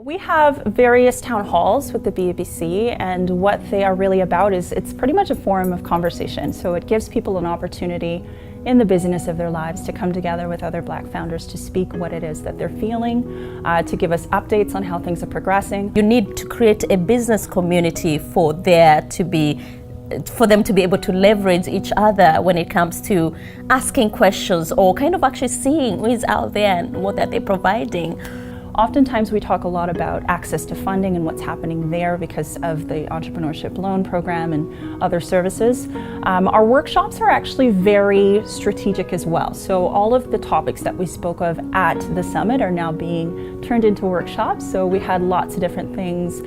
We have various town halls with the BEBC, and what they are really about is it's pretty much a forum of conversation. So it gives people an opportunity in the busyness of their lives to come together with other Black founders to speak what it is that they're feeling, to give us updates on how things are progressing. You need to create a business community for them to be able to leverage each other when it comes to asking questions or kind of actually seeing who is out there and what are they providing. Oftentimes we talk a lot about access to funding and what's happening there because of the entrepreneurship loan program and other services. Our workshops are actually very strategic as well. So all of the topics that we spoke of at the summit are now being turned into workshops. So we had lots of different things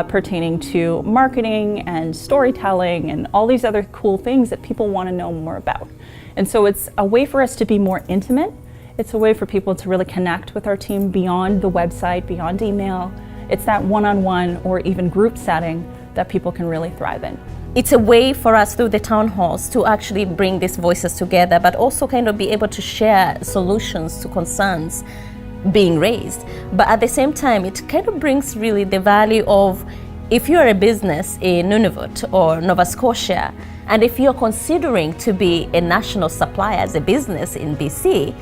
pertaining to marketing and storytelling and all these other cool things that people want to know more about. And so it's a way for us to be more intimate. It's a way for people to really connect with our team beyond the website, beyond email. It's that one-on-one or even group setting that people can really thrive in. It's a way for us through the town halls to actually bring these voices together, but also kind of be able to share solutions to concerns being raised. But at the same time, it kind of brings really the value of if you're a business in Nunavut or Nova Scotia, and if you're considering to be a national supplier as a business in BC,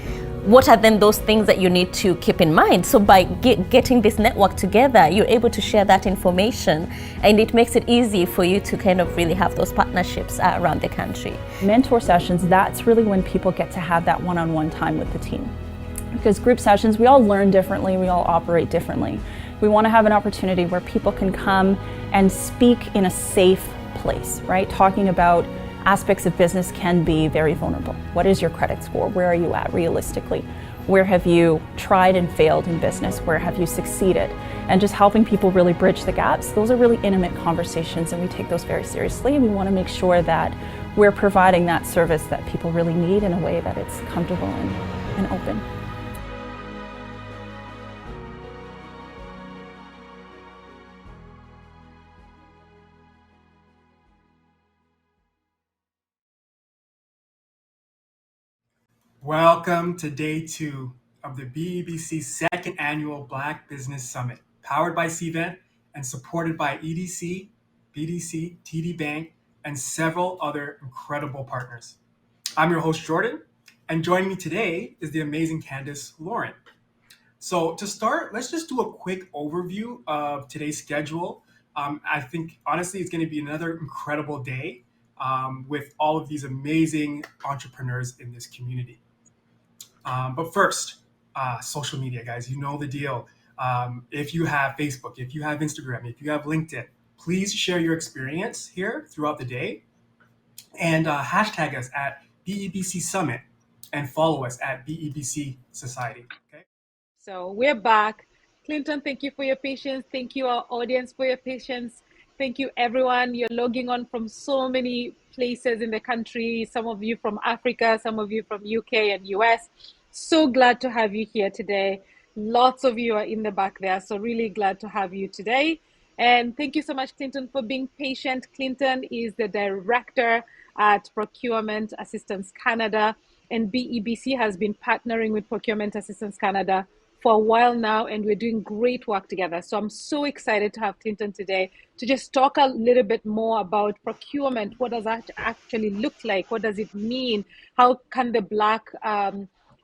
what are then those things that you need to keep in mind? So by getting this network together, you're able to share that information, and it makes it easy for you to kind of really have those partnerships around the country. Mentor sessions, that's really when people get to have that one-on-one time with the team. Because group sessions, we all learn differently, we all operate differently. We want to have an opportunity where people can come and speak in a safe place, right? Talking about aspects of business can be very vulnerable. What is your credit score? Where are you at realistically? Where have you tried and failed in business? Where have you succeeded? And just helping people really bridge the gaps. Those are really intimate conversations, and we take those very seriously. And we want to make sure that we're providing that service that people really need in a way that it's comfortable and open. Welcome to day 2 of the BEBC's second annual Black Business Summit, powered by CVent and supported by EDC, BDC, TD Bank, and several other incredible partners. I'm your host, Jordan, and joining me today is the amazing Candace Lauren. So to start, let's just do a quick overview of today's schedule. I think, honestly, it's going to be another incredible day with all of these amazing entrepreneurs in this community. But first, social media, guys, you know the deal. If you have Facebook, if you have Instagram, if you have LinkedIn, please share your experience here throughout the day and hashtag us at BEBC Summit and follow us at BEBC Society. Okay. So we're back. Clinton, thank you for your patience. Thank you, our audience, for your patience. Thank you, everyone. You're logging on from so many places in the country, some of you from Africa, some of you from UK and US. So glad to have you here today. Lots of you are in the back there, so really glad to have you today. And thank you so much, Clinton, for being patient. Clinton is the director at Procurement Assistance Canada, and BEBC has been partnering with Procurement Assistance Canada for a while now, and we're doing great work together. So I'm so excited to have Clinton today to just talk a little bit more about procurement. What does that actually look like? What does it mean? How can the Black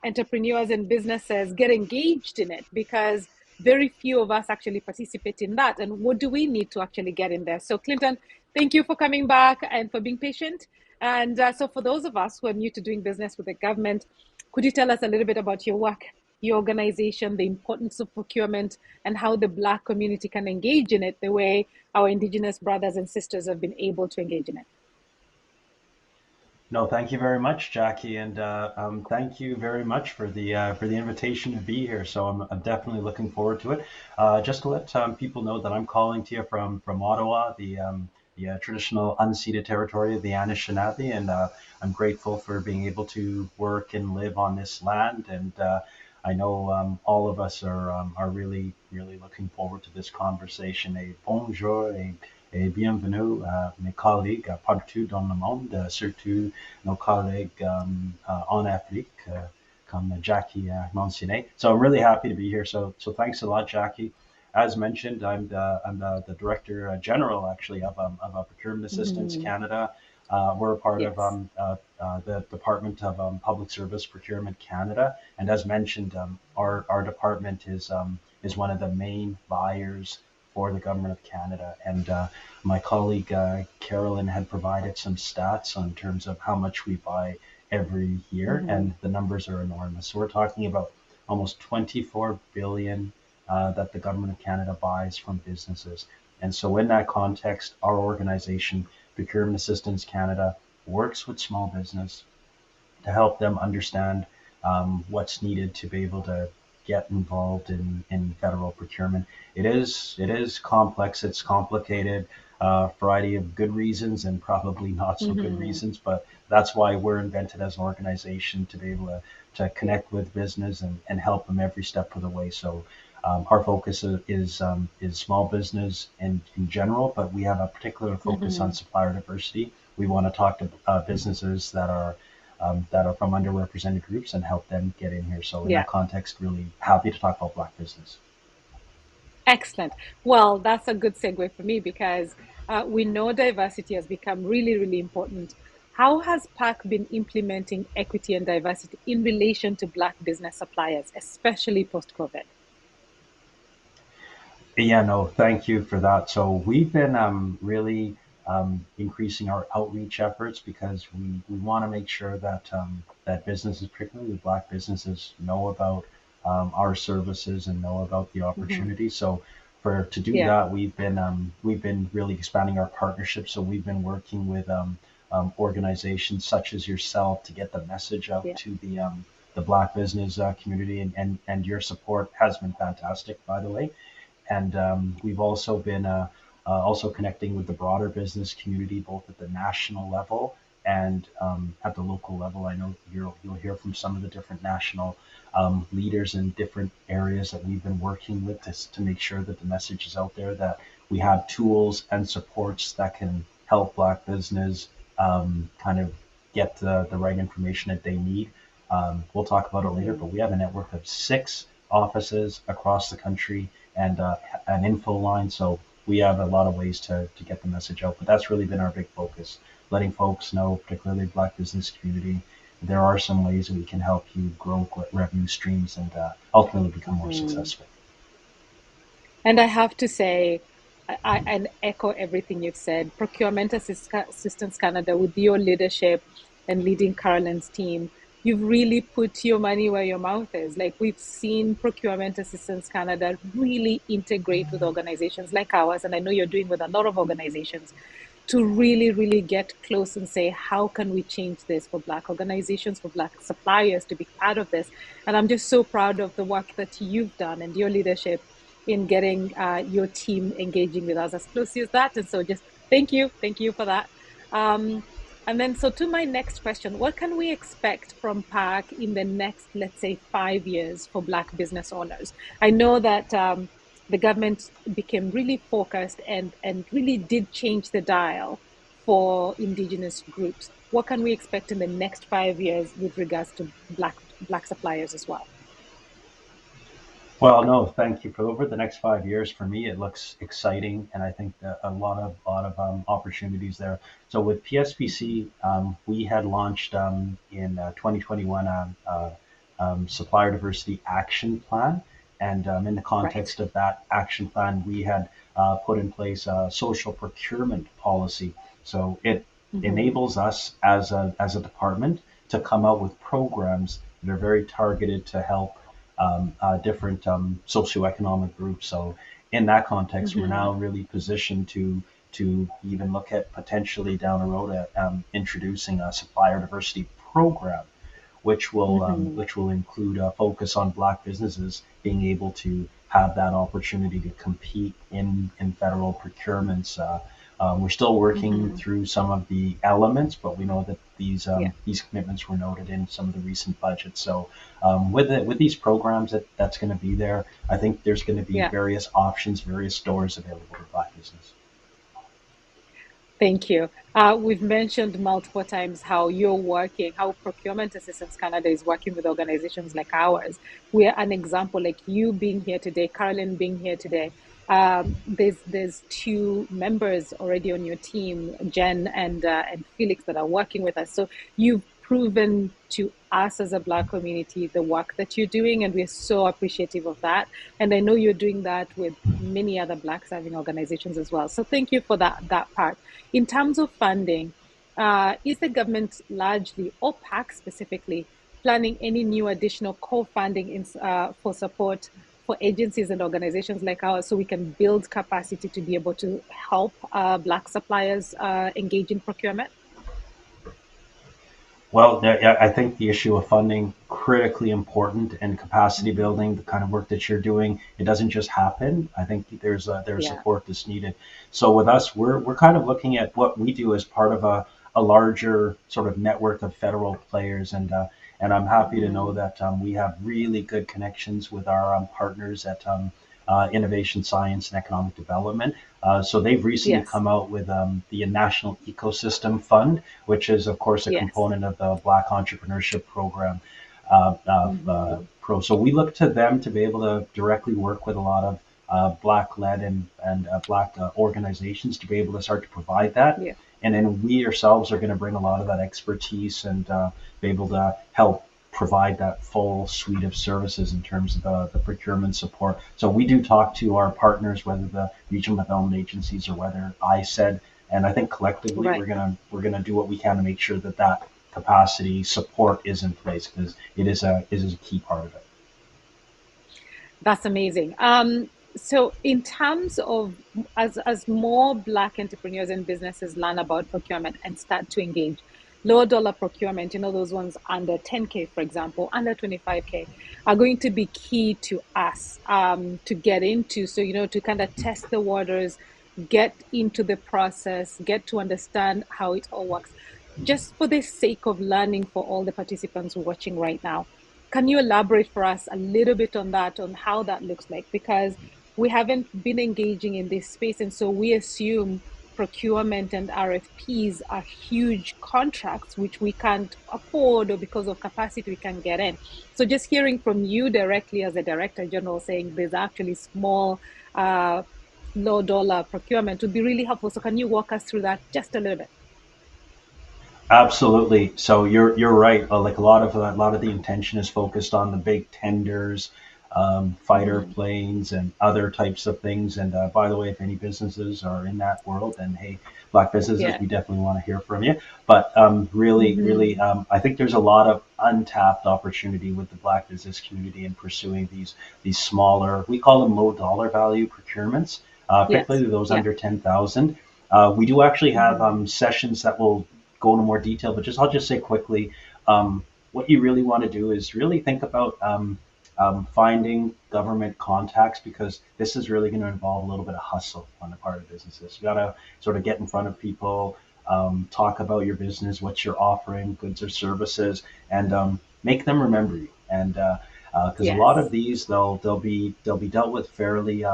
entrepreneurs and businesses get engaged in it? Because very few of us actually participate in that. And what do we need to actually get in there? So Clinton, thank you for coming back and for being patient. And so for those of us who are new to doing business with the government, could you tell us a little bit about your work, your organization, the importance of procurement, and how the Black community can engage in it the way our Indigenous brothers and sisters have been able to engage in it? No, thank you very much, Jackie, and thank you very much for the invitation to be here. So I'm definitely looking forward to it. Just to let people know that I'm calling to you from Ottawa, the traditional unceded territory of the Anishinaabe, and I'm grateful for being able to work and live on this land. And I know all of us are really looking forward to this conversation. Et bonjour et bienvenue mes collègues partout dans le monde, surtout nos collègues en Afrique, comme Jackie mentionné. So I'm really happy to be here. So thanks a lot, Jackie. as mentioned, I'm the Director General actually of Procurement Assistance Canada. We're a part of Yes. the Department of Public Service Procurement Canada, and as mentioned, our department is one of the main buyers for the Government of Canada. And my colleague Carolyn had provided some stats on terms of how much we buy every year, and the numbers are enormous. So we're talking about almost 24 billion that the Government of Canada buys from businesses. And so, in that context, our organization, Procurement Assistance Canada, works with small business to help them understand what's needed to be able to get involved in federal procurement. It is complex. It's complicated. A variety of good reasons and probably not so good reasons, but that's why we're invented as an organization to be able to connect with business and help them every step of the way. So our focus is small business in general, but we have a particular focus on supplier diversity. We want to talk to businesses that are from underrepresented groups and help them get in here. So in Yeah. that context, really happy to talk about Black business. Excellent. Well, that's a good segue for me because we know diversity has become really, really important. How has PAC been implementing equity and diversity in relation to Black business suppliers, especially post-COVID? Yeah, no, thank you for that. So we've been really increasing our outreach efforts because we want to make sure that businesses, particularly Black businesses, know about our services and know about the opportunity. So for to do Yeah. that, we've been really expanding our partnerships. So we've been working with organizations such as yourself to get the message out Yeah. to the Black business community, and your support has been fantastic, by the way. And we've also been also connecting with the broader business community, both at the national level and at the local level. I know you'll hear from some of the different national leaders in different areas that we've been working with to make sure that the message is out there, that we have tools and supports that can help Black business kind of get the right information that they need. We'll talk about it later, but we have a network of 6 offices across the country and an info line. So we have a lot of ways to get the message out. But that's really been our big focus, letting folks know, particularly the Black business community, there are some ways we can help you grow revenue streams and ultimately become more successful. And I have to say, and echo everything you've said. Assistance Canada, with your leadership and leading Carolyn's team, you've really put your money where your mouth is. Like we've seen Procurement Assistance Canada really integrate with organizations like ours, and I know you're doing with a lot of organizations to really, really get close and say, how can we change this for Black organizations, for Black suppliers to be part of this? And I'm just so proud of the work that you've done and your leadership in getting your team engaging with us as closely as that. And so just thank you for that. Um, and then, so to my next question, what can we expect from PAC in the next, let's say, 5 years for Black business owners? I know that the government became really focused and really did change the dial for Indigenous groups. What can we expect in the next 5 years with regards to Black suppliers as well? Well, no, thank you. For over the next 5 years, for me, it looks exciting, and I think that a lot of opportunities there. So with PSPC, we had launched in 2021 supplier diversity action plan, and in the Right. context of that action plan, we had put in place a social procurement policy. So it enables us as a department to come out with programs that are very targeted to help different socioeconomic groups. So in that context, we're now really positioned to even look at potentially down the road at introducing a supplier diversity program, which will include a focus on Black businesses being able to have that opportunity to compete in federal procurements. We're still working through some of the elements, but we know that these Yeah. these commitments were noted in some of the recent budgets. So with these programs that's going to be there, I think there's going to be Yeah. various options, various doors available to Black business. Thank you. We've mentioned multiple times how you're working, how Procurement Assistance Canada is working with organizations like ours. We're an example, like you being here today, Carolyn being here today. There's two members already on your team, Jen and Felix, that are working with us. So you've proven to us as a Black community the work that you're doing, and we're so appreciative of that. And I know you're doing that with many other Black serving organizations as well. So thank you for that part. In terms of funding, is the government largely, or PAC specifically, planning any new additional co-funding for support for agencies and organizations like ours so we can build capacity to be able to help Black suppliers engage in procurement? Well, yeah, I think the issue of funding critically important and capacity building, the kind of work that you're doing, it doesn't just happen. I think there's Yeah, support that's needed. So with us, we're kind of looking at what we do as part of a larger sort of network of federal players, and I'm happy to know that we have really good connections with our partners at Innovation, Science, and Economic Development. So they've recently yes, come out with the National Ecosystem Fund, which is, of course, a yes. component of the Black Entrepreneurship Program. Hmm. So we look to them to be able to directly work with a lot of Black-led and Black organizations to be able to start to provide that. Yeah, And then we ourselves are going to bring a lot of that expertise and be able to help provide that full suite of services in terms of the procurement support. So we do talk to our partners, whether the regional development agencies or whether ISED, and I think collectively right. we're gonna do what we can to make sure that that capacity support is in place because it is a key part of it. That's amazing. So in terms of as more Black entrepreneurs and businesses learn about procurement and start to engage, lower dollar procurement, those ones under 10K, for example, under 25K, are going to be key to us to get into. So, to kind of test the waters, get into the process, get to understand how it all works. Just for the sake of learning for all the participants watching right now, can you elaborate for us a little bit on that, on how that looks like? Because we haven't been engaging in this space, and so we assume procurement and RFPs are huge contracts which we can't afford, or because of capacity we can't get in. So just hearing from you directly as a director general saying there's actually small, uh, low dollar procurement would be really helpful. So can you walk us through that just a little bit? Absolutely. So you're right. Like a lot of the intention is focused on the big tenders, fighter Hmm. planes, and other types of things. And by the way, if any businesses are in that world, then hey, Black businesses, Yeah. we definitely want to hear from you. But really, Hmm. really, I think there's a lot of untapped opportunity with the Black business community in pursuing these smaller, we call them low dollar value procurements, Yes. particularly those Yeah. under 10,000. We do actually have Hmm. sessions that will go into more detail, but I'll just say quickly, what you really want to do is really think about finding government contacts because this is really going to involve a little bit of hustle on the part of businesses. You got to sort of get in front of people, talk about your business, what you're offering, goods or services, and make them remember you. And because a lot of Yes. these they'll be dealt with fairly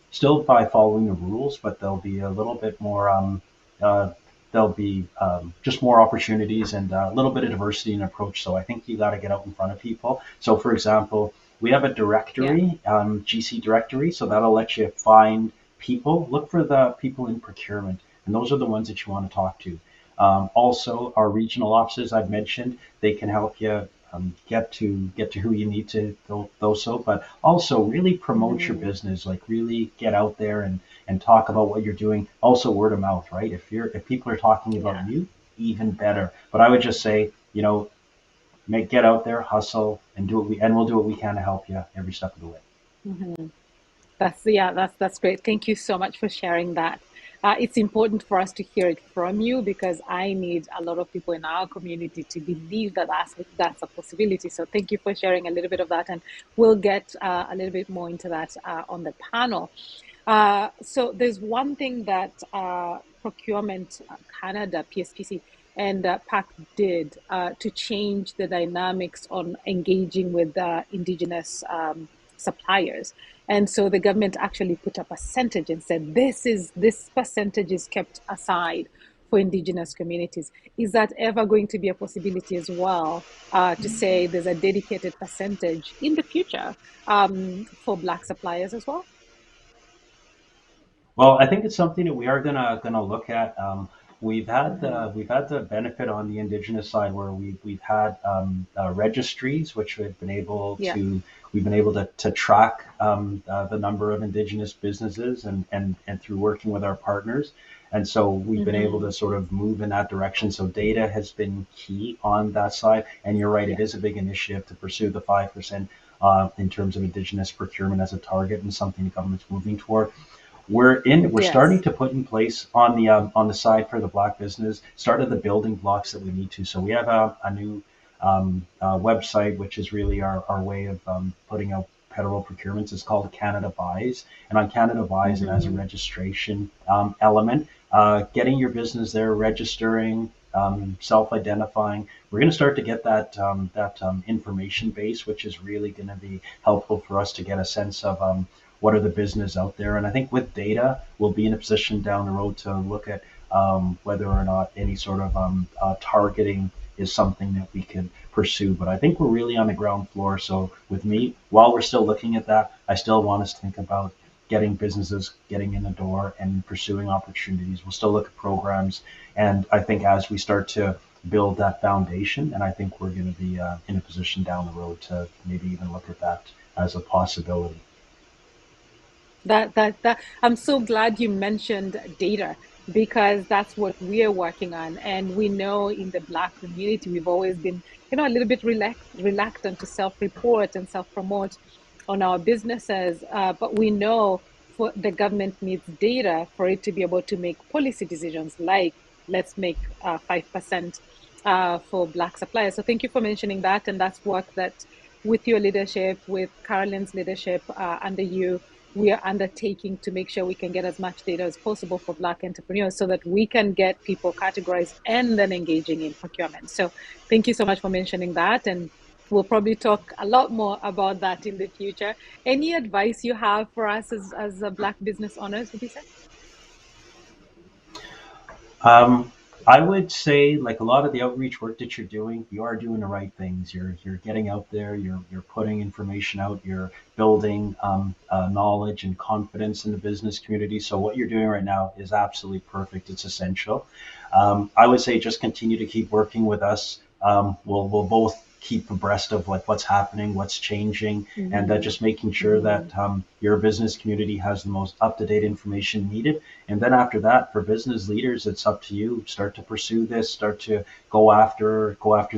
still by following the rules, but they'll be a little bit more uh, there'll be just more opportunities and a little bit of diversity in approach. So I think you got to get out in front of people. So for example, we have a Yeah. directory, GC directory, so that'll let you find people. Look for the people in procurement, and those are the ones that you want to talk to. Also, our regional offices I've mentioned, they can help you get to who you need to go so, but also really promote your Hmm. business, like really get out there and talk about what you're doing. Also, word of mouth, right? If people are talking about Yeah. you, even better. But I would just say, get out there, hustle, and we'll do what we can to help you every step of the way. Hmm. That's great. Thank you so much for sharing that. It's important for us to hear it from you because I need a lot of people in our community to believe that that's a possibility. So thank you for sharing a little bit of that, and we'll get a little bit more into that on the panel. So there's one thing that Procurement Canada, PSPC, and PAC did to change the dynamics on engaging with Indigenous suppliers. And so the government actually put a percentage and said this percentage is kept aside for Indigenous communities. Is that ever going to be a possibility as well, to say there's a dedicated percentage in the future for Black suppliers as well? Well, I think it's something that we are gonna look at. We've had the benefit on the Indigenous side where we've had registries which Yeah. we've been able to track the number of Indigenous businesses and through working with our partners. And so we've been able to sort of move in that direction. So data has been key on that side. And you're right, Yeah. it is a big initiative to pursue the 5% in terms of Indigenous procurement as a target and something the government's moving toward. We're starting Yes. to put in place on the side for the Black business, started the building blocks that we need to. So we have a new website, which is really our way of putting out federal procurements. It's called Canada Buys. And on Canada Buys, it has a registration element. Getting your business there, registering, self-identifying. We're going to start to get that information base, which is really going to be helpful for us to get a sense of what are the business out there. And I think with data, we'll be in a position down the road to look at whether or not any sort of targeting is something that we can pursue. But I think we're really on the ground floor. So with me, while we're still looking at that, I still want us to think about getting businesses getting in the door and pursuing opportunities. We'll still look at programs. And I think as we start to build that foundation, and I think we're going to be in a position down the road to maybe even look at that as a possibility. That I'm so glad you mentioned data, because that's what we're working on. And we know in the Black community, we've always been, a little bit reluctant to self-report and self-promote on our businesses. But we know for the government needs data for it to be able to make policy decisions like let's make 5% for Black suppliers. So thank you for mentioning that. And that's work that with your leadership, with Carolyn's leadership under you, we are undertaking to make sure we can get as much data as possible for Black entrepreneurs so that we can get people categorized and then engaging in procurement. So thank you so much for mentioning that. And we'll probably talk a lot more about that in the future. Any advice you have for us as Black business owners, would you say? Um, I would say, like a lot of the outreach work that you're doing, you are doing the right things. You're getting out there. You're putting information out. You're building knowledge and confidence in the business community. So what you're doing right now is absolutely perfect. It's essential. I would say just continue to keep working with us. We'll both keep abreast of like what's happening, what's changing, and just making sure that your business community has the most up-to-date information needed. And then after that, for business leaders, it's up to you. Start to pursue this. Start to go after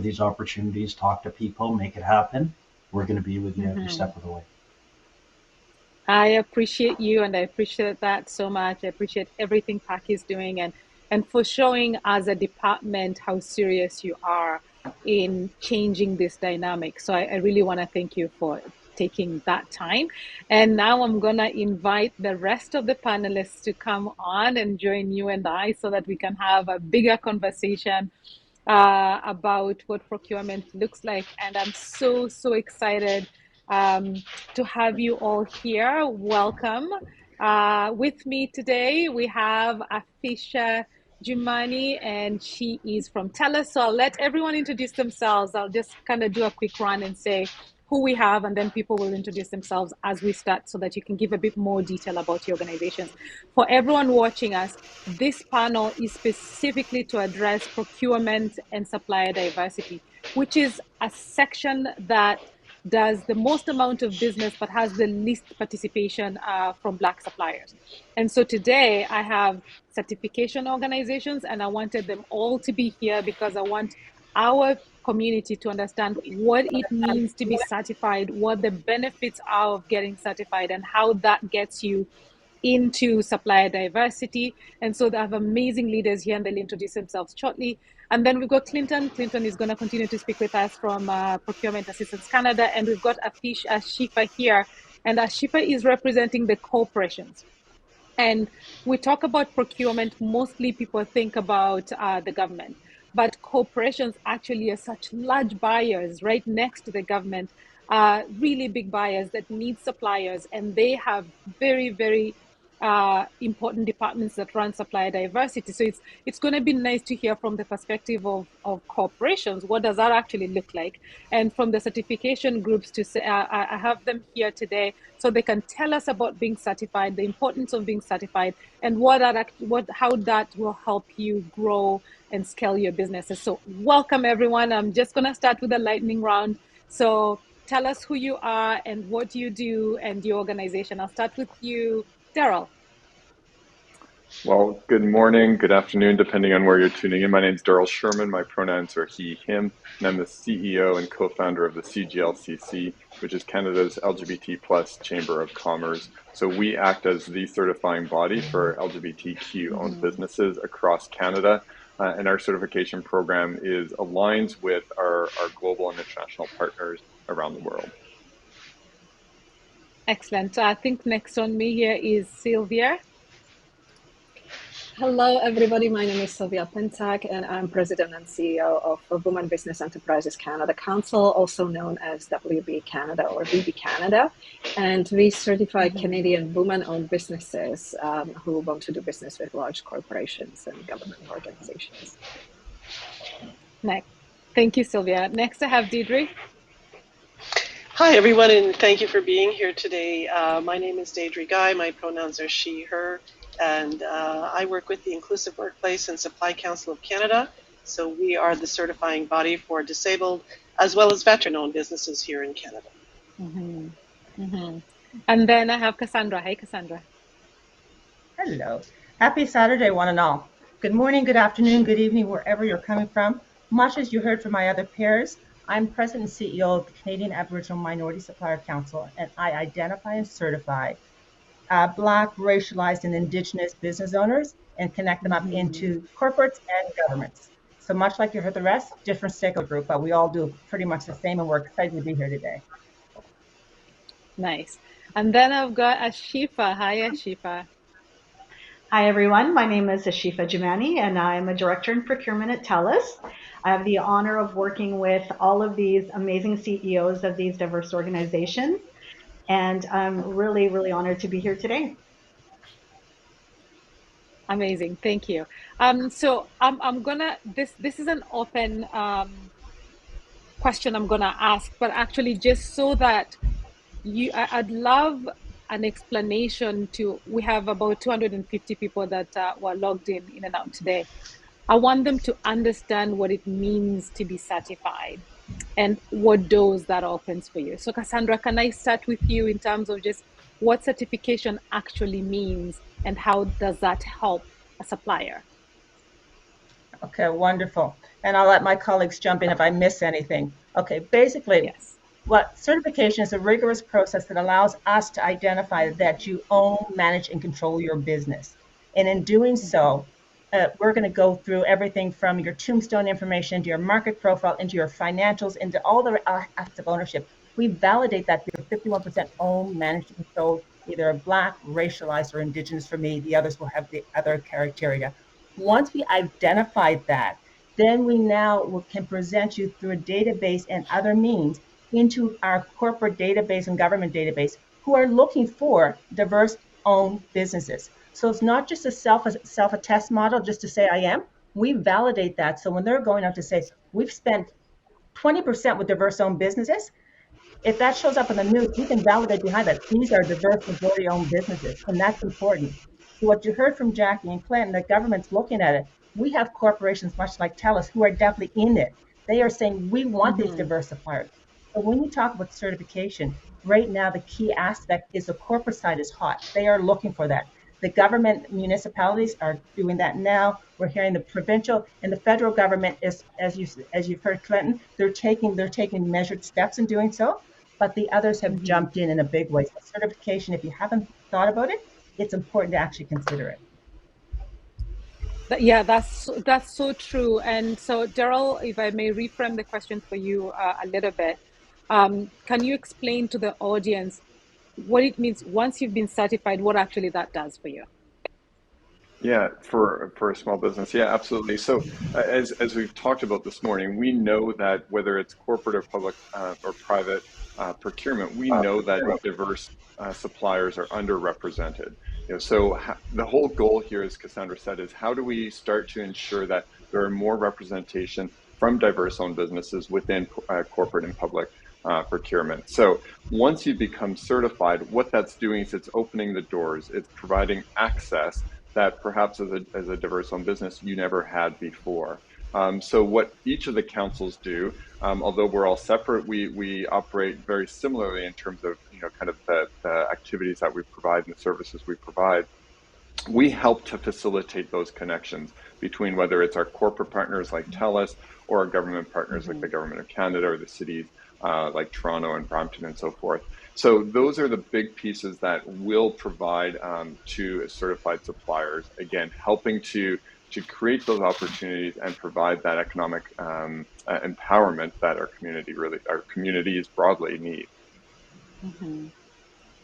these opportunities. Talk to people. Make it happen. We're going to be with you every step of the way. I appreciate you, and I appreciate that so much. I appreciate everything Paki is doing, and for showing as a department how serious you are in changing this dynamic. So I really want to thank you for taking that time. And now I'm going to invite the rest of the panelists to come on and join you and I so that we can have a bigger conversation about what procurement looks like. And I'm so, so excited um, to have you all here. Welcome. With me today, we have Afisha Jumani, and she is from TELUS. So I'll let everyone introduce themselves. I'll just kind of do a quick run and say who we have, and then people will introduce themselves as we start so that you can give a bit more detail about your organizations. For everyone watching us, this panel is specifically to address procurement and supplier diversity, which is a section that does the most amount of business but has the least participation from Black suppliers. And so today I have certification organizations, and I wanted them all to be here because I want our community to understand what it means to be certified, what the benefits are of getting certified, and how that gets you into supplier diversity. And so they have amazing leaders here, and they'll introduce themselves shortly. And then we've got Clinton. Clinton is going to continue to speak with us from Procurement Assistance Canada. And we've got Ashifa here. And Ashifa is representing the corporations. And we talk about procurement, mostly people think about the government, but corporations actually are such large buyers right next to the government, really big buyers that need suppliers, and they have very, very important departments that run supplier diversity. So it's going to be nice to hear from the perspective of corporations. What does that actually look like? And from the certification groups to say, I have them here today so they can tell us about being certified, the importance of being certified, and how that will help you grow and scale your businesses. So welcome everyone. I'm just going to start with a lightning round. So tell us who you are and what you do and your organization. I'll start with you, Daryl. Well, good morning, good afternoon, depending on where you're tuning in. My name is Daryl Sherman. My pronouns are he, him, and I'm the CEO and co-founder of the CGLCC, which is Canada's LGBT plus Chamber of Commerce. So we act as the certifying body for LGBTQ-owned businesses across Canada. And our certification program aligns with our global and international partners around the world. Excellent. I think next on me here is Sylvia. Hello, everybody. My name is Sylvia Pentak, and I'm President and CEO of Women Business Enterprises Canada Council, also known as WB Canada or VB Canada. And we certify Canadian women-owned businesses who want to do business with large corporations and government organizations. Next. Thank you, Sylvia. Next, I have Deirdre. Hi, everyone, and thank you for being here today. My name is Deirdre Guy. My pronouns are she, her, and I work with the Inclusive Workplace and Supply Council of Canada. So we are the certifying body for disabled as well as veteran-owned businesses here in Canada. And then I have Cassandra. Hey, Cassandra. Hello. Happy Saturday, one and all. Good morning, good afternoon, good evening, wherever you're coming from. Much as you heard from my other peers, I'm President and CEO of the Canadian Aboriginal Minority Supplier Council, and I identify and certify Black, racialized, and Indigenous business owners and connect them up into corporates and governments. So much like you heard the rest, different stakeholder group, but we all do pretty much the same, and we're excited to be here today. Nice. And then I've got Ashifa. Hi, Ashifa. Hi, everyone. My name is Ashifa Jamani, and I'm a director in procurement at TELUS. I have the honor of working with all of these amazing CEOs of these diverse organizations, and I'm really, really honored to be here today. Amazing. Thank you. So I'm gonna, this is an open question I'm gonna ask, but actually just so that I'd love an explanation we have about 250 people that were logged in and out today. I want them to understand what it means to be certified and what doors that opens for you. So Cassandra, can I start with you in terms of just what certification actually means and how does that help a supplier? Okay, wonderful. And I'll let my colleagues jump in if I miss anything. Okay, basically, yes. What certification is a rigorous process that allows us to identify that you own, manage, and control your business. And in doing so, we're going to go through everything from your tombstone information to your market profile, into your financials, into all the acts of ownership. We validate that you're 51% owned, managed, and controlled, either Black, racialized, or Indigenous. For me, the others will have the other criteria. Once we identify that, then we now can present you through a database and other means into our corporate database and government database who are looking for diverse owned businesses. So it's not just a self-attest model just to say I am. We validate that. So when they're going out to say, we've spent 20% with diverse owned businesses, if that shows up in the news, we can validate behind that. These are diverse majority owned businesses, and that's important. So what you heard from Jackie and Clinton, the government's looking at it. We have corporations much like TELUS who are definitely in it. They are saying, we want these diverse suppliers. So when you talk about certification, right now the key aspect is the corporate side is hot. They are looking for that. The government municipalities are doing that now. We're hearing the provincial and the federal government is, as you've heard, Clinton, they're taking measured steps in doing so, but the others have jumped in a big way. So certification, if you haven't thought about it, it's important to actually consider it. Yeah, that's so true. And so, Daryl, if I may reframe the question for you a little bit, can you explain to the audience what it means once you've been certified, what actually that does for you? Yeah, for a small business. Yeah, absolutely. So as we've talked about this morning, we know that whether it's corporate or public or private procurement, we know that diverse suppliers are underrepresented. The whole goal here, as Cassandra said, is how do we start to ensure that there are more representation from diverse-owned businesses within corporate and public procurement. So once you become certified, what that's doing is it's opening the doors. It's providing access that perhaps as a diverse-owned business you never had before. So what each of the councils do, although we're all separate, we operate very similarly in terms of kind of the activities that we provide and the services we provide. We help to facilitate those connections between whether it's our corporate partners like TELUS or our government partners like the Government of Canada or the cities like Toronto and Brampton and so forth. So those are the big pieces that will provide to certified suppliers, again, helping to create those opportunities and provide that economic empowerment that our communities broadly need.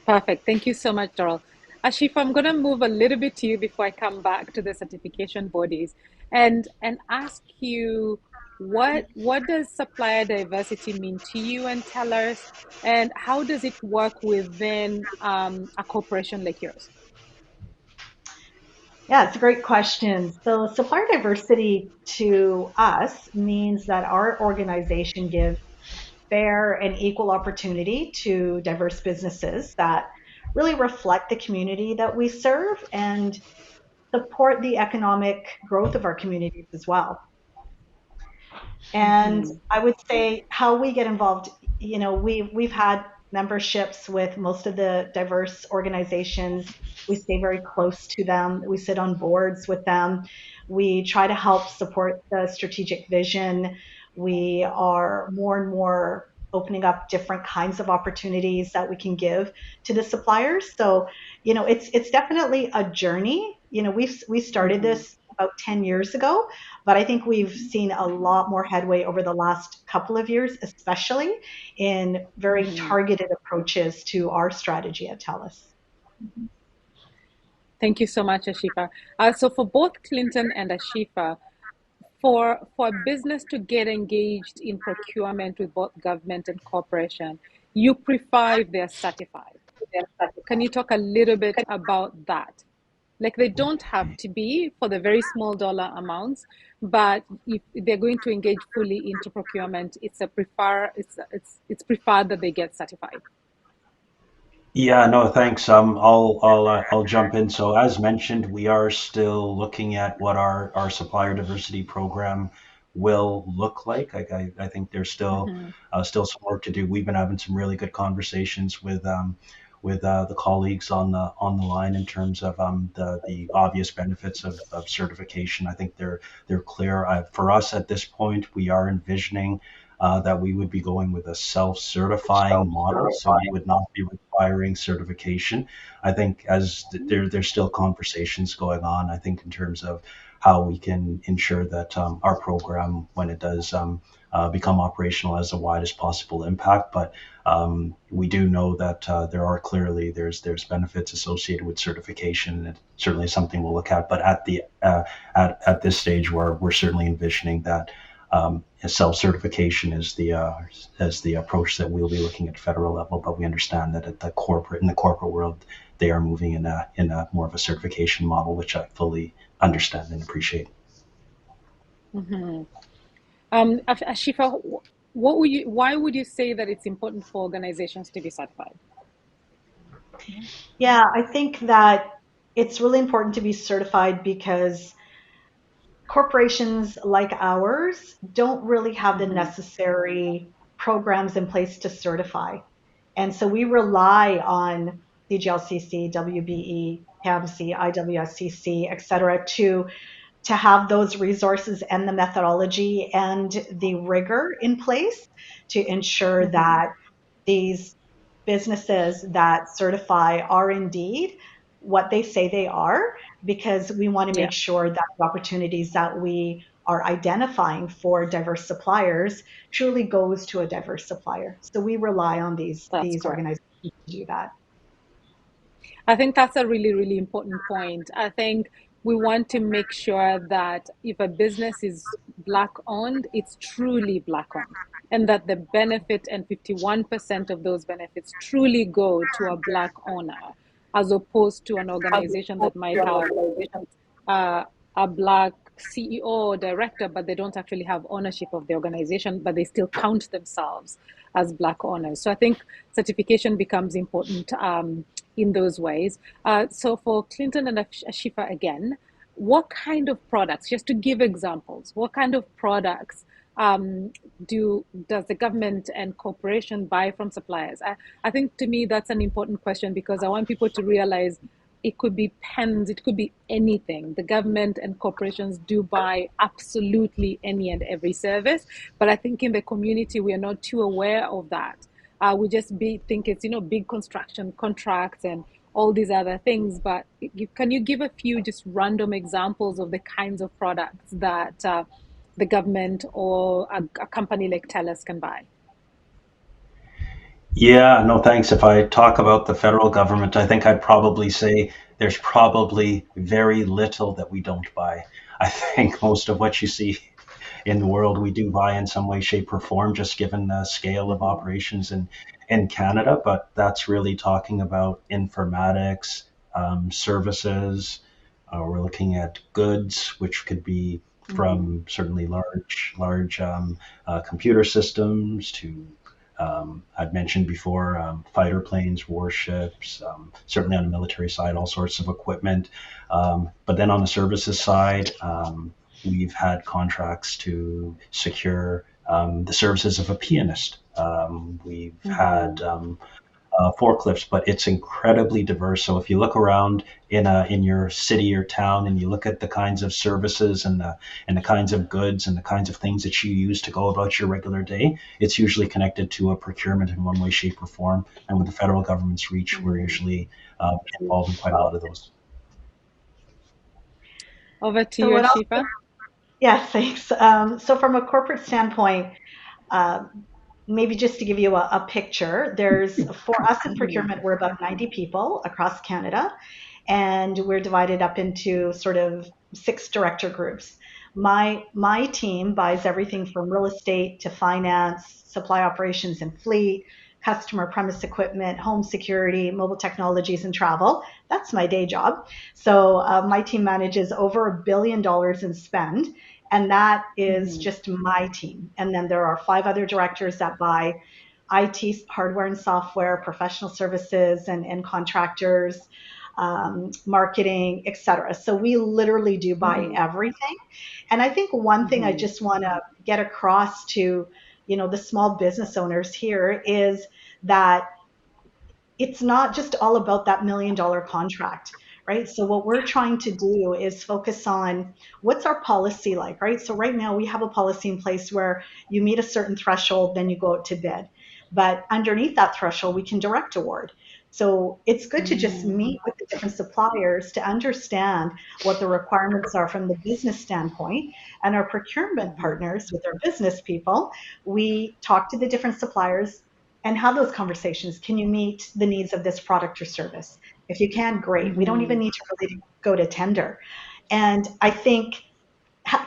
Perfect. Thank you so much, Doral. Ashifa, I'm going to move a little bit to you before I come back to the certification bodies and ask you what does supplier diversity mean to you and TELUS, and how does it work within a corporation like yours? Yeah, it's a great question. So supplier diversity to us means that our organization gives fair and equal opportunity to diverse businesses that really reflect the community that we serve and support the economic growth of our communities as well. And I would say how we get involved, we've had memberships with most of the diverse organizations. We stay very close to them. We sit on boards with them. We try to help support the strategic vision. We are more and more opening up different kinds of opportunities that we can give to the suppliers. So, it's definitely a journey. We started this about 10 years ago, but I think we've seen a lot more headway over the last couple of years, especially in very targeted approaches to our strategy at TELUS. Thank you so much, Ashifa. So for both Clinton and Ashifa, for a business to get engaged in procurement with both government and corporation, you prefer if they're certified. Can you talk a little bit about that? Like, they don't have to be for the very small dollar amounts, but if they're going to engage fully into procurement, it's preferred that they get certified. Yeah, no, thanks. I'll jump in. So as mentioned, we are still looking at what our supplier diversity program will look like. I think there's still some work to do. We've been having some really good conversations with the colleagues on the line in terms of the obvious benefits of certification. I think they're clear. For us at this point, we are envisioning that we would be going with a self-certifying model, so we would not be requiring certification. I think as there's still conversations going on, I think in terms of how we can ensure that our program, when it does become operational, has the widest possible impact. But we do know that there's benefits associated with certification, and it's certainly something we'll look at. But at this stage, we're certainly envisioning that self-certification is the approach that we'll be looking at federal level. But we understand that in the corporate world, they are moving in a more of a certification model, which I fully understand and appreciate. Ashifa, why would you say that it's important for organizations to be certified? Yeah, I think that it's really important to be certified because corporations like ours don't really have the necessary programs in place to certify. And so we rely on CGLCC, WBE, CAMC, IWSCC, et cetera, to have those resources and the methodology and the rigor in place to ensure that these businesses that certify are indeed what they say they are, because we want to make sure that the opportunities that we are identifying for diverse suppliers truly goes to a diverse supplier. So we rely on these organizations to do that. I think that's a really, really important point. I think we want to make sure that if a business is Black owned, it's truly Black owned, and that the benefit and 51% of those benefits truly go to a Black owner. as opposed to an organization that might have a Black CEO or director, but they don't actually have ownership of the organization, but they still count themselves as Black owners. So I think certification becomes important in those ways. So for Clinton and Ashifa again, what kind of products, just to give examples, what kind of products does the government and corporation buy from suppliers? I think to me that's an important question, because I want people to realize it could be pens, it could be anything. The government and corporations do buy absolutely any and every service, but I think in the community we are not too aware of that. We just think it's big construction contracts and all these other things. But can you give a few just random examples of the kinds of products that the government or a company like TELUS can buy? Yeah, no, thanks. If I talk about the federal government, I think I'd probably say there's probably very little that we don't buy. I think most of what you see in the world we do buy in some way, shape, or form, just given the scale of operations in Canada. But that's really talking about informatics, services. We're looking at goods, which could be from certainly large computer systems to I'd mentioned before, fighter planes, warships, certainly on the military side, all sorts of equipment. But then on the services side, we've had contracts to secure the services of a pianist. We've had forklifts, but it's incredibly diverse. So if you look around in your city or town and you look at the kinds of services and the kinds of goods and the kinds of things that you use to go about your regular day, it's usually connected to a procurement in one way, shape, or form. And with the federal government's reach, we're usually involved in quite a lot of those. Over to you, Ashifa. Yes, thanks. So from a corporate standpoint, maybe just to give you a picture, for us in procurement, we're about 90 people across Canada, and we're divided up into sort of 6 director groups. My team buys everything from real estate to finance, supply operations and fleet, customer premise equipment, home security, mobile technologies, and travel. That's my day job. So my team manages over $1 billion in spend. And that is just my team. And then there are 5 other directors that buy IT, hardware and software, professional services and contractors, marketing, etc. So we literally do buy everything. And I think one thing I just want to get across to, the small business owners here is that it's not just all about that $1 million contract. Right. So what we're trying to do is focus on what's our policy like, right? So right now we have a policy in place where you meet a certain threshold, then you go out to bid. But underneath that threshold, we can direct award. So it's good to just meet with the different suppliers to understand what the requirements are from the business standpoint. And our procurement partners, with our business people, we talk to the different suppliers and have those conversations. Can you meet the needs of this product or service? If you can, great. We don't even need to really go to tender. And I think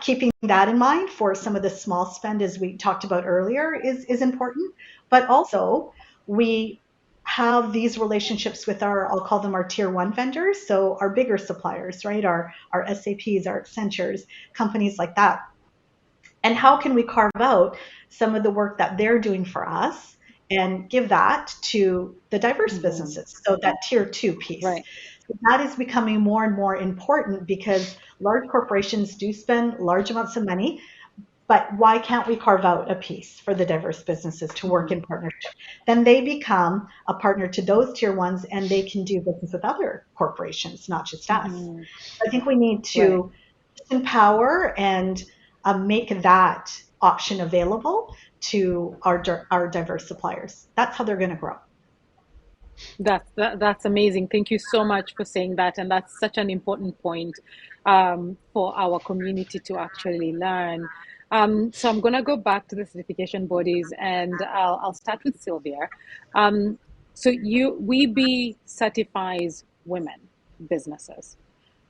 keeping that in mind for some of the small spend, as we talked about earlier, is important. But also, we have these relationships with I'll call them our tier 1 vendors. So our bigger suppliers, right? Our SAPs, our Accentures, companies like that. And how can we carve out some of the work that they're doing for us and give that to the diverse businesses, so that tier 2 piece. Right. So that is becoming more and more important because large corporations do spend large amounts of money, but why can't we carve out a piece for the diverse businesses to work in partnership? Then they become a partner to those tier 1s and they can do business with other corporations, not just us. I think we need to empower and make that option available to our diverse suppliers. That's how they're going to grow. That's amazing. Thank you so much for saying that. And that's such an important point for our community to actually learn. So I'm going to go back to the certification bodies, and I'll start with Sylvia. So WEB certifies women businesses.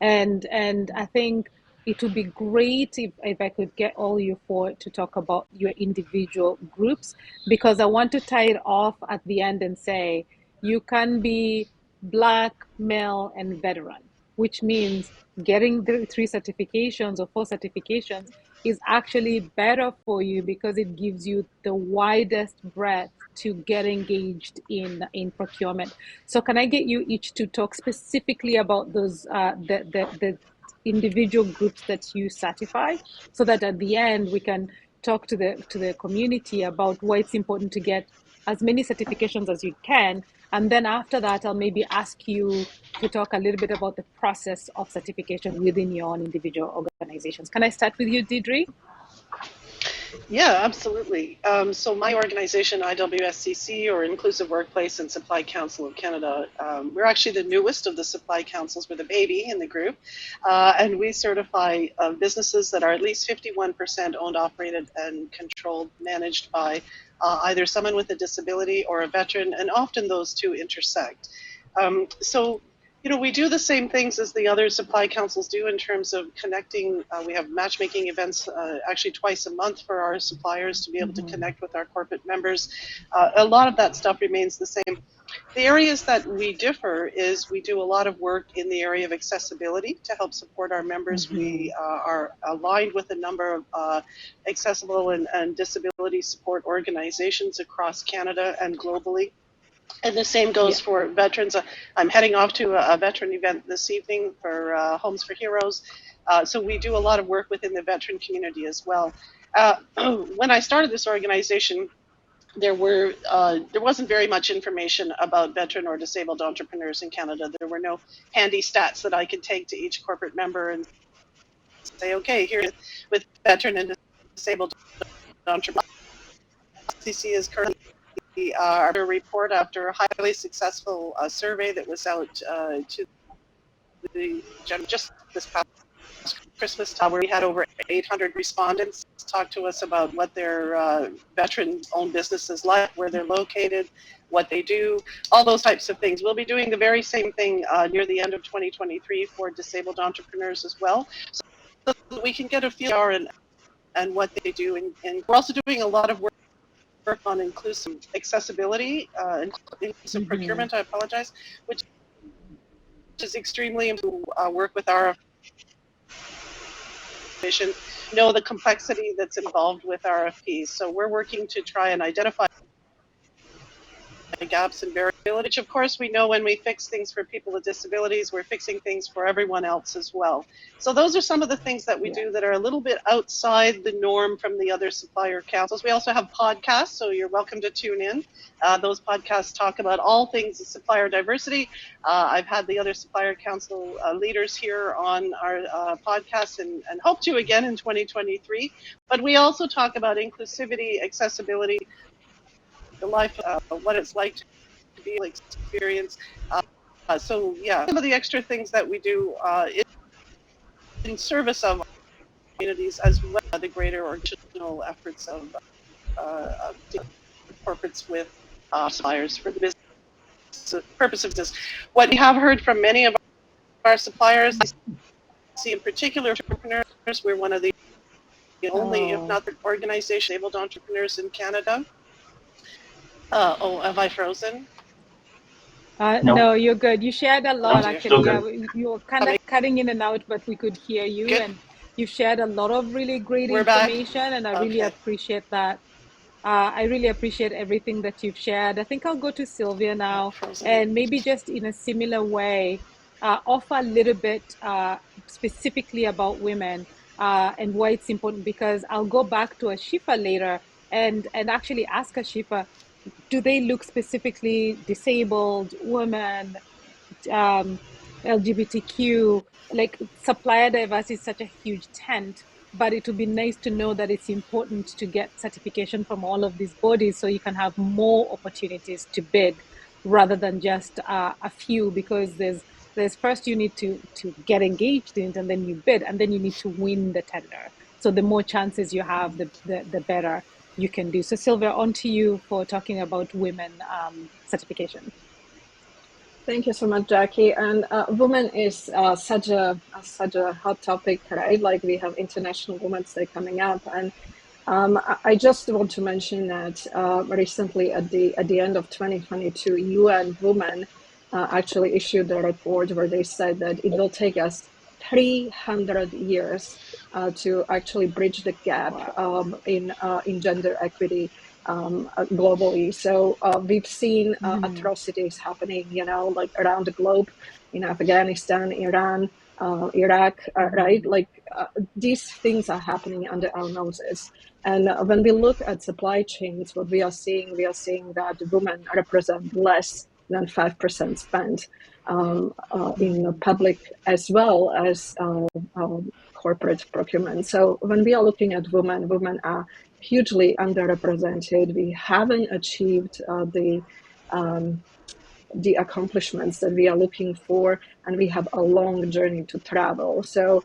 And I think it would be great if I could get all you 4 to talk about your individual groups, because I want to tie it off at the end and say, you can be Black, male, and veteran, which means getting the 3 certifications or 4 certifications is actually better for you because it gives you the widest breadth to get engaged in procurement. So can I get you each to talk specifically about those the individual groups that you certify, so that at the end we can talk to the community about why it's important to get as many certifications as you can, and then after that I'll maybe ask you to talk a little bit about the process of certification within your own individual organizations. Can I start with you, Deidre? Yeah, absolutely. So my organization, IWSCC, or Inclusive Workplace and Supply Council of Canada, we're actually the newest of the supply councils. We're the baby in the group. And we certify businesses that are at least 51% owned, operated, and controlled, managed by either someone with a disability or a veteran, and often those two intersect. So we do the same things as the other supply councils do in terms of connecting. We have matchmaking events actually twice a month for our suppliers to be able to connect with our corporate members. A lot of that stuff remains the same. The areas that we differ is we do a lot of work in the area of accessibility to help support our members. We are aligned with a number of accessible and disability support organizations across Canada and globally. And the same goes for veterans. I'm heading off to a veteran event this evening for Homes for Heroes. So we do a lot of work within the veteran community as well. When I started this organization, there wasn't very much information about veteran or disabled entrepreneurs in Canada. There were no handy stats that I could take to each corporate member and say, okay, here with veteran and disabled entrepreneurs, CC is currently our report after a highly successful survey that was out to the just this past Christmas time, where we had over 800 respondents talk to us about what their veteran-owned business is like, where they're located, what they do, all those types of things. We'll be doing the very same thing near the end of 2023 for disabled entrepreneurs as well, so that we can get a feel and what they do. And we're also doing a lot of work on inclusive accessibility, inclusive procurement, I apologize, which is extremely important to work with our mission, know the complexity that's involved with RFPs. So we're working to try and identify gaps and variability, which of course we know when we fix things for people with disabilities, we're fixing things for everyone else as well. So those are some of the things that we do that are a little bit outside the norm from the other supplier councils. We also have podcasts, so you're welcome to tune in. Those podcasts talk about all things supplier diversity. I've had the other supplier council leaders here on our podcast and hope to again in 2023. But we also talk about inclusivity, accessibility, the life, what it's like to be experience. So yeah, some of the extra things that we do in service of communities as well as the greater organizational efforts of corporates with suppliers for the business purpose of this. What we have heard from many of our suppliers, I see in particular entrepreneurs, we're one of the only, if not the organization, enabled entrepreneurs in Canada. Have I frozen? No, you're good. You shared a lot, actually. Yeah, you were kind of cutting in and out, but we could hear you. Good. And you shared a lot of really great information, and I really appreciate that. I really appreciate everything that you've shared. I think I'll go to Sylvia now, and maybe just in a similar way, offer a little bit specifically about women and why it's important, because I'll go back to Ashifa later and actually ask Ashifa, do they look specifically disabled, women, LGBTQ? Like, supplier diversity is such a huge tent, but it would be nice to know that it's important to get certification from all of these bodies so you can have more opportunities to bid rather than just a few, because there's first you need to get engaged in it, and then you bid, and then you need to win the tender. So the more chances you have, the better you can do. So Sylvia, on to you for talking about women certification. Thank you so much, Jackie. And women is such a hot topic, right? Like, we have International Women's Day coming up, and I just want to mention that recently at the end of 2022, UN Women actually issued a report where they said that it will take us 300 years to actually bridge the gap in gender equity globally. So we've seen atrocities happening, like around the globe, in Afghanistan, Iran, Iraq, right? Like these things are happening under our noses. And when we look at supply chains, what we are seeing that women represent less than 5% spent in public as well as corporate procurement. So when we are looking at women are hugely underrepresented. We haven't achieved the accomplishments that we are looking for, and we have a long journey to travel. So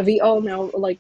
we all know, like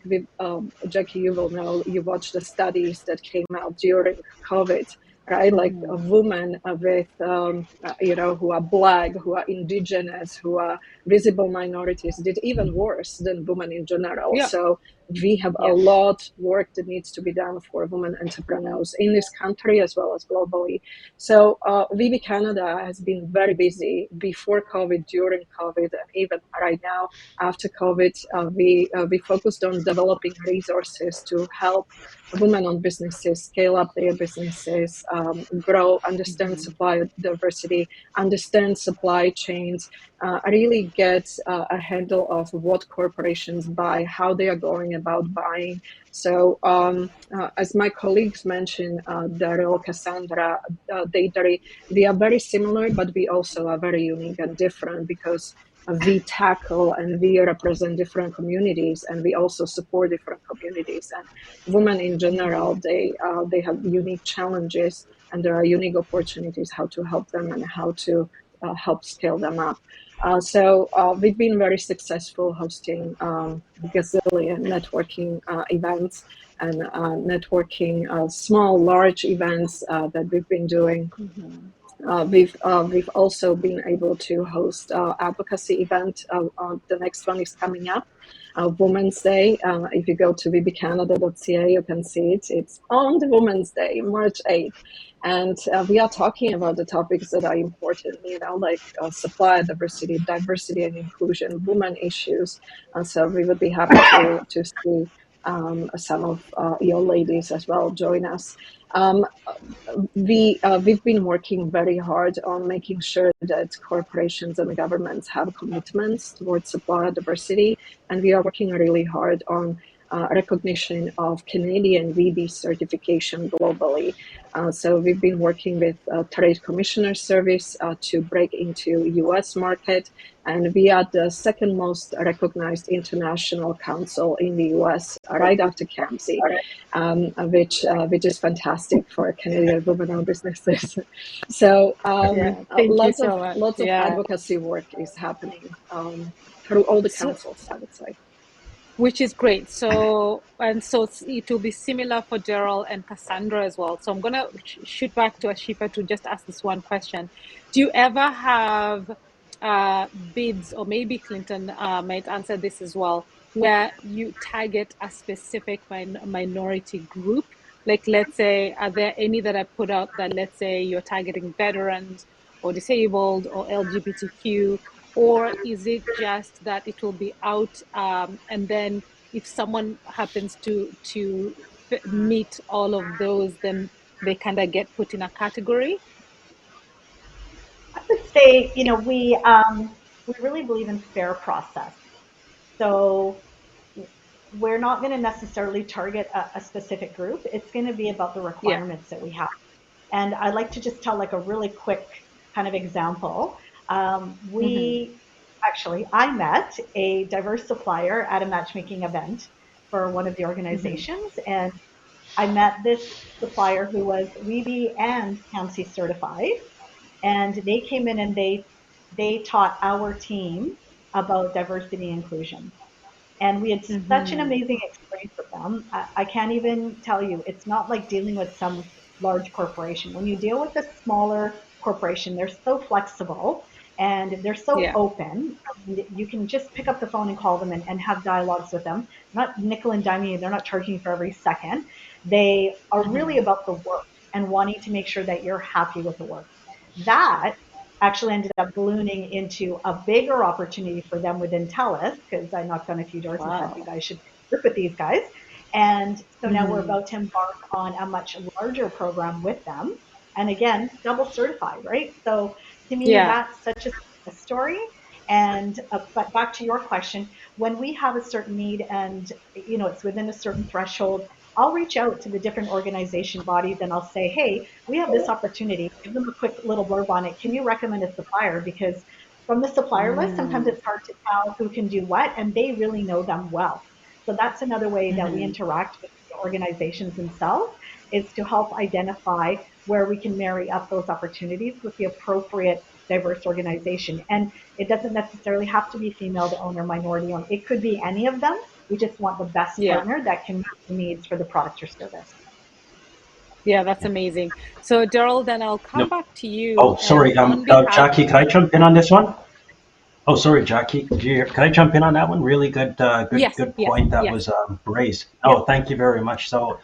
Jackie, you will know, you watched the studies that came out during COVID, right? Like a woman with, who are Black, who are indigenous, who are visible minorities did even worse than women in general. Yeah. So we have a lot of work that needs to be done for women entrepreneurs in this country as well as globally. So VB Canada has been very busy before COVID, during COVID, and even right now after COVID. We focused on developing resources to help women-owned businesses scale up their businesses, grow, understand supply diversity, understand supply chains, really get a handle of what corporations buy, how they are going about buying. So as my colleagues mentioned, Daryl, Cassandra, Deidre, we are very similar, but we also are very unique and different because we tackle and we represent different communities, and we also support different communities. And women in general, they have unique challenges, and there are unique opportunities how to help them and how to help scale them up. So we've been very successful hosting gazillion networking events and networking small, large events that we've been doing. We've also been able to host advocacy event. The next one is coming up, Women's Day. If you go to vbcanada.ca, you can see it. It's on the Women's Day, March 8th. And we are talking about the topics that are important, like supply diversity, diversity and inclusion, women issues. So we would be happy to see some of your ladies as well join us. We've been working very hard on making sure that corporations and governments have commitments towards supplier diversity, and we are working really hard on recognition of Canadian VB certification globally. So we've been working with Trade Commissioner Service to break into US market, and we are the second most recognized international council in the US, right after CAMSI, which is fantastic for Canadian women-owned businesses. So lots of advocacy work is happening through all the councils, I would say. Which is great. So it will be similar for Daryl and Cassandra as well. So I'm going to shoot back to Ashifa to just ask this one question. Do you ever have bids, or maybe Clinton might answer this as well, where you target a specific minority group? Like, let's say, are there any that I put out that, let's say, you're targeting veterans or disabled or LGBTQ? Or is it just that it will be out, and then if someone happens to meet all of those, then they kind of get put in a category? I would say, we really believe in fair process. So we're not going to necessarily target a specific group. It's going to be about the requirements that we have. And I'd like to just tell like a really quick kind of example. I met a diverse supplier at a matchmaking event for one of the organizations, and I met this supplier who was WEB and CAMSI certified, and they came in and they taught our team about diversity and inclusion. And we had such an amazing experience with them. I can't even tell you, it's not like dealing with some large corporation. When you deal with a smaller corporation, they're so flexible and they're so open. You can just pick up the phone and call them and have dialogues with them. Not nickel and diming, they're not charging you for every second. They are really about the work and wanting to make sure that you're happy with the work. That actually ended up ballooning into a bigger opportunity for them within TELUS, because I knocked on a few doors and said, you Wow. guys should work with these guys. And so now we're Hmm. about to embark on a much larger program with them. And again, double certified, right? So to me, Yeah. that's such a success story. And but back to your question, when we have a certain need and it's within a certain threshold, I'll reach out to the different organization bodies and I'll say, hey, we have this opportunity. Give them a quick little blurb on it. Can you recommend a supplier? Because from the supplier list, sometimes Mm. it's hard to tell who can do what, and they really know them well. So that's another way that we Hmm. interact with the organizations themselves, is to help identify where we can marry up those opportunities with the appropriate diverse organization. And it doesn't necessarily have to be female owned or minority owned. It could be any of them. We just want the best Yeah. partner that can meet the needs for the product or service. Yeah, that's amazing. So, Daryl, then I'll come No. back to you Oh, and sorry. on behalf. Jackie, could I jump in on this one? Oh, sorry, Jackie. Could I jump in on that one? Really good, Yes, good yes, point that yes, was raised. yes. Oh, thank you very much. So,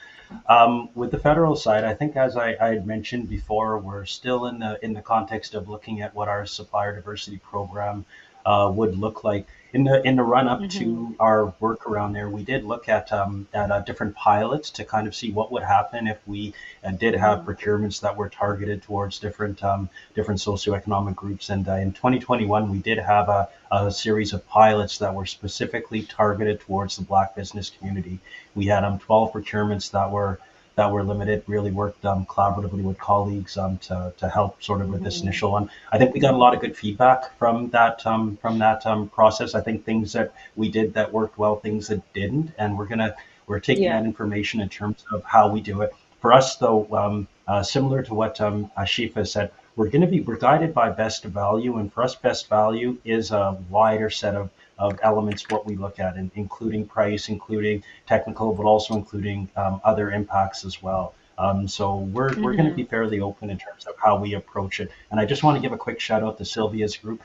with the federal side, I think as I had mentioned before, we're still in the context of looking at what our supplier diversity program would look like. In the run up Hmm. to our work around there, we did look at different pilots to kind of see what would happen if we did have Hmm. procurements that were targeted towards different socioeconomic groups. And in 2021, we did have a series of pilots that were specifically targeted towards the Black business community. We had 12 procurements that were limited. Really worked collaboratively with colleagues to help sort of with this Hmm. initial one. I think we got a lot of good feedback from that process. I think things that we did that worked well, things that didn't, and we're taking Yeah. that information in terms of how we do it. For us, though, similar to what Ashifa said, we're guided by best value, and for us, best value is a wider set of elements what we look at, including price, including technical, but also including other impacts as well. So we're going to Hmm. be fairly open in terms of how we approach it. And I just want to give a quick shout out to Sylvia's group.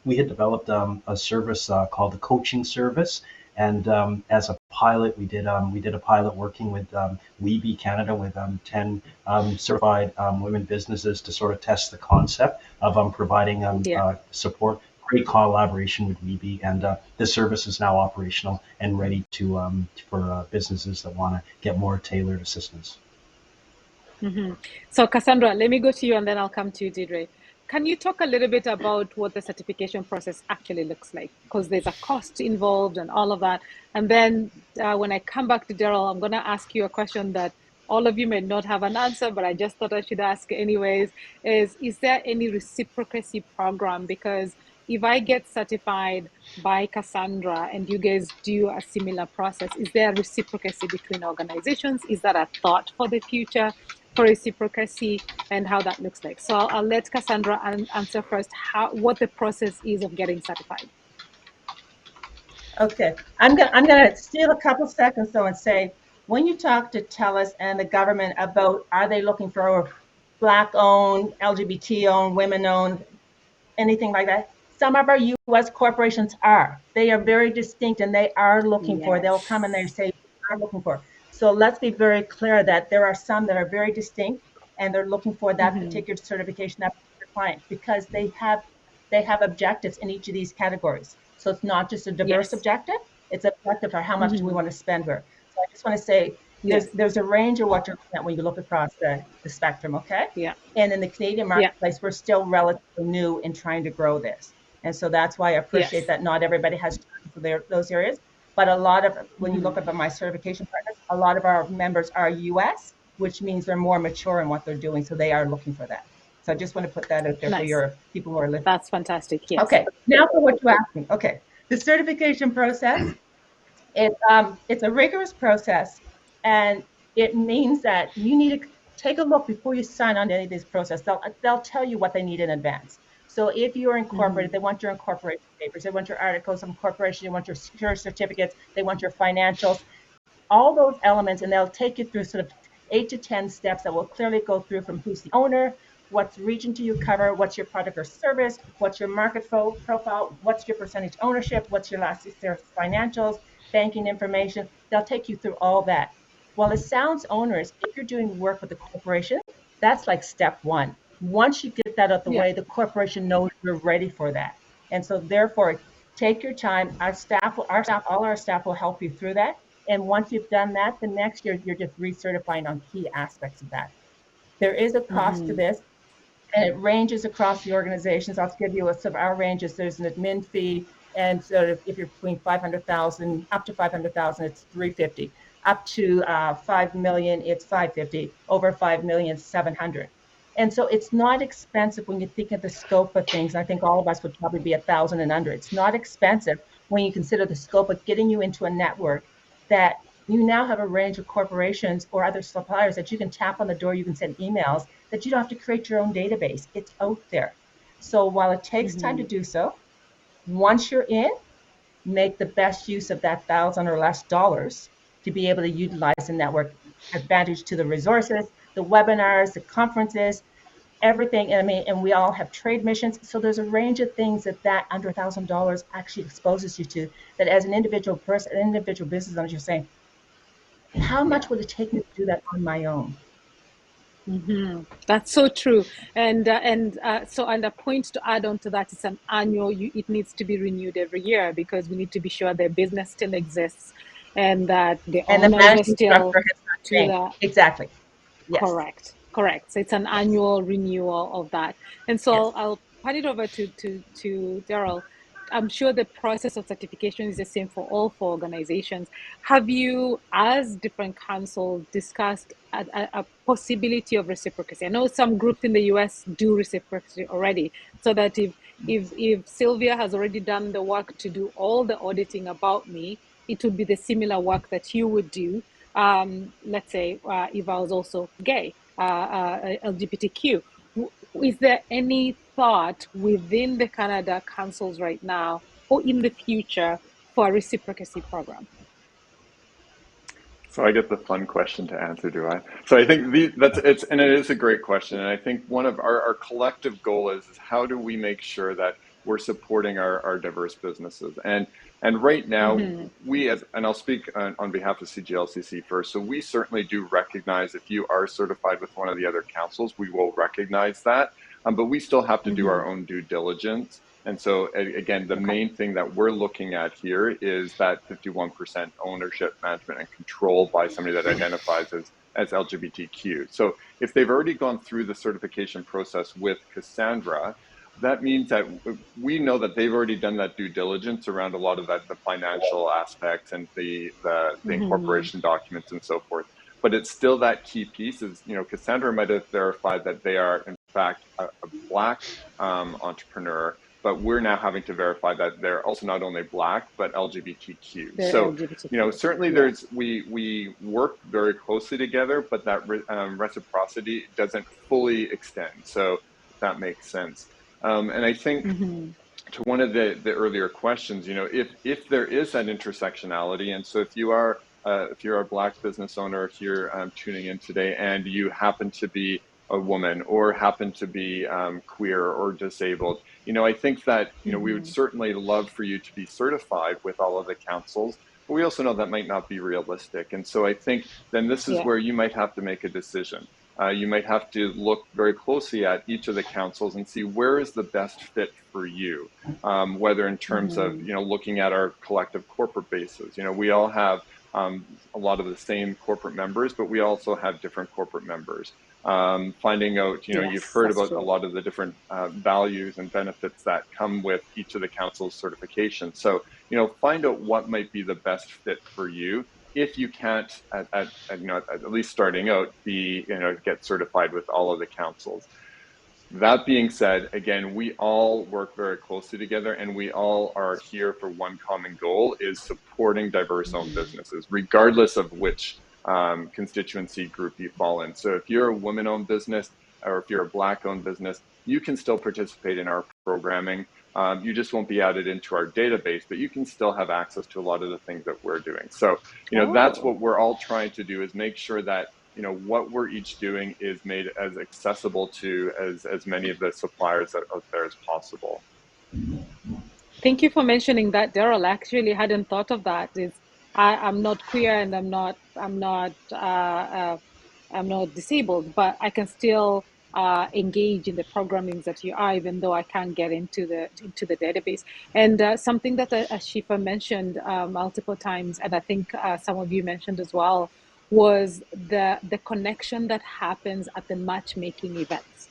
We had developed a service called the coaching service, and as a pilot, we did a pilot working with Weeby Canada with 10 certified women businesses to sort of test the concept of providing Yeah. support. Great collaboration with Weeby, and this service is now operational and ready to for businesses that want to get more tailored assistance. Hmm. So, Cassandra, let me go to you and then I'll come to you, Deirdre. Can you talk a little bit about what the certification process actually looks like? Because there's a cost involved and all of that. And then when I come back to Daryl, I'm going to ask you a question that all of you may not have an answer, but I just thought I should ask anyways. Is there any reciprocity program? Because if I get certified by Cassandra and you guys do a similar process, is there reciprocity between organizations? Is that a thought for the future for reciprocity and how that looks like? So I'll let Cassandra answer first what the process is of getting certified. Okay, I'm gonna steal a couple seconds though and say, when you talk to TELUS and the government about are they looking for Black owned, LGBT owned, women owned, anything like that, some of our U.S. corporations are. They are very distinct and they are looking for. They'll come and they Yes. say we are looking for. So let's be very clear that there are some that are very distinct and they're looking for that Mm-hmm. particular certification, that particular client, because they have objectives in each of these categories. So it's not just a diverse Yes. objective, it's an objective for how much do we Mm-hmm. want to spend here. So I just want to say Yes. there's a range of what you're looking at when you look across the spectrum, okay? Yeah. And in the Canadian Yeah. marketplace, we're still relatively new in trying to grow this. And so that's why I appreciate Yes. that not everybody has time for those areas. But a lot of, when you Mm-hmm. look at my certification partners, a lot of our members are US, which means they're more mature in what they're doing. So they are looking for that. So I just want to put that out there for Nice. your people who are listening. That's fantastic. Yes. Okay, now for what you asked me. Okay, the certification process, it's a rigorous process, and it means that you need to take a look before you sign on to any of this process. They'll tell you what they need in advance. So if you're Mm-hmm. incorporated, they want your incorporation papers, they want your articles of incorporation, they want your secure certificates, they want your financials, all those elements, and they'll take you through sort of 8 to 10 steps that will clearly go through from who's the owner, what region do you cover, what's your product or service, what's your market profile, what's your percentage ownership, what's your last 6 years financials, banking information. They'll take you through all that. While it sounds onerous, if you're doing work with a corporation, that's like step one. Once you get that out the Yeah. way, the corporation knows you're ready for that. And so therefore, take your time. All our staff will help you through that. And once you've done that, the next year you're just recertifying on key aspects of that. There is a cost to this, and it ranges across the organizations. I'll give you some of our ranges. There's an admin fee, and sort of if you're between 500,000 up to 500,000, it's 350. Up to 5 million, it's 550. Over 5 million, 700. And so it's not expensive when you think of the scope of things. I think all of us would probably be 1,000 and under. It's not expensive when you consider the scope of getting you into a network that you now have a range of corporations or other suppliers that you can tap on the door, you can send emails, that you don't have to create your own database. It's out there. So while it takes time to do so, once you're in, make the best use of that 1,000 or less dollars to be able to utilize the network advantage to the resources, the webinars, the conferences, everything. And we all have trade missions. So there's a range of things that under $1,000 actually exposes you to, that as an individual person, an individual business owner, you're saying, how much would it take me to do that on my own? That's so true. And a point to add on to that, it's an annual, it needs to be renewed every year, because we need to be sure their business still exists and that the owners are still to that. Exactly. Yes. Correct. So it's an annual renewal of that. And so I'll hand it over to Daryl. I'm sure the process of certification is the same for all 4 organizations. Have you, as different councils, discussed a possibility of reciprocity? I know some groups in the US do reciprocity already, so that if Sylvia has already done the work to do all the auditing about me, it would be the similar work that you would do. Let's say if I was also gay, LGBTQ. Is there any thought within the Canada councils right now or in the future for a reciprocity program? So I get the fun question to answer, do I? So I think it is a great question. And I think one of our collective goal is how do we make sure that we're supporting our diverse businesses? And right now, and I'll speak on behalf of CGLCC first. So we certainly do recognize if you are certified with one of the other councils, we will recognize that. But we still have to do our own due diligence. And so again, the main thing that we're looking at here is that 51% ownership, management, and control by somebody that identifies as LGBTQ. So if they've already gone through the certification process with Cassandra, that means that we know that they've already done that due diligence around a lot of the financial aspects and the incorporation documents and so forth. But it's still that key piece is, Cassandra might have verified that they are in fact a Black entrepreneur, but we're now having to verify that they're also not only Black, but LGBTQ. LGBTQ. Certainly we work very closely together, but that reciprocity doesn't fully extend. So that makes sense. And I think to one of the earlier questions, if there is that intersectionality, and so if you're a Black business owner here tuning in today, and you happen to be a woman or happen to be queer or disabled, I think that we would certainly love for you to be certified with all of the councils, but we also know that might not be realistic. And so I think then this is where you might have to make a decision. You might have to look very closely at each of the councils and see where is the best fit for you, whether in terms of looking at our collective corporate bases. We all have a lot of the same corporate members, but we also have different corporate members. Finding out, you've heard about a lot of the different values and benefits that come with each of the council's certifications. So, find out what might be the best fit for you. If you can't, at least starting out, get certified with all of the councils. That being said, again, we all work very closely together, and we all are here for one common goal: is supporting diverse-owned businesses, regardless of which constituency group you fall in. So if you're a women-owned business or if you're a Black-owned business, you can still participate in our programming. You just won't be added into our database, but you can still have access to a lot of the things that we're doing. So, that's what we're all trying to do, is make sure that, what we're each doing is made as accessible to as many of the suppliers out there as possible. Thank you for mentioning that, Daryl. I actually hadn't thought of that. I'm not queer and I'm not disabled, but I can still engage in the programmings that you are, even though I can't get into the database. And something that Ashifa mentioned multiple times, and I think some of you mentioned as well, was the connection that happens at the matchmaking events,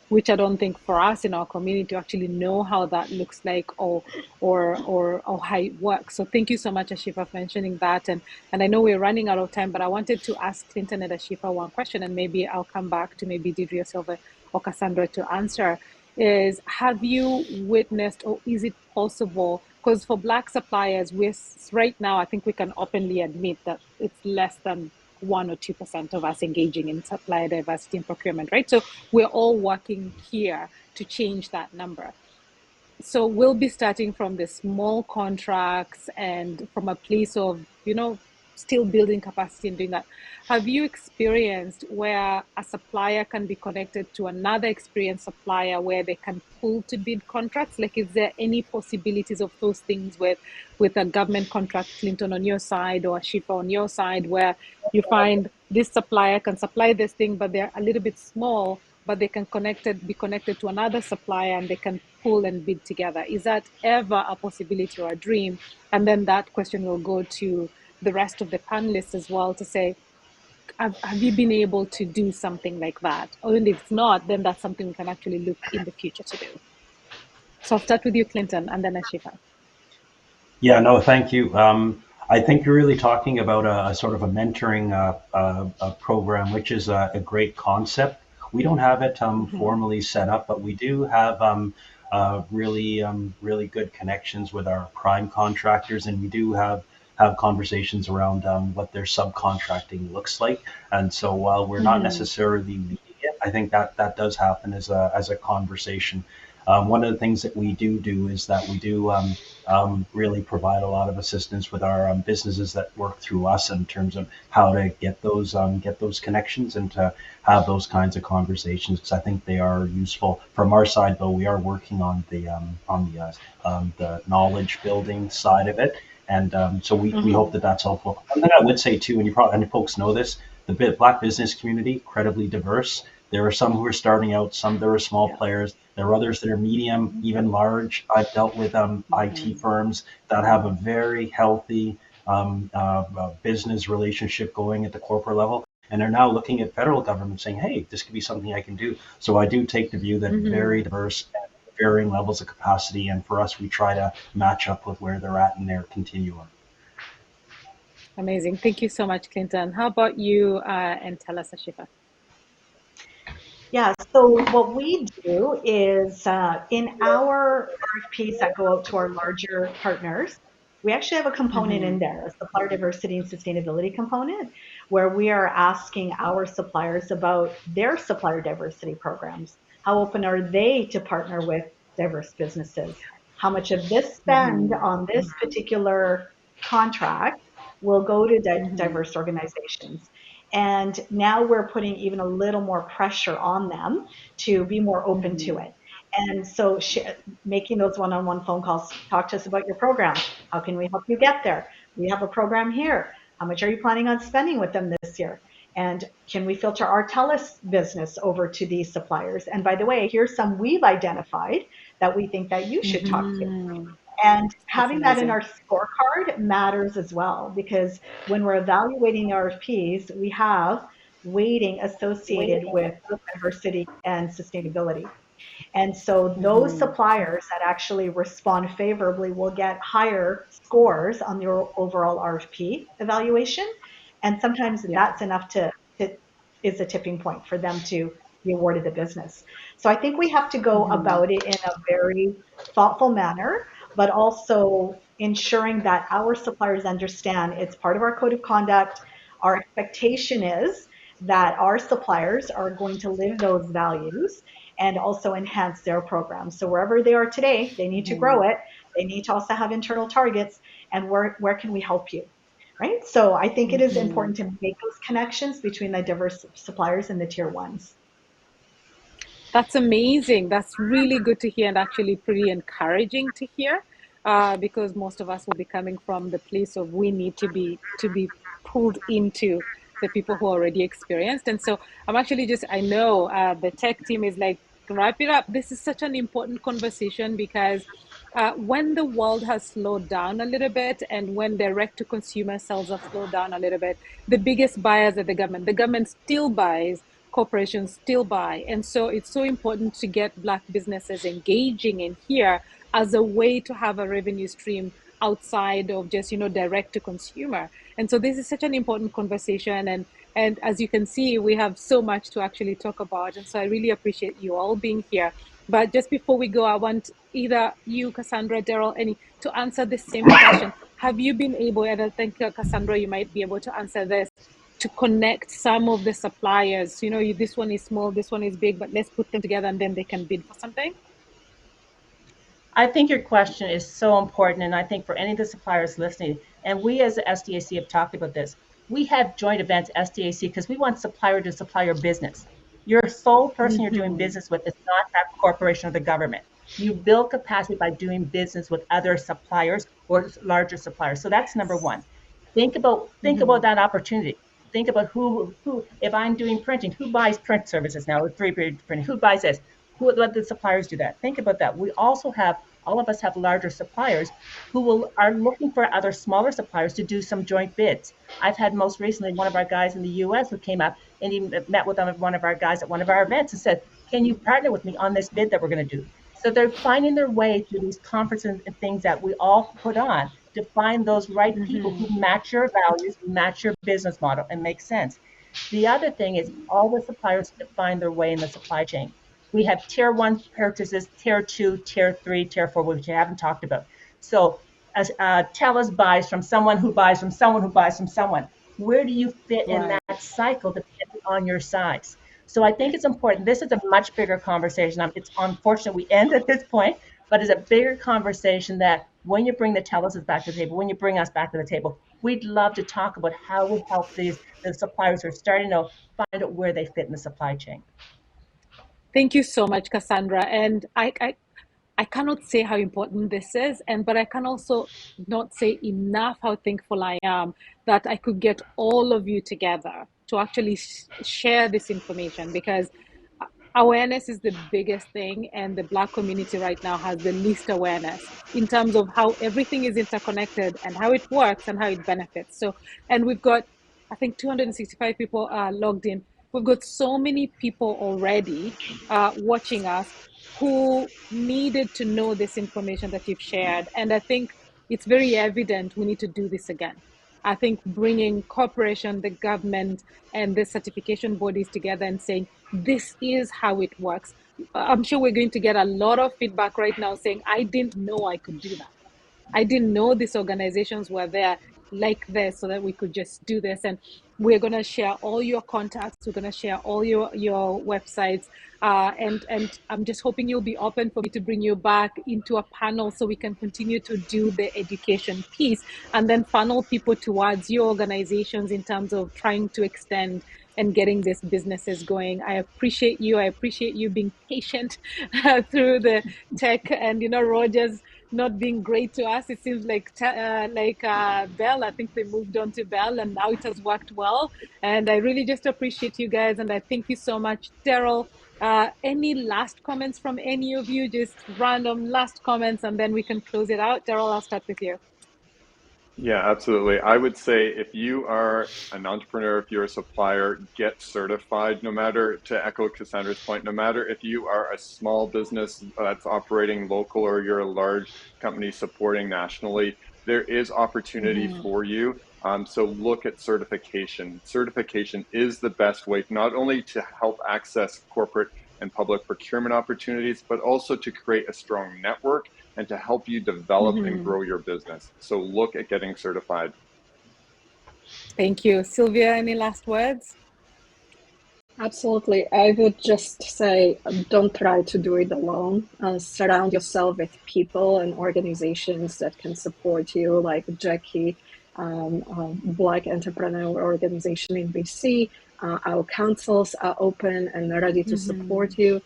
which I don't think for us in our community to actually know how that looks like or how it works. So thank you so much, Ashifa, for mentioning that. And I know we're running out of time, but I wanted to ask Clinton and Ashifa one question, and maybe I'll come back to maybe Deidre Silva or Cassandra to answer. Is, have you witnessed, or is it possible? Because for Black suppliers, right now, I think we can openly admit that it's less than 1 or 2% of us engaging in supplier diversity and procurement, right? So we're all working here to change that number. So we'll be starting from the small contracts and from a place of, still building capacity and doing that. Have you experienced where a supplier can be connected to another experienced supplier where they can pull to bid contracts? Like, is there any possibilities of those things with a government contract, Clinton, on your side, or Ashifa on your side, where you find this supplier can supply this thing, but they're a little bit small, but they can be connected to another supplier and they can pull and bid together? Is that ever a possibility or a dream? And then that question will go to the rest of the panelists as well to say, have you been able to do something like that? Or if it's not, then that's something we can actually look in the future to do. So I'll start with you, Clinton, and then Ashifa. Yeah, no, thank you. I think you're really talking about a sort of a mentoring a program, which is a great concept. We don't have it formally set up, but we do have really good connections with our prime contractors, and we do have conversations around what their subcontracting looks like. And so while we're not necessarily leading it, I think that does happen as a conversation. One of the things that we do is that we do really provide a lot of assistance with our businesses that work through us in terms of how to get those connections and to have those kinds of conversations, because I think they are useful. From our side, though, we are working on the knowledge building side of it. And so we hope that that's helpful. And then I would say too, and folks know this, the Black business community, incredibly diverse. There are some who are starting out, some that are small players. There are others that are medium, even large. I've dealt with IT firms that have a very healthy business relationship going at the corporate level, and are now looking at federal government saying, hey, this could be something I can do. So I do take the view that very diverse, varying levels of capacity, and for us, we try to match up with where they're at in their continuum. Amazing. Thank you so much, Clinton. How about you, and tell us, Ashifa? Yeah, so what we do is in our RFPs that go out to our larger partners, we actually have a component in there, a supplier diversity and sustainability component, where we are asking our suppliers about their supplier diversity programs. How open are they to partner with diverse businesses? How much of this spend on this particular contract will go to diverse organizations? And now we're putting even a little more pressure on them to be more open to it. And so making those one-on-one phone calls, talk to us about your program. How can we help you get there? We have a program here. How much are you planning on spending with them this year? And can we filter our TELUS business over to these suppliers? And by the way, here's some we've identified that we think that you should talk to. And having that in our scorecard matters as well, because when we're evaluating RFPs, we have weighting associated with diversity and sustainability. And so those suppliers that actually respond favorably will get higher scores on your overall RFP evaluation. And sometimes that's enough is a tipping point for them to be awarded the business. So I think we have to go about it in a very thoughtful manner, but also ensuring that our suppliers understand it's part of our code of conduct. Our expectation is that our suppliers are going to live those values and also enhance their programs. So wherever they are today, they need to grow it. They need to also have internal targets. And where can we help you? Right? So I think it is important to make those connections between the diverse suppliers and the tier ones. That's amazing. That's really good to hear, and actually pretty encouraging to hear, because most of us will be coming from the place of we need to be pulled into the people who are already experienced. And so I'm actually just, I know the tech team is like, wrap it up. This is such an important conversation because when the world has slowed down a little bit and when direct to consumer sales have slowed down a little bit, the biggest buyers are the government. The government still buys, corporations still buy. And so it's so important to get Black businesses engaging in here as a way to have a revenue stream outside of just, direct to consumer. And so this is such an important conversation. And as you can see, we have so much to actually talk about. And so I really appreciate you all being here. But just before we go, I want either you, Cassandra, Daryl, any to answer the same question. Have you been able, and I think Cassandra, you might be able to answer this, to connect some of the suppliers? This one is small, this one is big, but let's put them together and then they can bid for something. I think your question is so important, and I think for any of the suppliers listening, and we as the SDAC have talked about this, we have joint events, SDAC, because we want supplier to supplier business. Your sole person you're doing business with is not that corporation or the government. You build capacity by doing business with other suppliers or larger suppliers. So that's number one. Think about that opportunity. Think about who if I'm doing printing, who buys print services now with 3D printing? Who buys this? Who let the suppliers do that? Think about that. We also have, all of us have larger suppliers who are looking for other smaller suppliers to do some joint bids. I've had most recently one of our guys in the US who came up and he met with one of our guys at one of our events and said, can you partner with me on this bid that we're going to do? So they're finding their way through these conferences and things that we all put on to find those right people who match your values, match your business model, and make sense. The other thing is all the suppliers find their way in the supply chain. We have tier 1 purchases, tier 2, tier 3, tier 4, which we haven't talked about. So TELUS buys from someone who buys from someone who buys from someone. Where do you fit in that cycle depending on your size? So I think it's important. This is a much bigger conversation. It's unfortunate we end at this point, but it's a bigger conversation that when you bring the TELUS's back to the table, when you bring us back to the table, we'd love to talk about how we help the suppliers who are starting to find out where they fit in the supply chain. Thank you so much, Cassandra. And I cannot say how important this is, but I can also not say enough how thankful I am that I could get all of you together to actually share this information, because awareness is the biggest thing, and the Black community right now has the least awareness in terms of how everything is interconnected and how it works and how it benefits. So, and we've got, I think, 265 people logged in. We've got so many people already watching us who needed to know this information that you've shared. And I think it's very evident we need to do this again. I think bringing corporation, the government, and the certification bodies together and saying, this is how it works. I'm sure we're going to get a lot of feedback right now saying, I didn't know I could do that. I didn't know these organizations were there like this so that we could just do this. And we're going to share all your contacts. We're going to share all your websites. And I'm just hoping you'll be open for me to bring you back into a panel so we can continue to do the education piece and then funnel people towards your organizations in terms of trying to extend and getting these businesses going. I appreciate you. I appreciate you being patient through the tech and, Rogers not being great to us. It seems like Bell, I think they moved on to Bell and now it has worked well. And I really just appreciate you guys. And I thank you so much. Daryl, any last comments from any of you? Just random last comments and then we can close it out. Daryl, I'll start with you. Yeah, absolutely. I would say if you are an entrepreneur, if you're a supplier, get certified, no matter, to echo Cassandra's point, no matter if you are a small business that's operating local or you're a large company supporting nationally, there is opportunity for you. So look at certification. Certification is the best way, not only to help access corporate and public procurement opportunities, but also to create a strong network and to help you develop and grow your business. So look at getting certified. Thank you. Sylvia, any last words? Absolutely. I would just say, don't try to do it alone. Surround yourself with people and organizations that can support you, like Jackie, Black Entrepreneur Organization in BC. Our councils are open and ready to support you.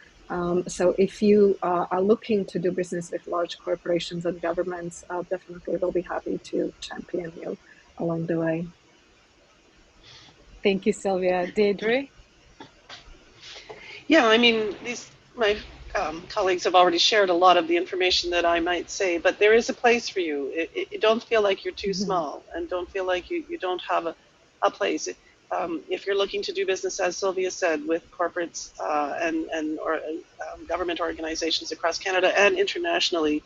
So if you are looking to do business with large corporations and governments, definitely we'll be happy to champion you along the way. Thank you, Sylvia. Deirdre? Yeah, I mean, my colleagues have already shared a lot of the information that I might say, but there is a place for you. Don't feel like you're too small, and don't feel like you don't have a place. If you're looking to do business, as Sylvia said, with corporates and government organizations across Canada and internationally,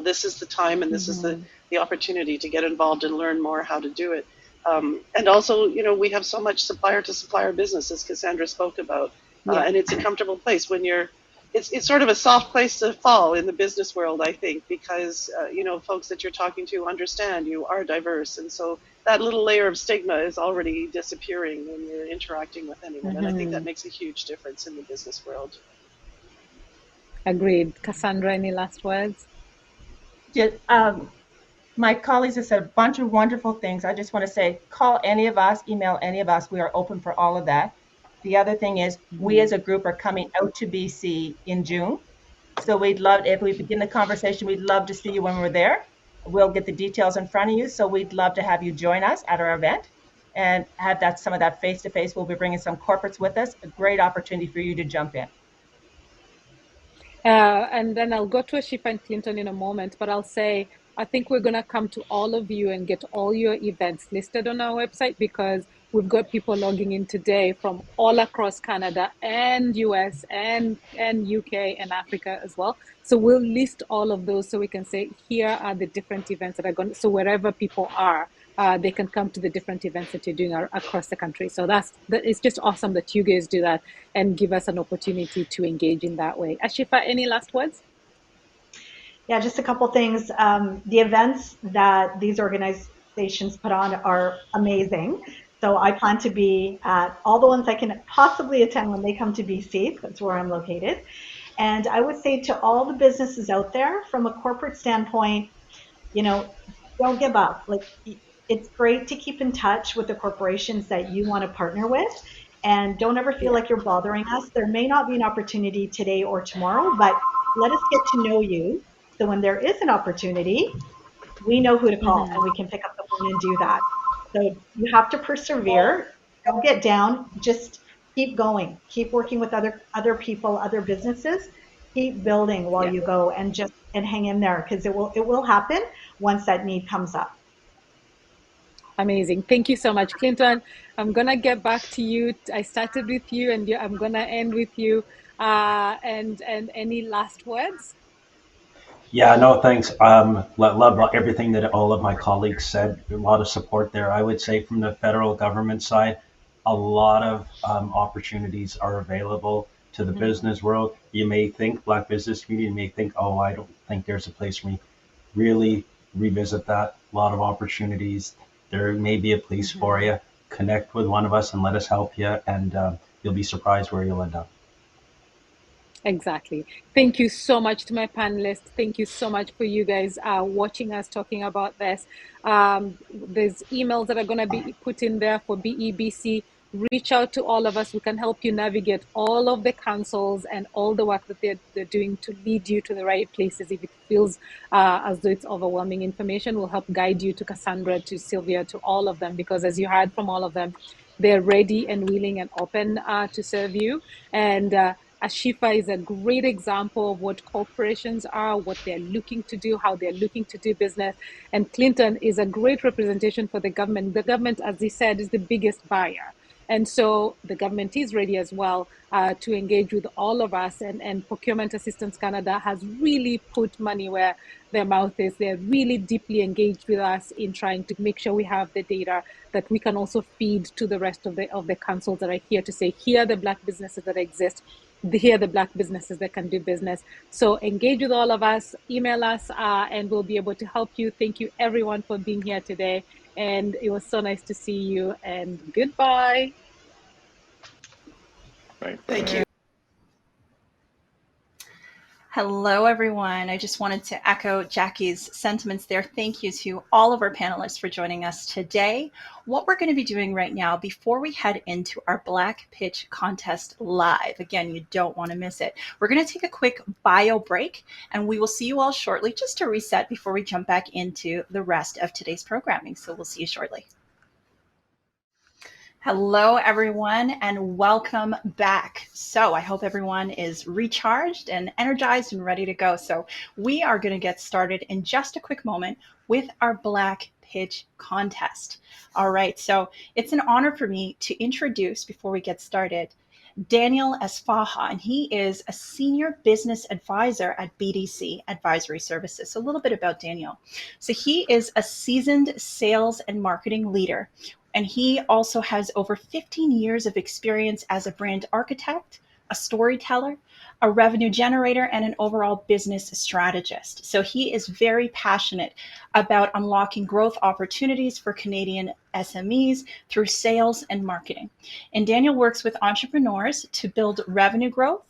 this is the time and this is the opportunity to get involved and learn more how to do it. And also, we have so much supplier to supplier business, as Cassandra spoke about. And it's a comfortable place when it's sort of a soft place to fall in the business world, I think, because, folks that you're talking to understand you are diverse. And so that little layer of stigma is already disappearing when you're interacting with anyone. And I think that makes a huge difference in the business world. Agreed. Cassandra, any last words? Yeah, my colleagues have said a bunch of wonderful things. I just want to say, call any of us, email any of us. We are open for all of that. The other thing is, we as a group are coming out to BC in June. So we'd love, if we begin the conversation, we'd love to see you when we're there. We'll get the details in front of you. So we'd love to have you join us at our event and have some of that face-to-face. We'll be bringing some corporates with us. A great opportunity for you to jump in. And then I'll go to Ashifa and Clinton in a moment, but I'll say, I think we're going to come to all of you and get all your events listed on our website, because we've got people logging in today from all across Canada and US and UK and Africa as well. So we'll list all of those so we can say, here are the different events that are going to, so wherever people are, they can come to the different events that you're doing across the country. So it's just awesome that you guys do that and give us an opportunity to engage in that way. Ashifa, any last words? Yeah, just a couple things. The events that these organizations put on are amazing. So I plan to be at all the ones I can possibly attend when they come to BC. That's where I'm located. And I would say to all the businesses out there, from a corporate standpoint, don't give up. Like, it's great to keep in touch with the corporations that you want to partner with. And don't ever feel like you're bothering us. There may not be an opportunity today or tomorrow, but let us get to know you. So when there is an opportunity, we know who to call and we can pick up the phone and do that. So you have to persevere. Don't get down. Just keep going. Keep working with other people, other businesses. Keep building while you go, and hang in there, because it will happen once that need comes up. Amazing. Thank you so much, Clinton. I'm going to get back to you. I started with you and I'm going to end with you. And any last words? Yeah, no, thanks. Love everything that all of my colleagues said. A lot of support there. I would say from the federal government side, a lot of opportunities are available to the business world. You may think, Black business community, you may think, oh, I don't think there's a place for me. Really revisit that. A lot of opportunities. There may be a place for you. Connect with one of us and let us help you, and you'll be surprised where you'll end up. Exactly. Thank you so much to my panelists. Thank you so much for you guys watching us talking about this. There's emails that are going to be put in there for BEBC. Reach out to all of us. We can help you navigate all of the councils and all the work that they're doing to lead you to the right places. If it feels as though it's overwhelming information, we'll help guide you to Cassandra, to Sylvia, to all of them, because as you heard from all of them, they're ready and willing and open to serve you. And Ashifa is a great example of what corporations are, what they're looking to do, how they're looking to do business. And Clinton is a great representation for the government. The government, as he said, is the biggest buyer. And so the government is ready as well to engage with all of us. And Procurement Assistance Canada has really put money where their mouth is. They're really deeply engaged with us in trying to make sure we have the data that we can also feed to the rest of the councils that are here to say, here are the Black businesses that exist. Here are the Black businesses that can do business. So engage with all of us, email us, and we'll be able to help you. Thank you, everyone, for being here today. And it was so nice to see you. And goodbye. Thank you. Hello, everyone. I just wanted to echo Jackie's sentiments there. Thank you to all of our panelists for joining us today. What we're going to be doing right now, before we head into our Black Pitch Contest live, again, you don't want to miss it. We're going to take a quick bio break, and we will see you all shortly, just to reset before we jump back into the rest of today's programming. So we'll see you shortly. Hello, everyone, and welcome back. So I hope everyone is recharged and energized and ready to go. So we are going to get started in just a quick moment with our Black Pitch contest. All right, so it's an honor for me to introduce, before we get started, Daniel Esfaha, and he is a senior business advisor at BDC Advisory Services. So a little bit about Daniel. So he is a seasoned sales and marketing leader, and he also has over 15 years of experience as a brand architect, a storyteller, a revenue generator, and an overall business strategist. So he is very passionate about unlocking growth opportunities for Canadian SMEs through sales and marketing. And Daniel works with entrepreneurs to build revenue growth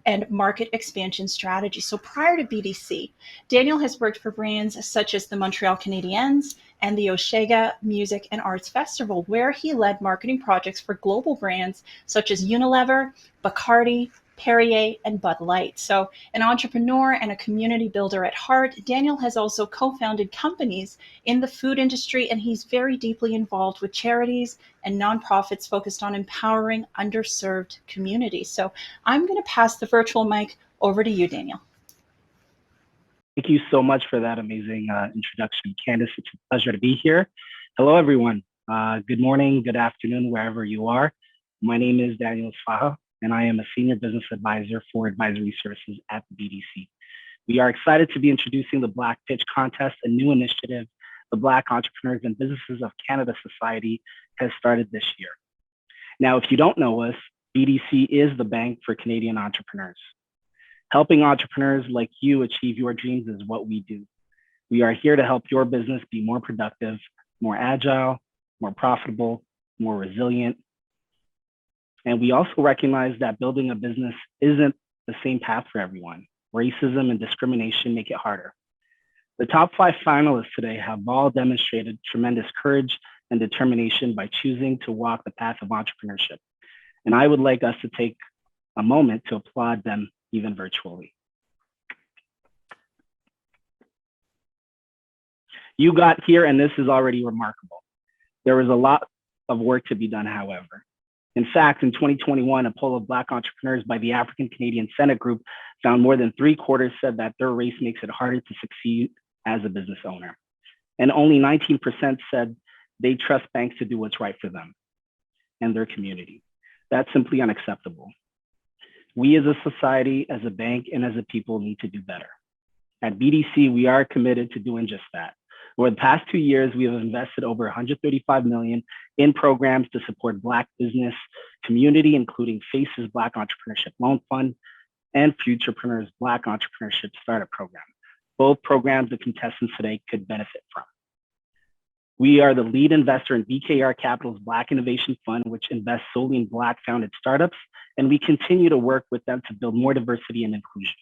and market expansion strategy. So prior to BDC, Daniel has worked for brands such as the Montreal Canadiens and the Osheaga Music and Arts Festival, where he led marketing projects for global brands such as Unilever, Bacardi, Perrier, and Bud Light. So an entrepreneur and a community builder at heart, Daniel has also co-founded companies in the food industry, and he's very deeply involved with charities and nonprofits focused on empowering underserved communities. So I'm going to pass the virtual mic over to you, Daniel. Thank you so much for that amazing introduction, Candice. It's a pleasure to be here. Hello, everyone. Good morning, good afternoon, wherever you are. My name is Daniel Esfaha, and I am a senior business advisor for advisory services at the BDC. We are excited to be introducing the Black Pitch Contest, a new initiative the Black Entrepreneurs and Businesses of Canada Society has started this year. Now, if you don't know us, BDC is the bank for Canadian entrepreneurs. Helping entrepreneurs like you achieve your dreams is what we do. We are here to help your business be more productive, more agile, more profitable, more resilient. And we also recognize that building a business isn't the same path for everyone. Racism and discrimination make it harder. The top 5 finalists today have all demonstrated tremendous courage and determination by choosing to walk the path of entrepreneurship. And I would like us to take a moment to applaud them, even virtually. You got here, and this is already remarkable. There was a lot of work to be done, however. In fact, in 2021, a poll of Black entrepreneurs by the African Canadian Senate Group found more than 3/4 said that their race makes it harder to succeed as a business owner. And only 19% said they trust banks to do what's right for them and their community. That's simply unacceptable. We as a society, as a bank, and as a people need to do better. At BDC, we are committed to doing just that. Over the past 2 years, we have invested over $135 million in programs to support Black business community, including FACE's Black Entrepreneurship Loan Fund and Futurepreneurs Black Entrepreneurship Startup Program. Both programs the contestants today could benefit from. We are the lead investor in BKR Capital's Black Innovation Fund, which invests solely in Black founded startups, and we continue to work with them to build more diversity and inclusion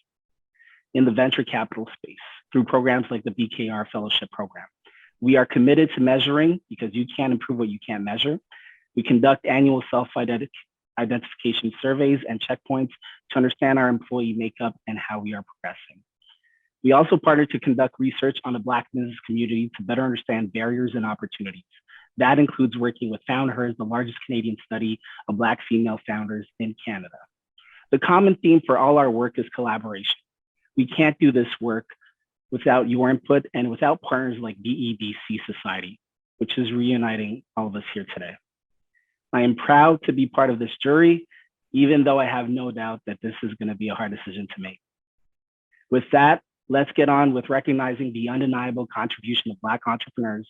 in the venture capital space through programs like the BKR Fellowship Program. We are committed to measuring, because you can't improve what you can't measure. We conduct annual self-identification surveys and checkpoints to understand our employee makeup and how we are progressing. We also partner to conduct research on the Black business community to better understand barriers and opportunities. That includes working with FoundHers, the largest Canadian study of Black female founders in Canada. The common theme for all our work is collaboration. We can't do this work without your input and without partners like BEBC Society, which is reuniting all of us here today. I am proud to be part of this jury, even though I have no doubt that this is going to be a hard decision to make. With that, let's get on with recognizing the undeniable contribution of Black entrepreneurs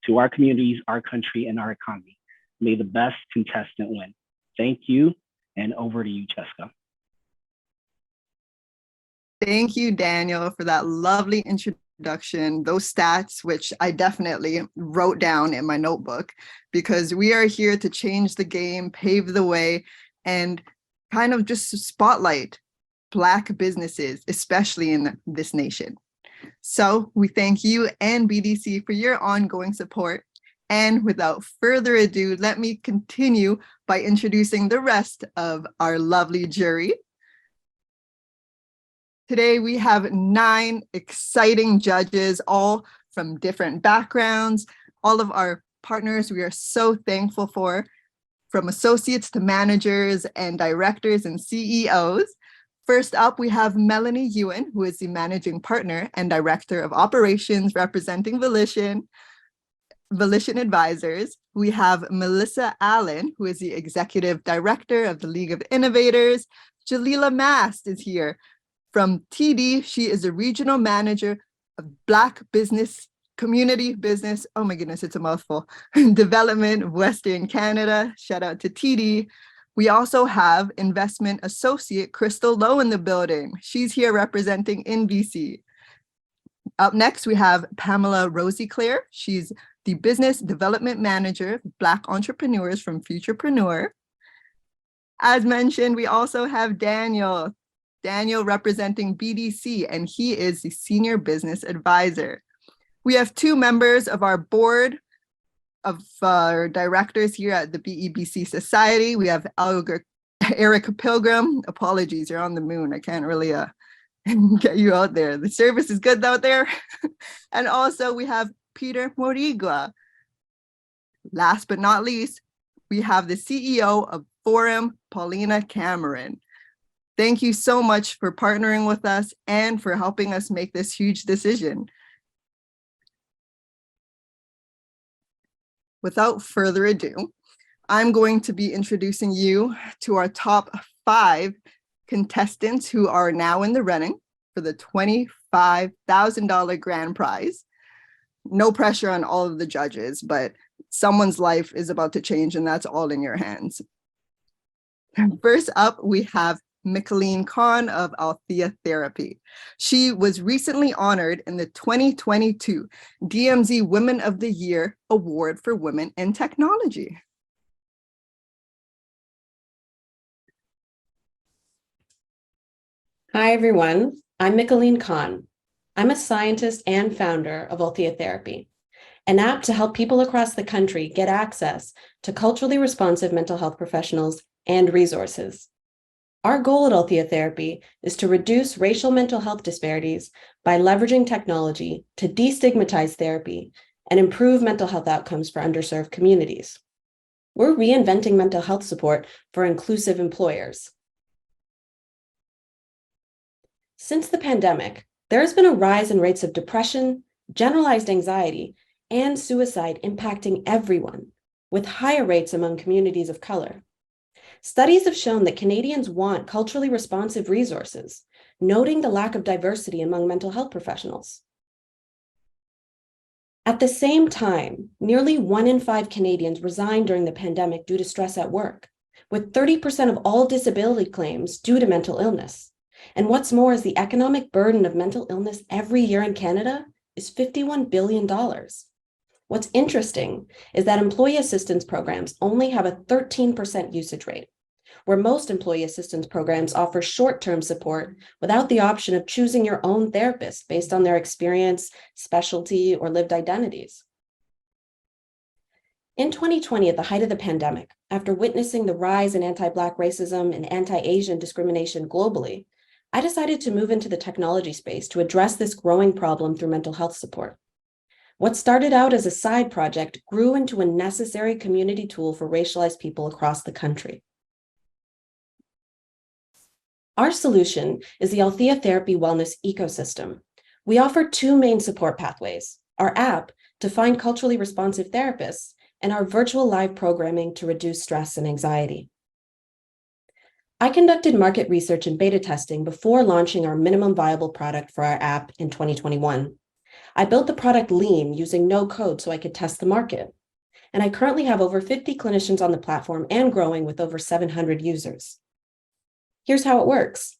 to our communities, our country, and our economy. May the best contestant win. Thank you, and over to you, Jessica. Thank you, Daniel, for that lovely introduction, those stats, which I definitely wrote down in my notebook, because we are here to change the game, pave the way, and kind of just spotlight Black businesses, especially in this nation. So we thank you and BDC for your ongoing support. And without further ado, let me continue by introducing the rest of our lovely jury. Today we have 9 exciting judges, all from different backgrounds, all of our partners we are so thankful for. from associates to managers and directors and CEOs. First up, we have Melanie Ewan, who is the managing partner and director of operations representing Volition Advisors. We have Melissa Allen, who is the executive director of the League of Innovators. Jalila Mast is here from TD. She is a regional manager of Black business, community business, oh my goodness, it's a mouthful, development of Western Canada. Shout out to TD. We also have investment associate Crystal Lowe in the building. She's here representing NBC. Up next, we have Pamela Rosiclair. She's the business development manager of Black entrepreneurs from Futurepreneur. As mentioned, we also have Daniel representing BDC, and he is the senior business advisor. We have two members of our board of directors here at the BEBC Society. We have Eric Pilgrim. Apologies, you're on the moon. I can't really get you out there. The service is good out there. And also we have Peter Morigua. Last but not least, we have the CEO of Forum, Paulina Cameron. Thank you so much for partnering with us and for helping us make this huge decision. Without further ado, I'm going to be introducing you to our top 5 contestants who are now in the running for the $25,000 grand prize. No pressure on all of the judges, but someone's life is about to change, and that's all in your hands. First up, we have Micheline Khan of Althea Therapy. She was recently honored in the 2022 DMZ Women of the Year Award for Women in Technology. Hi, everyone. I'm Micheline Khan. I'm a scientist and founder of Althea Therapy, an app to help people across the country get access to culturally responsive mental health professionals and resources. Our goal at Althea Therapy is to reduce racial mental health disparities by leveraging technology to destigmatize therapy and improve mental health outcomes for underserved communities. We're reinventing mental health support for inclusive employers. Since the pandemic, there has been a rise in rates of depression, generalized anxiety, and suicide impacting everyone, with higher rates among communities of color. Studies have shown that Canadians want culturally responsive resources, noting the lack of diversity among mental health professionals. At the same time, nearly 1 in 5 Canadians resigned during the pandemic due to stress at work, with 30% of all disability claims due to mental illness. And what's more is the economic burden of mental illness every year in Canada is $51 billion. What's interesting is that employee assistance programs only have a 13% usage rate, where most employee assistance programs offer short-term support without the option of choosing your own therapist based on their experience, specialty, or lived identities. In 2020, at the height of the pandemic, after witnessing the rise in anti-Black racism and anti-Asian discrimination globally, I decided to move into the technology space to address this growing problem through mental health support. What started out as a side project grew into a necessary community tool for racialized people across the country. Our solution is the Althea Therapy Wellness Ecosystem. We offer 2 main support pathways: our app to find culturally responsive therapists, and our virtual live programming to reduce stress and anxiety. I conducted market research and beta testing before launching our minimum viable product for our app in 2021. I built the product lean using no code so I could test the market. And I currently have over 50 clinicians on the platform and growing with over 700 users. Here's how it works.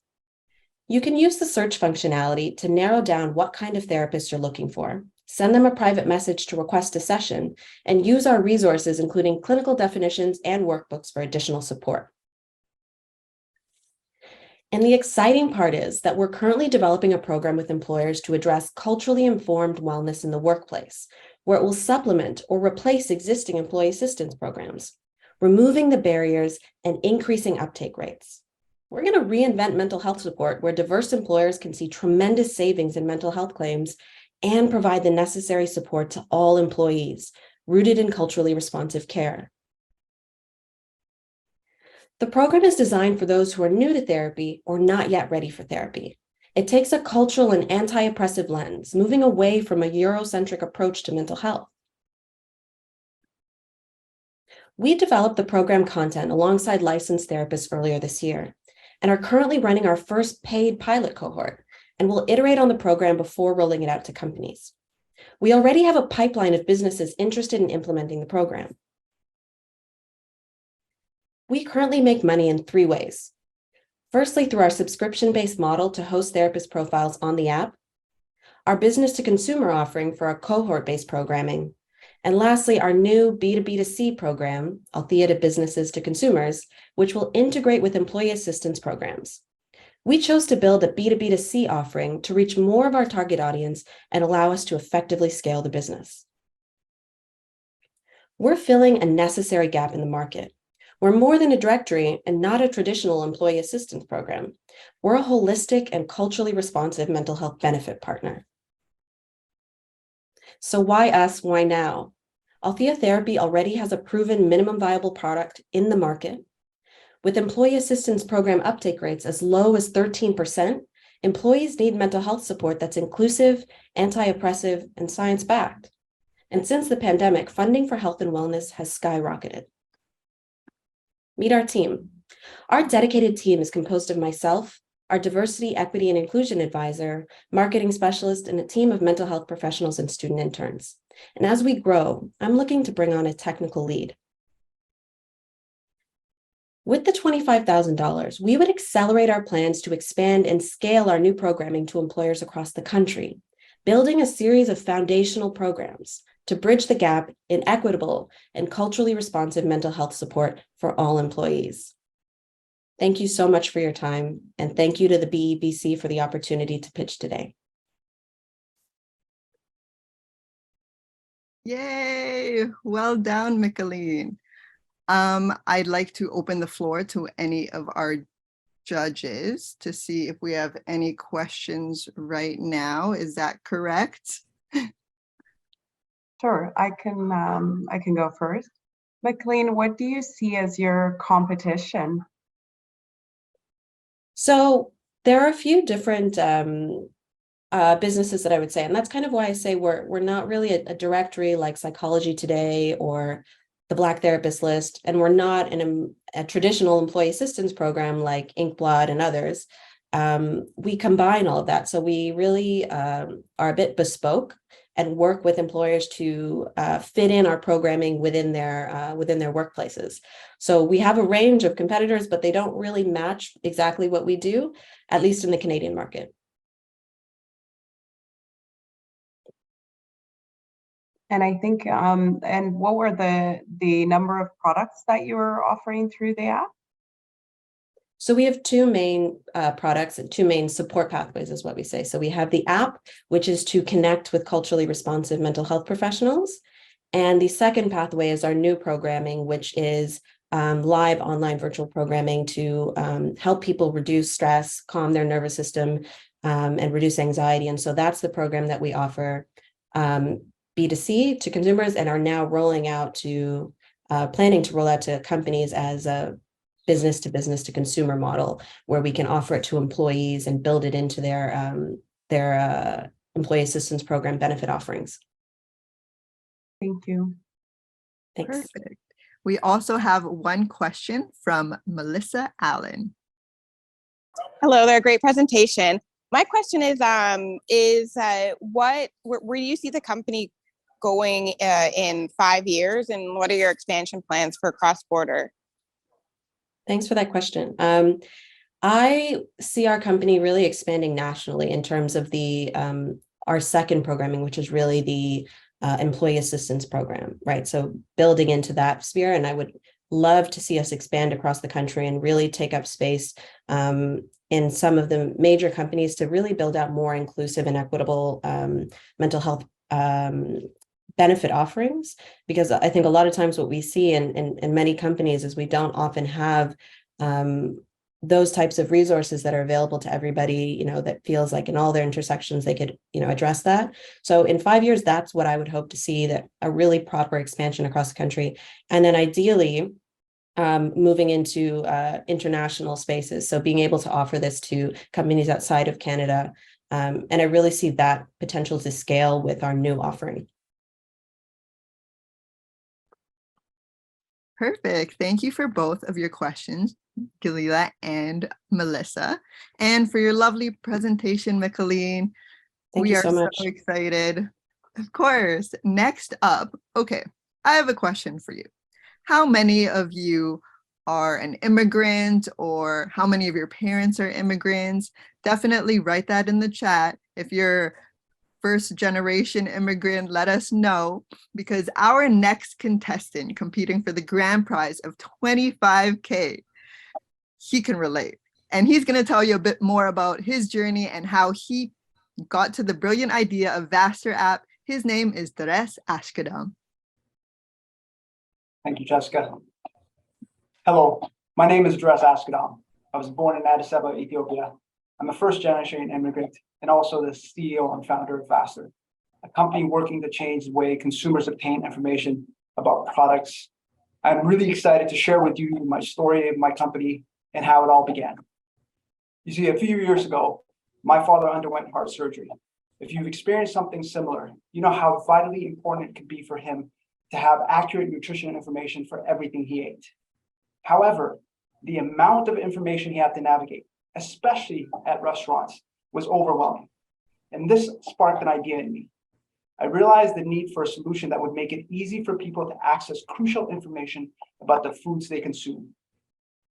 You can use the search functionality to narrow down what kind of therapist you're looking for, send them a private message to request a session, and use our resources, including clinical definitions and workbooks for additional support. And the exciting part is that we're currently developing a program with employers to address culturally informed wellness in the workplace, where it will supplement or replace existing employee assistance programs, removing the barriers and increasing uptake rates. We're going to reinvent mental health support where diverse employers can see tremendous savings in mental health claims and provide the necessary support to all employees, rooted in culturally responsive care. The program is designed for those who are new to therapy or not yet ready for therapy. It takes a cultural and anti-oppressive lens, moving away from a Eurocentric approach to mental health. We developed the program content alongside licensed therapists earlier this year and are currently running our first paid pilot cohort, and will iterate on the program before rolling it out to companies. We already have a pipeline of businesses interested in implementing the program. We currently make money in 3 ways. Firstly, through our subscription-based model to host therapist profiles on the app, our business-to-consumer offering for our cohort-based programming, and lastly, our new B2B2C program, Althea to Businesses to Consumers, which will integrate with employee assistance programs. We chose to build a B2B2C offering to reach more of our target audience and allow us to effectively scale the business. We're filling a necessary gap in the market. We're more than a directory and not a traditional employee assistance program. We're a holistic and culturally responsive mental health benefit partner. So why us? Why now? Althea Therapy already has a proven minimum viable product in the market. With employee assistance program uptake rates as low as 13%, employees need mental health support that's inclusive, anti-oppressive, and science-backed. And since the pandemic, funding for health and wellness has skyrocketed. Meet our team. Our dedicated team is composed of myself, our diversity, equity, and inclusion advisor, marketing specialist, and a team of mental health professionals and student interns. And as we grow, I'm looking to bring on a technical lead. With the $25,000, we would accelerate our plans to expand and scale our new programming to employers across the country, building a series of foundational programs to bridge the gap in equitable and culturally responsive mental health support for all employees. Thank you so much for your time, and thank you to the BEBC for the opportunity to pitch today. Yay! Well done, Mickalene. I'd like to open the floor to any of our judges to see if we have any questions right now. Is that correct? Sure, I can go first. Mickalene, what do you see as your competition? So there are a few different businesses that I would say, and that's kind of why I say we're not really a directory like Psychology Today or the Black Therapist List, and we're not in a traditional employee assistance program like Inkblot and others. We combine all of that, so we really are a bit bespoke and work with employers to fit in our programming within their workplaces. So we have a range of competitors, but they don't really match exactly what we do, at least in the Canadian market. And I think, and what were the number of products that you were offering through the app? So we have 2 main products and 2 main support pathways is what we say. So we have the app, which is to connect with culturally responsive mental health professionals. And the second pathway is our new programming, which is live online virtual programming to help people reduce stress, calm their nervous system, and reduce anxiety. And so that's the program that we offer B2C to consumers and are now rolling out to, planning to roll out to companies as a business to consumer model, where we can offer it to employees and build it into their employee assistance program benefit offerings. Thank you. Thanks. Perfect. We also have one question from Melissa Allen. Hello there, great presentation. My question is where do you see the company going in 5 years, and what are your expansion plans for cross-border? Thanks for that question. I see our company really expanding nationally in terms of the our second programming, which is really the employee assistance program, right? So building into that sphere, and I would love to see us expand across the country and really take up space in some of the major companies to really build out more inclusive and equitable mental health benefit offerings, because I think a lot of times what we see in many companies is we don't often have those types of resources that are available to everybody, you know, that feels like in all their intersections they could, you know, address that. So in 5 years, that's what I would hope to see, that a really proper expansion across the country. And then ideally, moving into international spaces. So being able to offer this to companies outside of Canada. And I really see that potential to scale with our new offering. Perfect. Thank you for both of your questions, Galila and Melissa, and for your lovely presentation, Micheline. Thank We you are so much. so excited. Of course. Next up, okay, I have a question for you. How many of you are an immigrant, or how many of your parents are immigrants? Definitely write that in the chat. If you're first generation immigrant, let us know, because our next contestant competing for the grand prize of $25K, he can relate. And he's going to tell you a bit more about his journey and how he got to the brilliant idea of Vaster app. His name is Dres Ashkadam. Thank you, Jessica. Hello, my name is Dres Ashkadam. I was born in Addis Ababa, Ethiopia. I'm a first-generation immigrant and also the CEO and founder of Vaster, a company working to change the way consumers obtain information about products. I'm really excited to share with you my story of my company and how it all began. You see, a few years ago, my father underwent heart surgery. If you've experienced something similar, you know how vitally important it could be for him to have accurate nutrition information for everything he ate. However, the amount of information he had to navigate, especially at restaurants, was overwhelming. And this sparked an idea in me. I realized the need for a solution that would make it easy for people to access crucial information about the foods they consume.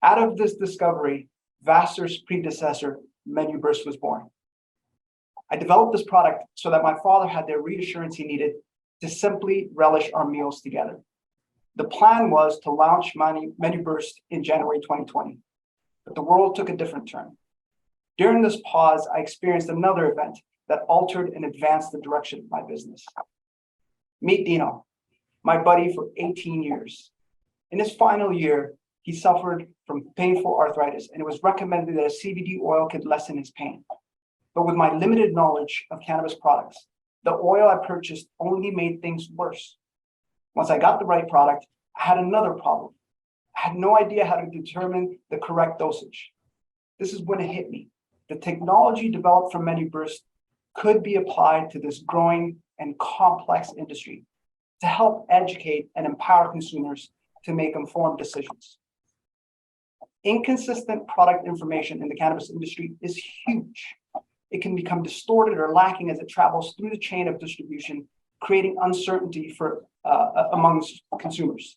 Out of this discovery, Vaster's predecessor, MenuBurst, was born. I developed this product so that my father had the reassurance he needed to simply relish our meals together. The plan was to launch MenuBurst in January 2020, but the world took a different turn. During this pause, I experienced another event that altered and advanced the direction of my business. Meet Dino, my buddy for 18 years. In his final year, he suffered from painful arthritis, and it was recommended that a CBD oil could lessen his pain. But with my limited knowledge of cannabis products, the oil I purchased only made things worse. Once I got the right product, I had another problem. I had no idea how to determine the correct dosage. This is when it hit me. The technology developed from MenuBurst could be applied to this growing and complex industry to help educate and empower consumers to make informed decisions. Inconsistent product information in the cannabis industry is huge. It can become distorted or lacking as it travels through the chain of distribution, creating uncertainty amongst consumers.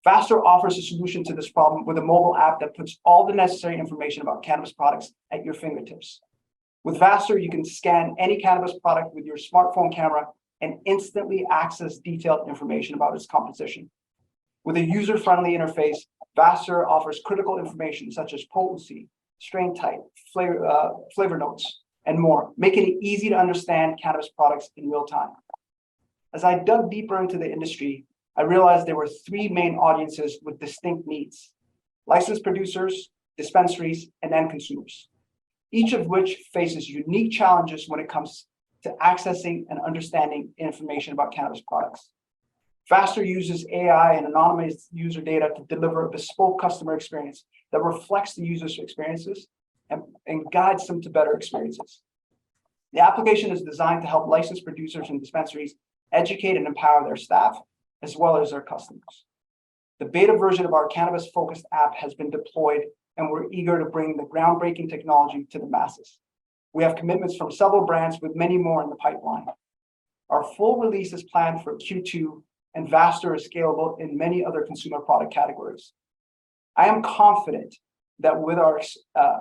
Vaster offers a solution to this problem with a mobile app that puts all the necessary information about cannabis products at your fingertips. With Vaster, you can scan any cannabis product with your smartphone camera and instantly access detailed information about its composition. With a user-friendly interface, Vaster offers critical information such as potency, strain type, flavor notes, and more, making it easy to understand cannabis products in real time. As I dug deeper into the industry, I realized there were three main audiences with distinct needs: licensed producers, dispensaries, and end consumers, each of which faces unique challenges when it comes to accessing and understanding information about cannabis products. Vaster uses AI and anonymized user data to deliver a bespoke customer experience that reflects the user's experiences and guides them to better experiences. The application is designed to help licensed producers and dispensaries educate and empower their staff, as well as their customers. The beta version of our cannabis-focused app has been deployed, and we're eager to bring the groundbreaking technology to the masses. We have commitments from several brands with many more in the pipeline. Our full release is planned for Q2, and Vaster is scalable in many other consumer product categories. I am confident that with our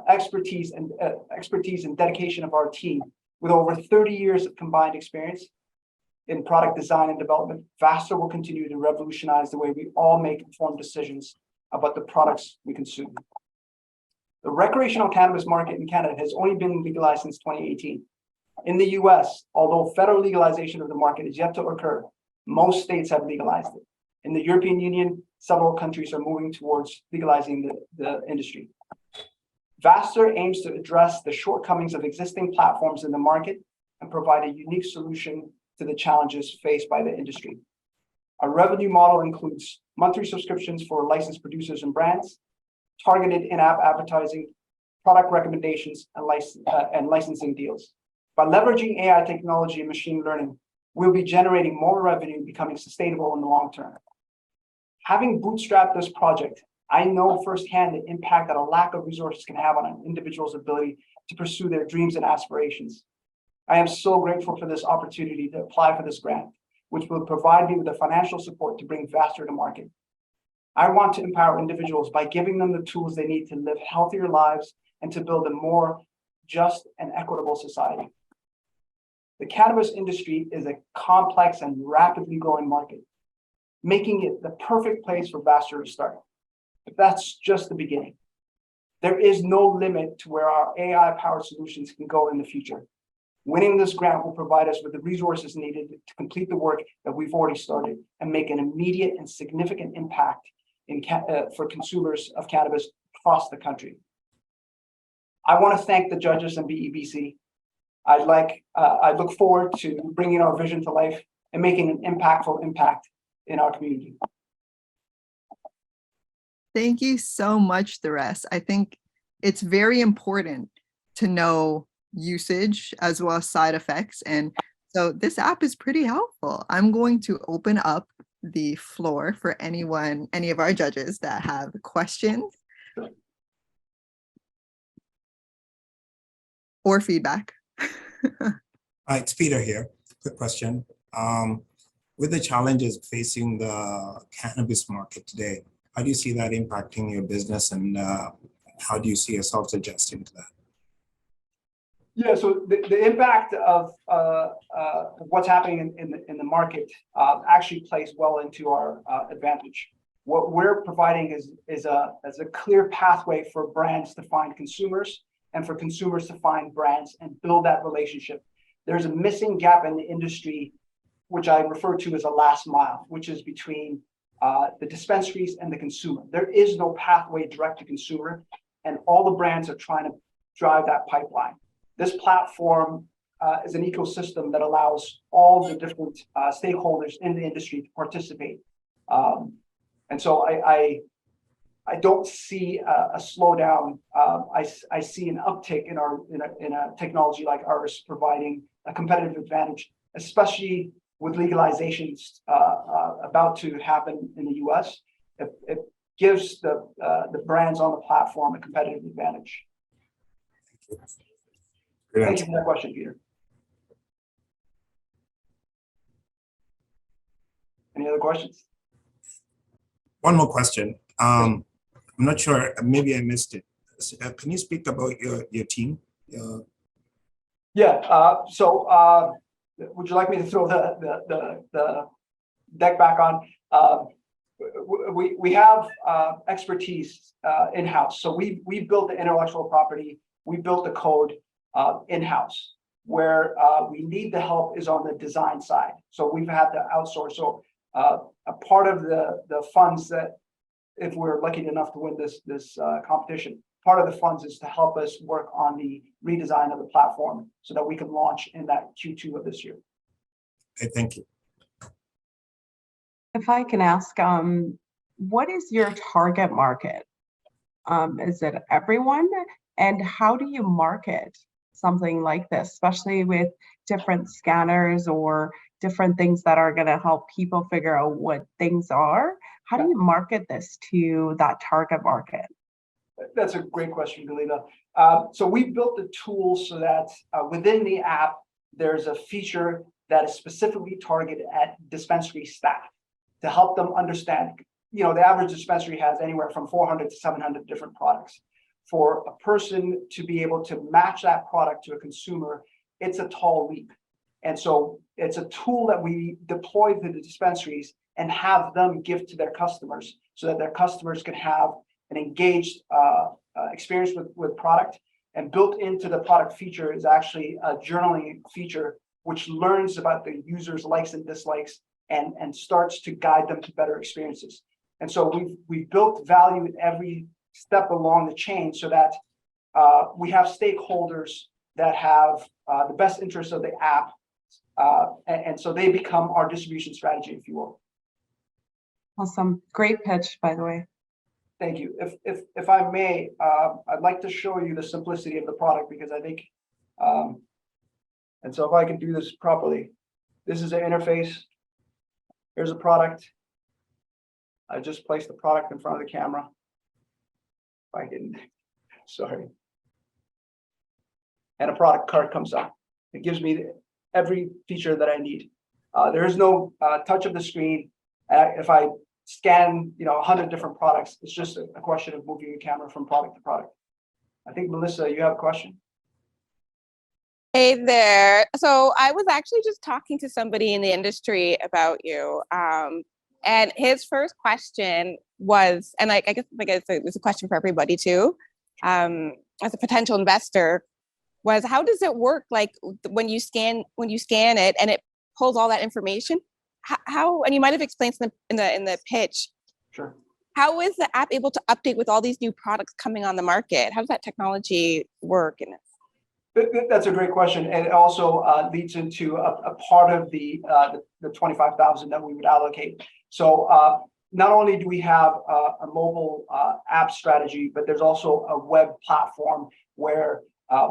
expertise and dedication of our team, with over 30 years of combined experience in product design and development, Vaster will continue to revolutionize the way we all make informed decisions about the products we consume. The recreational cannabis market in Canada has only been legalized since 2018. In the US, although federal legalization of the market is yet to occur, most states have legalized it. In the European Union, several countries are moving towards legalizing the industry. Vaster aims to address the shortcomings of existing platforms in the market and provide a unique solution to the challenges faced by the industry. Our revenue model includes monthly subscriptions for licensed producers and brands, targeted in-app advertising, product recommendations, and licensing deals. By leveraging AI technology and machine learning, we'll be generating more revenue, becoming sustainable in the long term. Having bootstrapped this project, I know firsthand the impact that a lack of resources can have on an individual's ability to pursue their dreams and aspirations. I am so grateful for this opportunity to apply for this grant, which will provide me with the financial support to bring Vaster to market. I want to empower individuals by giving them the tools they need to live healthier lives and to build a more just and equitable society. The cannabis industry is a complex and rapidly growing market, making it the perfect place for Vaster to start. But that's just the beginning. There is no limit to where our AI-powered solutions can go in the future. Winning this grant will provide us with the resources needed to complete the work that we've already started and make an immediate and significant impact for consumers of cannabis across the country. I want to thank the judges and BEBC. I look forward to bringing our vision to life and making an impactful impact in our community. Thank you so much, Duras. I think it's very important to know usage as well as side effects. And so this app is pretty helpful. I'm going to open up the floor for any of our judges that have questions or feedback. Hi, it's Peter here. Quick question. With the challenges facing the cannabis market today, how do you see that impacting your business, and how do you see yourselves adjusting to that? Yeah, so the impact of what's happening in the market actually plays well into our advantage. What we're providing is a clear pathway for brands to find consumers and for consumers to find brands and build that relationship. There's a missing gap in the industry, which I refer to as a last mile, which is between the dispensaries and the consumer. There is no pathway direct to consumer, and all the brands are trying to drive that pipeline. This platform is an ecosystem that allows all the different stakeholders in the industry to participate. And so I don't see a slowdown. I see an uptick in a technology like ours providing a competitive advantage, especially with legalizations about to happen in the US. It gives the brands on the platform a competitive advantage. Thank you for that question, Peter. Any other questions? One more question. I'm not sure, maybe I missed it. Can you speak about your team? Yeah, so would you like me to throw the deck back on? We have expertise in-house. So we built the intellectual property, we built the code in-house. Where we need the help is on the design side. So we've had to outsource. So a part of the funds that, if we're lucky enough to win this competition, part of the funds is to help us work on the redesign of the platform so that we can launch in that Q2 of this year. Okay, thank you. If I can ask, what is your target market? Is it everyone? And how do you market something like this, especially with different scanners or different things that are going to help people figure out what things are? How do you market this to that target market? That's a great question, Galina. So we built the tools so that within the app, there's a feature that is specifically targeted at dispensary staff to help them understand. You know, the average dispensary has anywhere from 400 to 700 different products. For a person to be able to match that product to a consumer, it's a tall leap. And so it's a tool that we deploy to the dispensaries and have them give to their customers so that their customers can have an engaged experience with product. And built into the product feature is actually a journaling feature, which learns about the user's likes and dislikes and starts to guide them to better experiences. And so we've built value in every step along the chain so that we have stakeholders that have the best interests of the app. And so they become our distribution strategy, if you will. Awesome. Great pitch, by the way. Thank you. If I may, I'd like to show you the simplicity of the product because I think, and so if I can do this properly, this is an interface. Here's a product. I just placed the product in front of the camera. If I can, sorry. And a product card comes up. It gives me every feature that I need. There is no touch of the screen. If I scan, 100 different products, it's just a question of moving your camera from product to product. I think, Melissa, you have a question. Hey there. So I was actually just talking to somebody in the industry about you. And his first question was, and I guess it's a question for everybody too, as a potential investor, was how does it work? Like when you scan it and it pulls all that information, how, and you might have explained in the pitch. Sure. How is the app able to update with all these new products coming on the market? How does that technology work? That's a great question, and it also leads into a part of the 25,000 that we would allocate. So not only do we have a mobile app strategy, but there's also a web platform where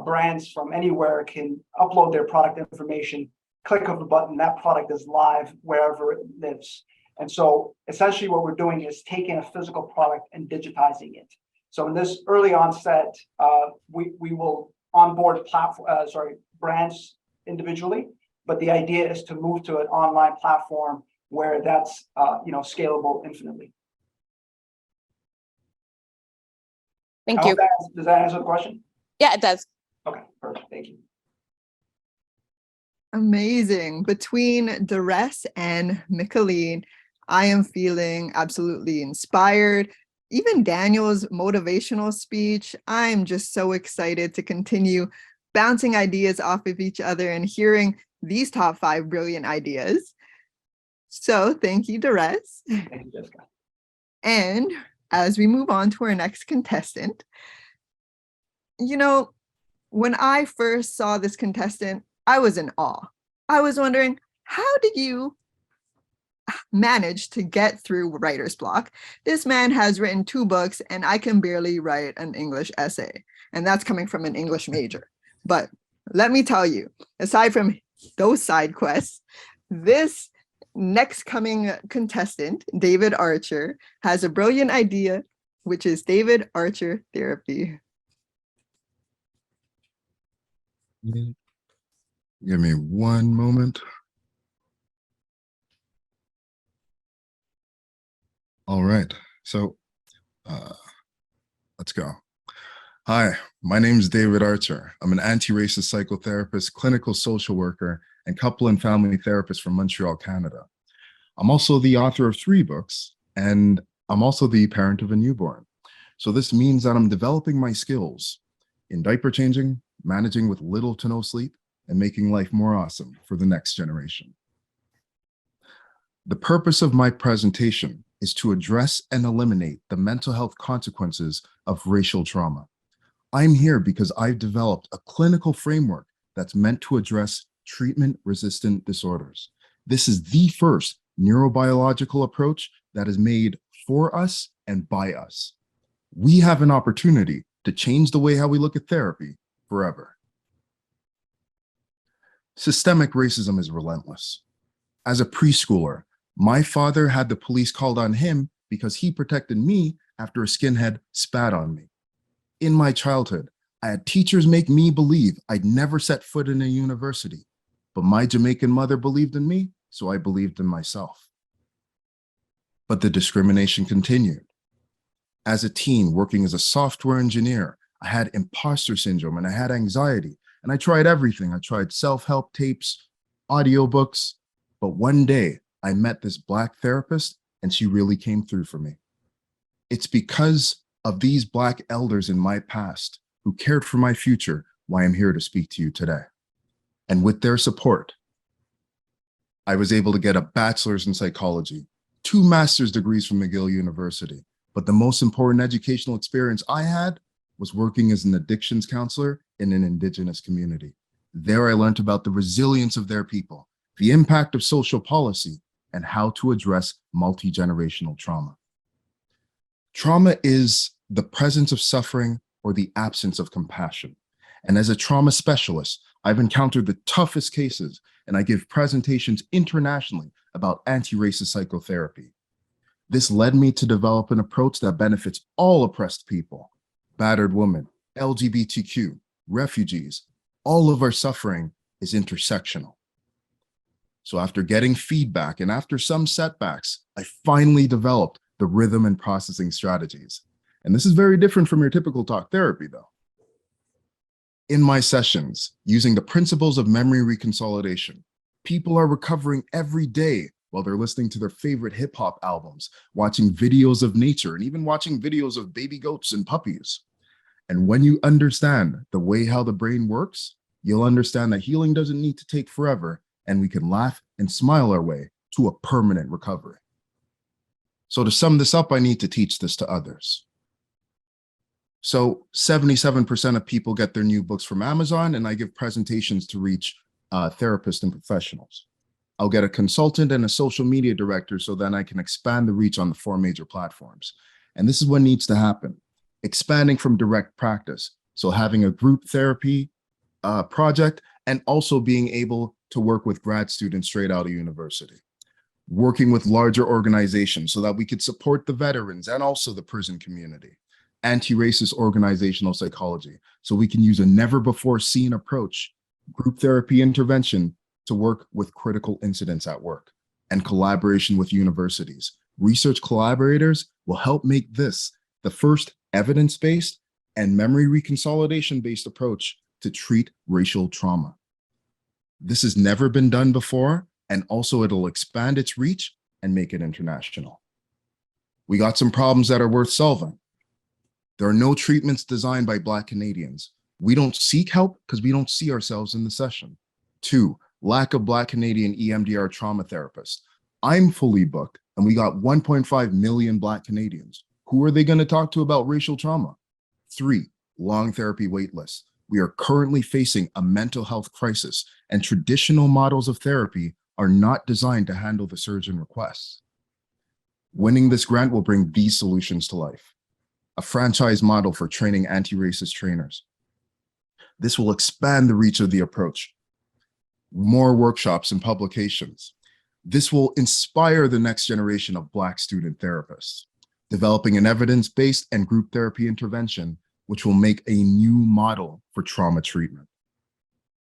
brands from anywhere can upload their product information, click of the button, that product is live wherever it lives. And so essentially what we're doing is taking a physical product and digitizing it. So in this early onset, we will onboard brands individually, but the idea is to move to an online platform where that's scalable infinitely. Thank you. Does that answer the question? Yeah, it does. Okay, perfect. Thank you. Amazing. Between Duress and Micheline, I am feeling absolutely inspired. Even Daniel's motivational speech, I'm just so excited to continue bouncing ideas off of each other and hearing these top 5 brilliant ideas. So thank you, Duress. Thank you, Jessica. And as we move on to our next contestant, when I first saw this contestant, I was in awe. I was wondering, how did you manage to get through writer's block? This man has written 2 books and I can barely write an English essay. And that's coming from an English major. But let me tell you, aside from those side quests, this next coming contestant, David Archer, has a brilliant idea, which is David Archer Therapy. Give me one moment. All right, so let's go. Hi, my name is David Archer. I'm an anti-racist psychotherapist, clinical social worker, and couple and family therapist from Montreal, Canada. I'm also the author of 3 books, and I'm also the parent of a newborn. So this means that I'm developing my skills in diaper changing, managing with little to no sleep, and making life more awesome for the next generation. The purpose of my presentation is to address and eliminate the mental health consequences of racial trauma. I'm here because I've developed a clinical framework that's meant to address treatment-resistant disorders. This is the first neurobiological approach that is made for us and by us. We have an opportunity to change the way how we look at therapy forever. Systemic racism is relentless. As a preschooler, my father had the police called on him because he protected me after a skinhead spat on me. In my childhood, I had teachers make me believe I'd never set foot in a university, but my Jamaican mother believed in me, so I believed in myself. But the discrimination continued. As a teen working as a software engineer, I had imposter syndrome and I had anxiety, and I tried everything. I tried self-help tapes, audiobooks, but one day I met this Black therapist and she really came through for me. It's because of these Black elders in my past who cared for my future why I'm here to speak to you today. And with their support, I was able to get a bachelor's in psychology, 2 master's degrees from McGill University. But the most important educational experience I had was working as an addictions counselor in an Indigenous community. There I learned about the resilience of their people, the impact of social policy, and how to address multi-generational trauma. Trauma is the presence of suffering or the absence of compassion. And as a trauma specialist, I've encountered the toughest cases, and I give presentations internationally about anti-racist psychotherapy. This led me to develop an approach that benefits all oppressed people, battered women, LGBTQ, refugees. All of our suffering is intersectional. So after getting feedback and after some setbacks, I finally developed the rhythm and processing strategies. And this is very different from your typical talk therapy though. In my sessions, using the principles of memory reconsolidation, people are recovering every day while they're listening to their favorite hip hop albums, watching videos of nature, and even watching videos of baby goats and puppies. And when you understand the way how the brain works, you'll understand that healing doesn't need to take forever, and we can laugh and smile our way to a permanent recovery. So to sum this up, I need to teach this to others. So 77% of people get their new books from Amazon, and I give presentations to reach therapists and professionals. I'll get a consultant and a social media director so then I can expand the reach on the 4 major platforms. And this is what needs to happen. Expanding from direct practice. So having a group therapy project and also being able to work with grad students straight out of university. Working with larger organizations so that we could support the veterans and also the prison community. Anti-racist organizational psychology, so we can use a never before seen approach, group therapy intervention to work with critical incidents at work, and collaboration with universities. Research collaborators will help make this the first evidence-based and memory reconsolidation-based approach to treat racial trauma. This has never been done before, and also it'll expand its reach and make it international. We got some problems that are worth solving. There are no treatments designed by Black Canadians. We don't seek help because we don't see ourselves in the session. 2, lack of Black Canadian EMDR trauma therapists. I'm fully booked and we got 1.5 million Black Canadians. Who are they going to talk to about racial trauma? 3, long therapy wait lists. We are currently facing a mental health crisis, and traditional models of therapy are not designed to handle the surge in requests. Winning this grant will bring these solutions to life. A franchise model for training anti-racist trainers. This will expand the reach of the approach. More workshops and publications. This will inspire the next generation of Black student therapists, developing an evidence-based and group therapy intervention, which will make a new model for trauma treatment.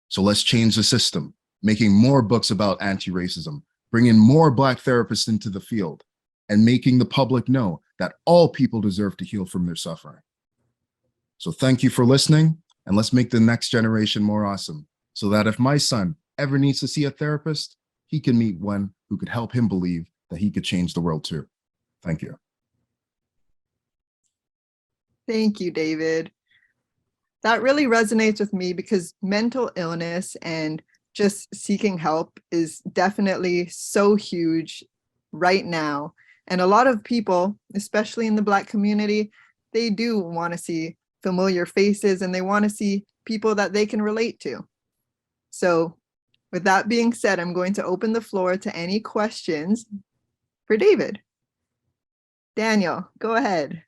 So let's change the system, making more books about anti-racism, bringing more Black therapists into the field, and making the public know that all people deserve to heal from their suffering. So thank you for listening, and let's make the next generation more awesome, so that if my son ever needs to see a therapist, he can meet one who could help him believe that he could change the world too. Thank you. Thank you, David. That really resonates with me because mental illness and just seeking help is definitely so huge right now. And a lot of people, especially in the Black community, they do want to see familiar faces and they want to see people that they can relate to. So with that being said, I'm going to open the floor to any questions for David. Daniel, go ahead.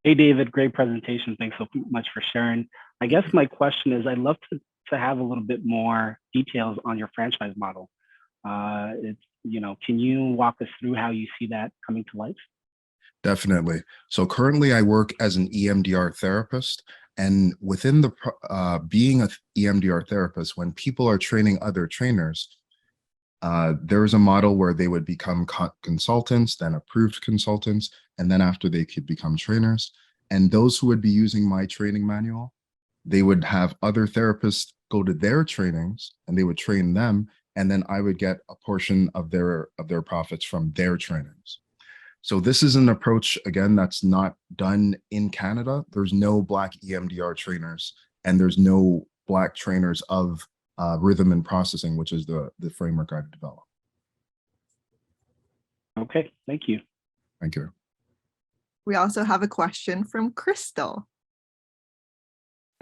Hey, David, great presentation. Thanks so much for sharing. I guess my question is, I'd love to have a little bit more details on your franchise model. Can you walk us through how you see that coming to life? Definitely. So currently I work as an EMDR therapist, and within the being an EMDR therapist, when people are training other trainers, there's a model where they would become consultants, then approved consultants, and then after they could become trainers. And those who would be using my training manual, they would have other therapists go to their trainings and they would train them, and then I would get a portion of their profits from their trainings. So this is an approach, again, that's not done in Canada. There's no Black EMDR trainers, and there's no Black trainers of rhythm and processing, which is the framework I've developed. Okay, thank you. Thank you. We also have a question from Crystal.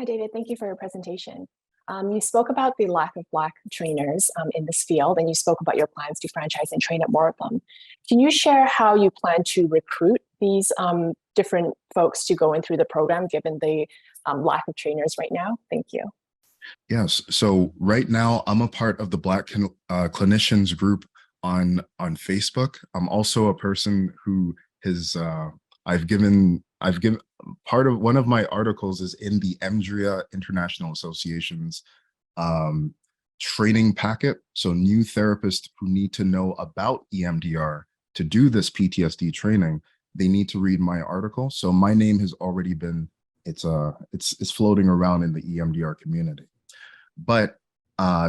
Hi, David. Thank you for your presentation. You spoke about the lack of Black trainers in this field, and you spoke about your plans to franchise and train up more of them. Can you share how you plan to recruit these different folks to go in through the program, given the lack of trainers right now? Thank you. Yes. So right now, I'm a part of the Black clinicians group on Facebook. I'm also a person who has I've given part of one of my articles is in the EMDRIA International Association's training packet. So new therapists who need to know about EMDR to do this PTSD training, they need to read my article. So my name has already been, it's floating around in the EMDR community. But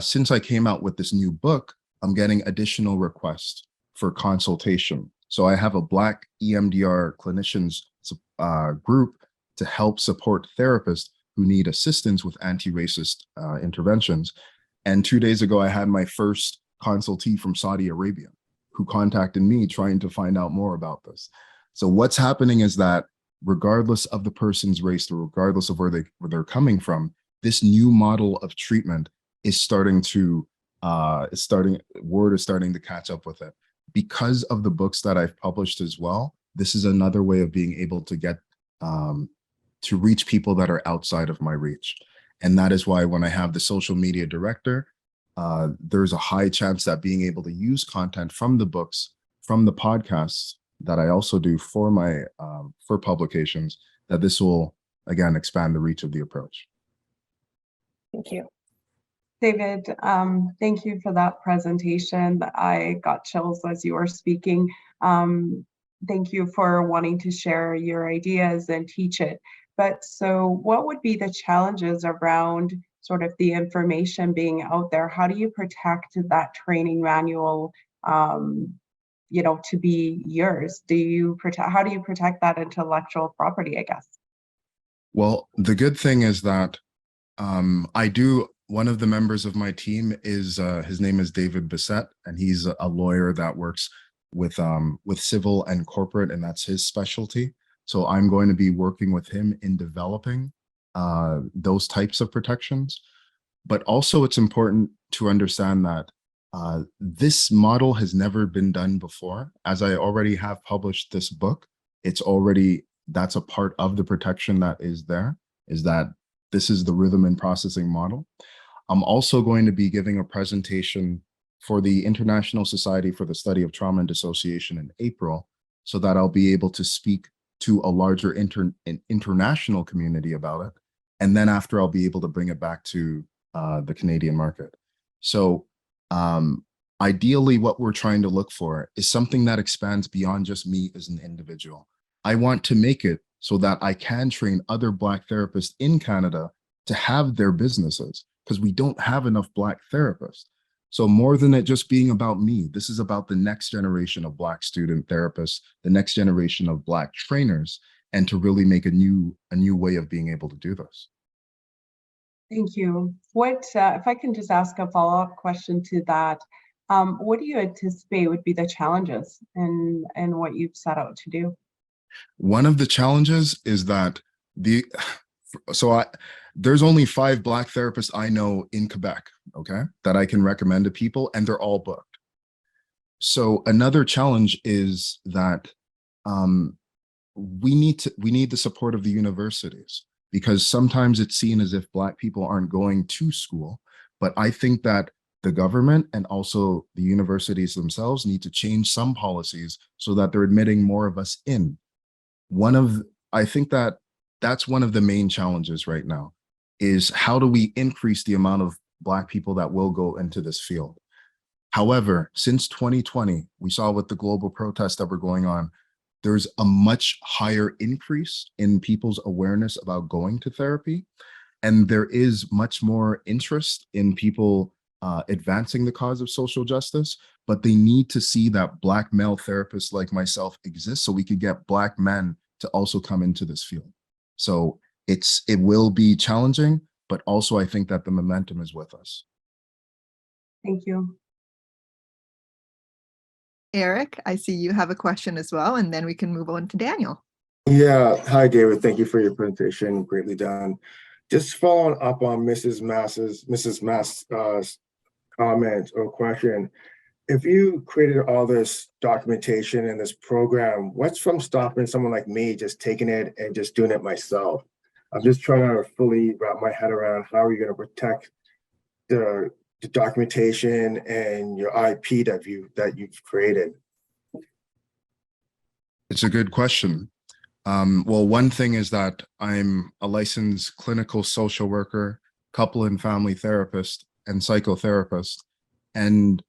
since I came out with this new book, I'm getting additional requests for consultation. So I have a Black EMDR clinicians group to help support therapists who need assistance with anti-racist interventions. And 2 days ago, I had my first consultee from Saudi Arabia who contacted me trying to find out more about this. So what's happening is that regardless of the person's race or regardless of where they're coming from, this new model of treatment is starting to, word is starting to catch up with it. Because of the books that I've published as well, this is another way of being able to get, to reach people that are outside of my reach. And that is why when I have the social media director, there's a high chance that being able to use content from the books, from the podcasts that I also do for my, for publications, that this will, again, expand the reach of the approach. Thank you. David, thank you for that presentation. I got chills as you were speaking. Thank you for wanting to share your ideas and teach it. But so what would be the challenges around sort of the information being out there? How do you protect that training manual, to be yours? How do you protect that intellectual property, I guess? Well, the good thing is that one of the members of my team is, his name is David Bissett, and he's a lawyer that works with civil and corporate, and that's his specialty. So I'm going to be working with him in developing those types of protections. But also it's important to understand that this model has never been done before. As I already have published this book, that's a part of the protection that is there, is that this is the rhythm and processing model. I'm also going to be giving a presentation for the International Society for the Study of Trauma and Dissociation in April, so that I'll be able to speak to a larger international community about it. And then after, I'll be able to bring it back to the Canadian market. So ideally, what we're trying to look for is something that expands beyond just me as an individual. I want to make it so that I can train other Black therapists in Canada to have their businesses, because we don't have enough Black therapists. So more than it just being about me, this is about the next generation of Black student therapists, the next generation of Black trainers, and to really make a new way of being able to do this. Thank you. If I can just ask a follow-up question to that, what do you anticipate would be the challenges and what you've set out to do? One of the challenges is that there's only 5 Black therapists I know in Quebec, okay, that I can recommend to people, and they're all booked. So another challenge is that we need the support of the universities, because sometimes it's seen as if Black people aren't going to school. But I think that the government and also the universities themselves need to change some policies so that they're admitting more of us in. I think that that's one of the main challenges right now, is how do we increase the amount of Black people that will go into this field? However, since 2020, we saw with the global protests that were going on, there's a much higher increase in people's awareness about going to therapy. And there is much more interest in people advancing the cause of social justice, but they need to see that Black male therapists like myself exist so we could get Black men to also come into this field. So it will be challenging, but also I think that the momentum is with us. Thank you. Eric, I see you have a question as well, and then we can move on to Daniel. Yeah, hi David, thank you for your presentation, greatly done. Just following up on Mrs. Mass's comment or question, if you created all this documentation and this program, what's from stopping someone like me just taking it and just doing it myself? I'm just trying to fully wrap my head around how are you going to protect the documentation and your IP that you've created. It's a good question. Well, one thing is that I'm a licensed clinical social worker, couple and family therapist, and psychotherapist. And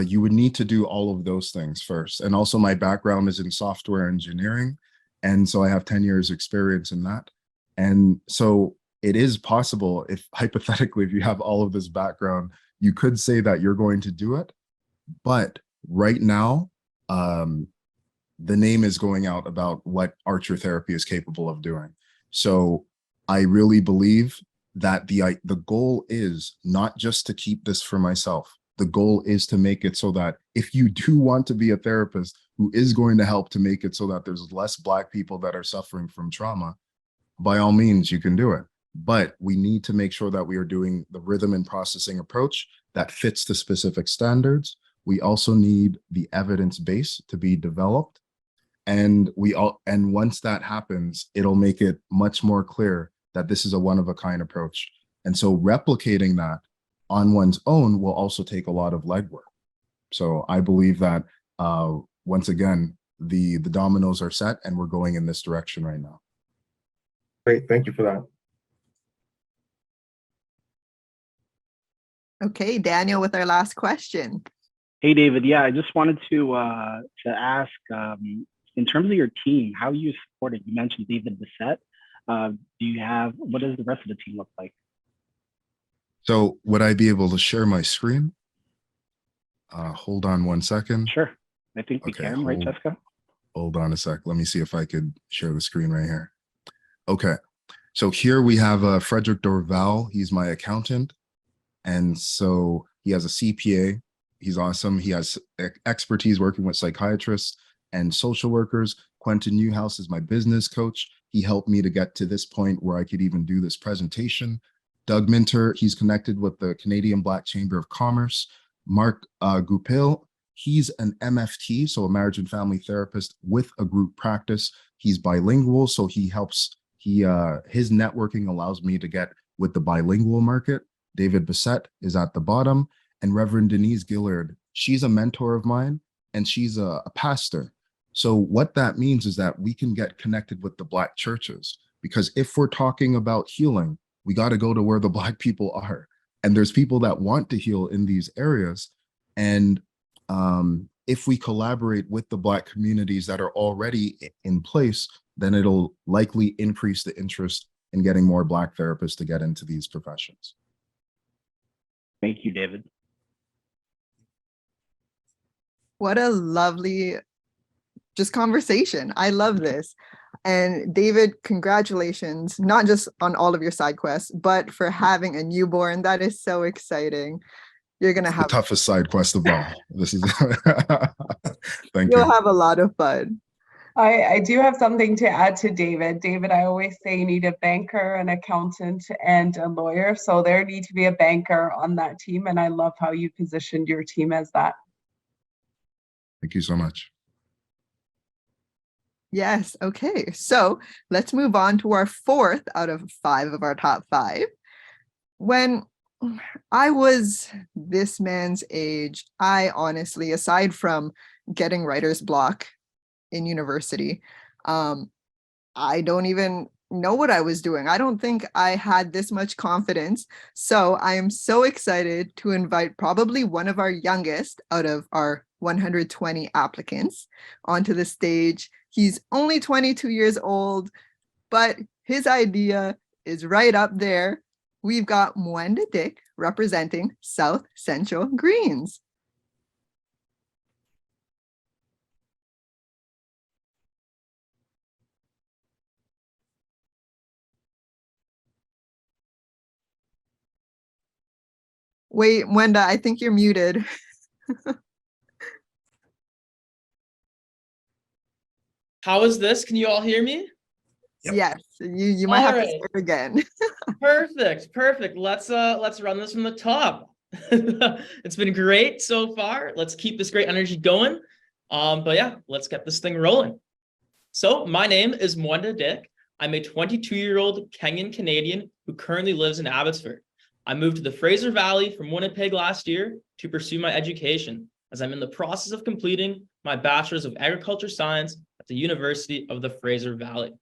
you would need to do all of those things first. And also my background is in software engineering. And so I have 10 years experience in that. And so it is possible if hypothetically, if you have all of this background, you could say that you're going to do it. But right now, the name is going out about what Archer Therapy is capable of doing. So I really believe that the goal is not just to keep this for myself. The goal is to make it so that if you do want to be a therapist who is going to help to make it so that there's less Black people that are suffering from trauma, by all means, you can do it. But we need to make sure that we are doing the rhythm and processing approach that fits the specific standards. We also need the evidence base to be developed. And once that happens, it'll make it much more clear that this is a one-of-a-kind approach. And so replicating that on one's own will also take a lot of legwork. So I believe that once again, the dominoes are set and we're going in this direction right now. Great, thank you for that. Okay, Daniel, with our last question. Hey, David. Yeah, I just wanted to ask, in terms of your team, how you supported. You mentioned David Bissett. What does the rest of the team look like? So would I be able to share my screen? Hold on one second. Sure, I think we can, right, Jessica? Hold on a sec. Let me see if I could share the screen right here. Okay, so here we have Frederick Dorval. He's my accountant. And so he has a CPA. He's awesome. He has expertise working with psychiatrists and social workers. Quentin Newhouse is my business coach. He helped me to get to this point where I could even do this presentation. Doug Minter, he's connected with the Canadian Black Chamber of Commerce. Mark Goupil, he's an MFT, so a marriage and family therapist with a group practice. He's bilingual, so he helps, his networking allows me to get with the bilingual market. David Bissett is at the bottom, and Reverend Denise Gillard, she's a mentor of mine, and she's a pastor. So what that means is that we can get connected with the Black churches, because if we're talking about healing, we got to go to where the Black people are. And there's people that want to heal in these areas. And if we collaborate with the Black communities that are already in place, then it'll likely increase the interest in getting more Black therapists to get into these professions. Thank you, David. What a lovely just conversation. I love this. And David, congratulations, not just on all of your side quests, but for having a newborn. That is so exciting. You're going to have the toughest side quest of all. This is, thank You'll you. have a lot of fun. I do have something to add to David. David, I always say you need a banker, an accountant, and a lawyer. So there need to be a banker on that team. And I love how you positioned your team as that. Thank you so much. Yes. Okay. So let's move on to our 4th out of 5 of our top 5. When I was this man's age, I honestly, aside from getting writer's block in university, I don't even know what I was doing. I don't think I had this much confidence. So I am so excited to invite probably one of our youngest out of our 120 applicants onto the stage. He's only 22 years old, but his idea is right up there. We've got Mwenda Dick representing South Central Greens. Wait, Mwenda, I think you're muted. How is this? Can you all hear me? Yes, you might All have to right. start again. Perfect. Let's run this from the top. It's been great so far. Let's keep this great energy going. But yeah, let's get this thing rolling. So my name is Mwenda Dick. I'm a 22-year-old Kenyan Canadian who currently lives in Abbotsford. I moved to the Fraser Valley from Winnipeg last year to pursue my education, as I'm in the process of completing my Bachelor's of Agriculture Science at the University of the Fraser Valley.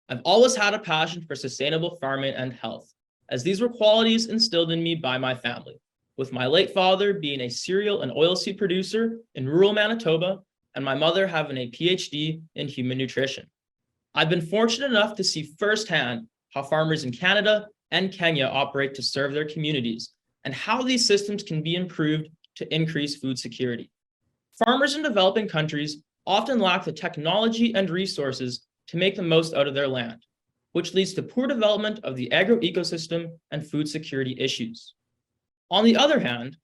I've always had a passion for sustainable farming and health, as these were qualities instilled in me by my family, with my late father being a cereal and oilseed producer in rural Manitoba, and my mother having a PhD in human nutrition. I've been fortunate enough to see firsthand how farmers in Canada and Kenya operate to serve their communities, and how these systems can be improved to increase food security. Farmers in developing countries often lack the technology and resources to make the most out of their land, which leads to poor development of the agro-ecosystem and food security issues. On the other hand,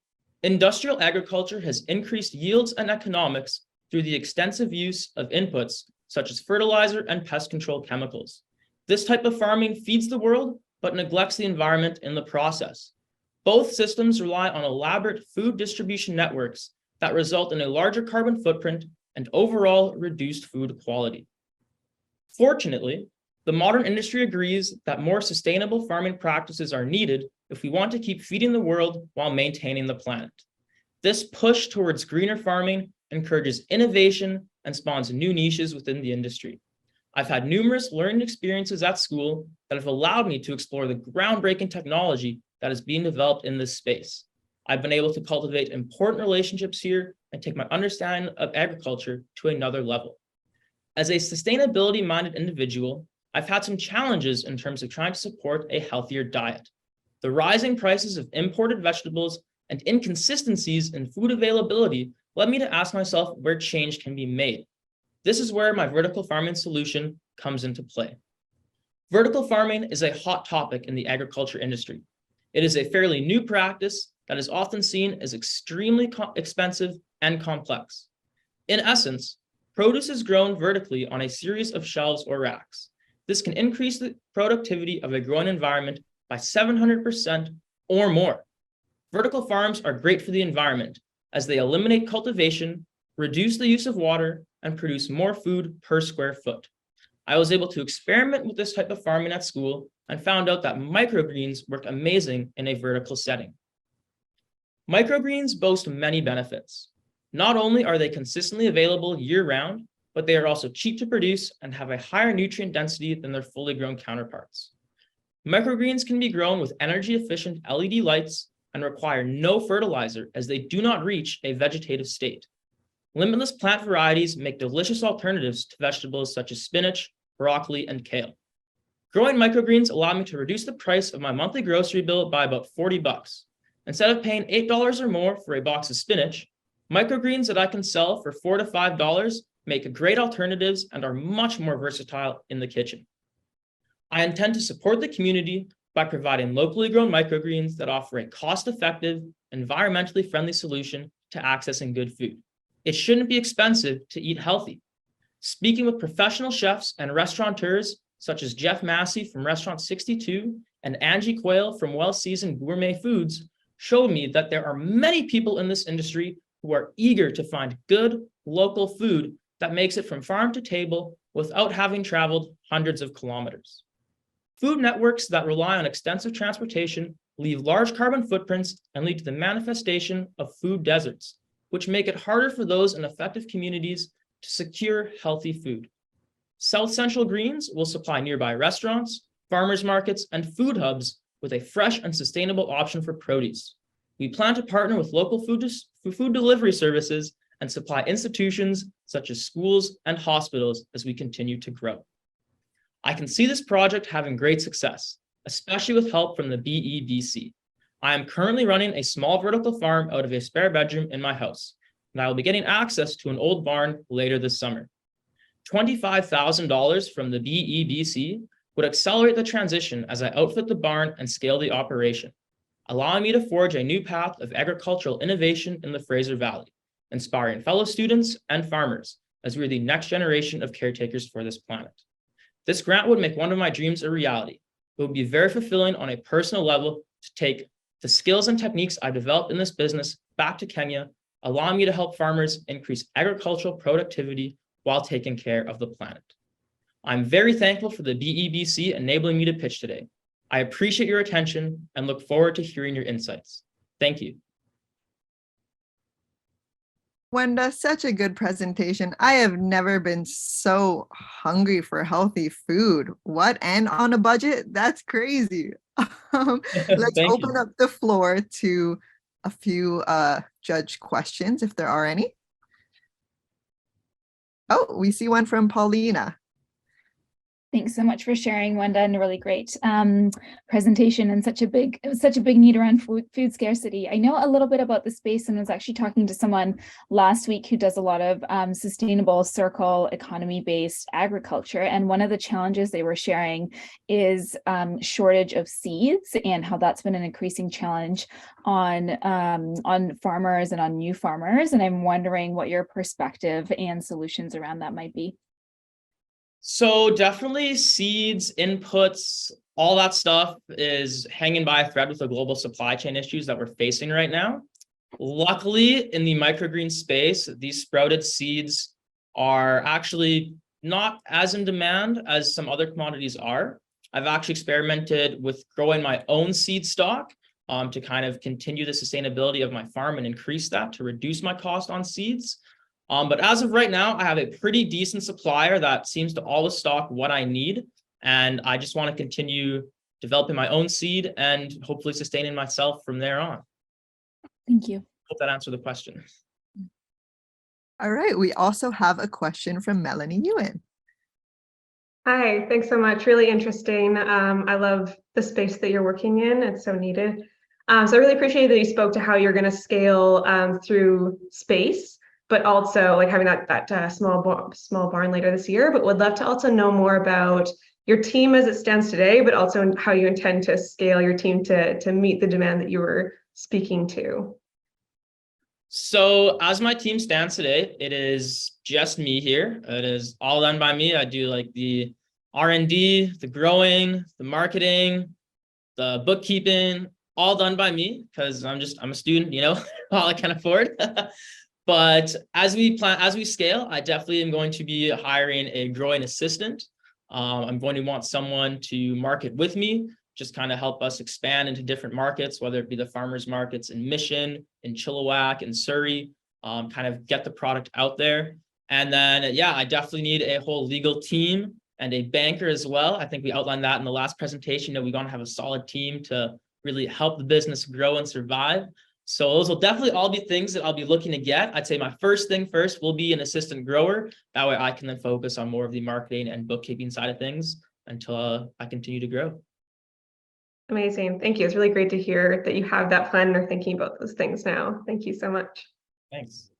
industrial agriculture has increased yields and economics through the extensive use of inputs such as fertilizer and pest control chemicals. This type of farming feeds the world, but neglects the environment in the process. Both systems rely on elaborate food distribution networks that result in a larger carbon footprint and overall reduced food quality. Fortunately, the modern industry agrees that more sustainable farming practices are needed if we want to keep feeding the world while maintaining the planet. This push towards greener farming encourages innovation and spawns new niches within the industry. I've had numerous learning experiences at school that have allowed me to explore the groundbreaking technology that is being developed in this space. I've been able to cultivate important relationships here and take my understanding of agriculture to another level. As a sustainability-minded individual, I've had some challenges in terms of trying to support a healthier diet. The rising prices of imported vegetables and inconsistencies in food availability led me to ask myself where change can be made. This is where my vertical farming solution comes into play. Vertical farming is a hot topic in the agriculture industry. It is a fairly new practice that is often seen as extremely expensive and complex. In essence, produce is grown vertically on a series of shelves or racks. This can increase the productivity of a growing environment by 700% or more. Vertical farms are great for the environment as they eliminate cultivation, reduce the use of water, and produce more food per square foot. I was able to experiment with this type of farming at school and found out that microgreens work amazing in a vertical setting. Microgreens boast many benefits. Not only are they consistently available year-round, but they are also cheap to produce and have a higher nutrient density than their fully grown counterparts. Microgreens can be grown with energy-efficient LED lights and require no fertilizer as they do not reach a vegetative state. Limitless plant varieties make delicious alternatives to vegetables such as spinach, broccoli, and kale. Growing microgreens allowed me to reduce the price of my monthly grocery bill by about $40. Instead of paying $8 or more for a box of spinach, microgreens that I can sell for $4 to $5 make great alternatives and are much more versatile in the kitchen. I intend to support the community by providing locally grown microgreens that offer a cost-effective, environmentally friendly solution to accessing good food. It shouldn't be expensive to eat healthy. Speaking with professional chefs and restaurateurs such as Jeff Massey from Restaurant 62 and Angie Quayle from Well Seasoned Gourmet Foods showed me that there are many people in this industry who are eager to find good local food that makes it from farm to table without having traveled hundreds of kilometers. Food networks that rely on extensive transportation leave large carbon footprints and lead to the manifestation of food deserts, which make it harder for those in affected communities to secure healthy food. South Central Greens will supply nearby restaurants, farmers markets, and food hubs with a fresh and sustainable option for produce. We plan to partner with local food delivery services and supply institutions such as schools and hospitals as we continue to grow. I can see this project having great success, especially with help from the BEBC. I am currently running a small vertical farm out of a spare bedroom in my house, and I will be getting access to an old barn later this summer. $25,000 from the BEBC would accelerate the transition as I outfit the barn and scale the operation, allowing me to forge a new path of agricultural innovation in the Fraser Valley, inspiring fellow students and farmers as we are the next generation of caretakers for this planet. This grant would make one of my dreams a reality. It would be very fulfilling on a personal level to take the skills and techniques I developed in this business back to Kenya, allowing me to help farmers increase agricultural productivity while taking care of the planet. I'm very thankful for the BEBC enabling me to pitch today. I appreciate your attention and look forward to hearing your insights. Thank you. Wenda, such a good presentation. I have never been so hungry for healthy food. What? And on a budget? That's crazy. Let's open up the floor to a few judge questions, if there are any. Oh, we see one from Paulina. Thanks so much for sharing, Wenda, and a really great presentation and such a big need around food scarcity. I know a little bit about the space and was actually talking to someone last week who does a lot of sustainable circle economy-based agriculture. And one of the challenges they were sharing is shortage of seeds and how that's been an increasing challenge on farmers and on new farmers. And I'm wondering what your perspective and solutions around that might be. So definitely seeds, inputs, all that stuff is hanging by a thread with the global supply chain issues that we're facing right now. Luckily, in the microgreen space, these sprouted seeds are actually not as in demand as some other commodities are. I've actually experimented with growing my own seed stock to kind of continue the sustainability of my farm and increase that to reduce my cost on seeds. But as of right now, I have a pretty decent supplier that seems to always stock what I need. And I just want to continue developing my own seed and hopefully sustaining myself from there on. Thank you. Hope that answered the question. All right, we also have a question from Melanie Ewan. Hi, thanks so much. Really interesting. I love the space that you're working in. It's so needed. So I really appreciate that you spoke to how you're going to scale through space, but also like having that small barn later this year. But would love to also know more about your team as it stands today, but also how you intend to scale your team to meet the demand that you were speaking to. So as my team stands today, it is just me here. It is all done by me. I do like the R&D, the growing, the marketing, the bookkeeping, all done by me because I'm a student, you know, all I can afford. But as we scale, I definitely am going to be hiring a growing assistant. I'm going to want someone to market with me, just kind of help us expand into different markets, whether it be the farmers markets in Mission, in Chilliwack, in Surrey, kind of get the product out there. And then, yeah, I definitely need a whole legal team and a banker as well. I think we outlined that in the last presentation, that we're going to have a solid team to really help the business grow and survive. So those will definitely all be things that I'll be looking to get. I'd say my first thing first will be an assistant grower. That way I can then focus on more of the marketing and bookkeeping side of things until I continue to grow. Amazing. Thank you. It's really great to hear that you have that plan and are thinking about those things now. Thank you so much. Thanks.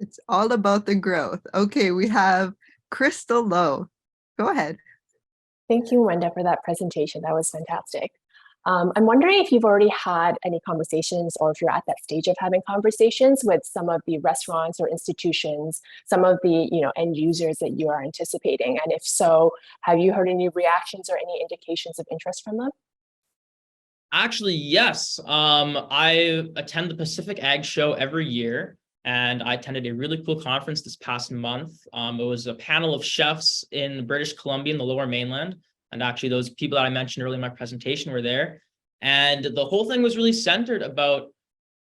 It's all about the growth. Okay, we have Crystal Lowe. Go ahead. Thank you, Wenda, for that presentation. That was fantastic. I'm wondering if you've already had any conversations or if you're at that stage of having conversations with some of the restaurants or institutions, some of the end users that you are anticipating. And if so, have you heard any reactions or any indications of interest from them? Actually, yes. I attend the Pacific Ag Show every year, and I attended a really cool conference this past month. It was a panel of chefs in British Columbia in the Lower Mainland. And actually those people that I mentioned earlier in my presentation were there. And the whole thing was really centered about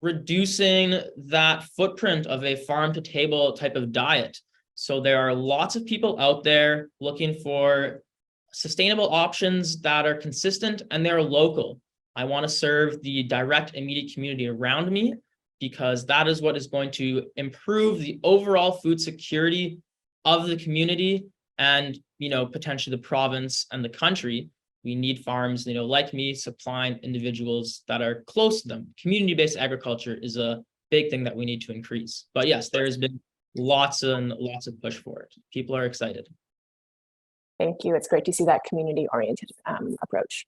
reducing that footprint of a farm to table type of diet. So there are lots of people out there looking for sustainable options that are consistent and they're local. I want to serve the direct immediate community around me because that is what is going to improve the overall food security of the community and potentially the province and the country. We need farms, like me, supplying individuals that are close to them. Community-based agriculture is a big thing that we need to increase. But yes, there has been lots and lots of push for it. People are excited. Thank you. It's great to see that community-oriented approach.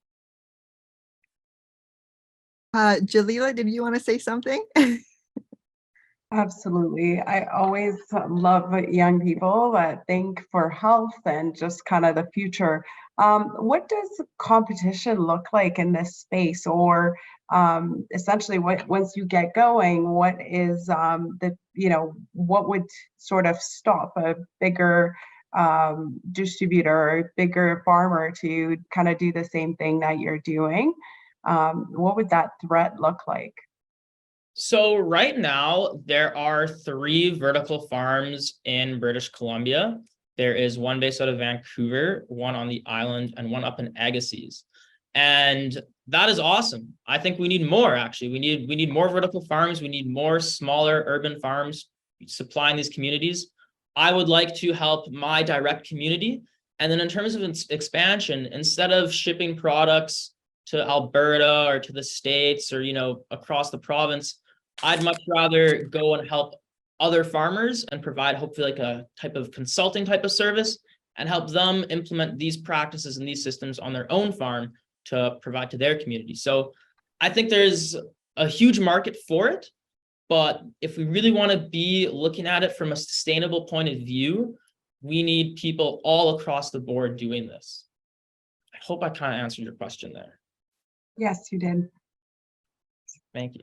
Jalila, did you want to say something? Absolutely. I always love young people that think for health and just kind of the future. What does competition look like in this space? Or essentially, what once you get going, what is what would sort of stop a bigger distributor or bigger farmer to kind of do the same thing that you're doing? What would that threat look like? So right now, there are 3 vertical farms in British Columbia. There is one based out of Vancouver, one on the island, and one up in Agassiz. And that is awesome. I think we need more, actually. We need more vertical farms. We need more smaller urban farms supplying these communities. I would like to help my direct community. And then in terms of expansion, instead of shipping products to Alberta or to the States or, across the province, I'd much rather go and help other farmers and provide hopefully like a type of consulting type of service and help them implement these practices and these systems on their own farm to provide to their community. So I think there's a huge market for it, but if we really want to be looking at it from a sustainable point of view, we need people all across the board doing this. I hope I kind of answered your question there. Yes, you did. Thank you.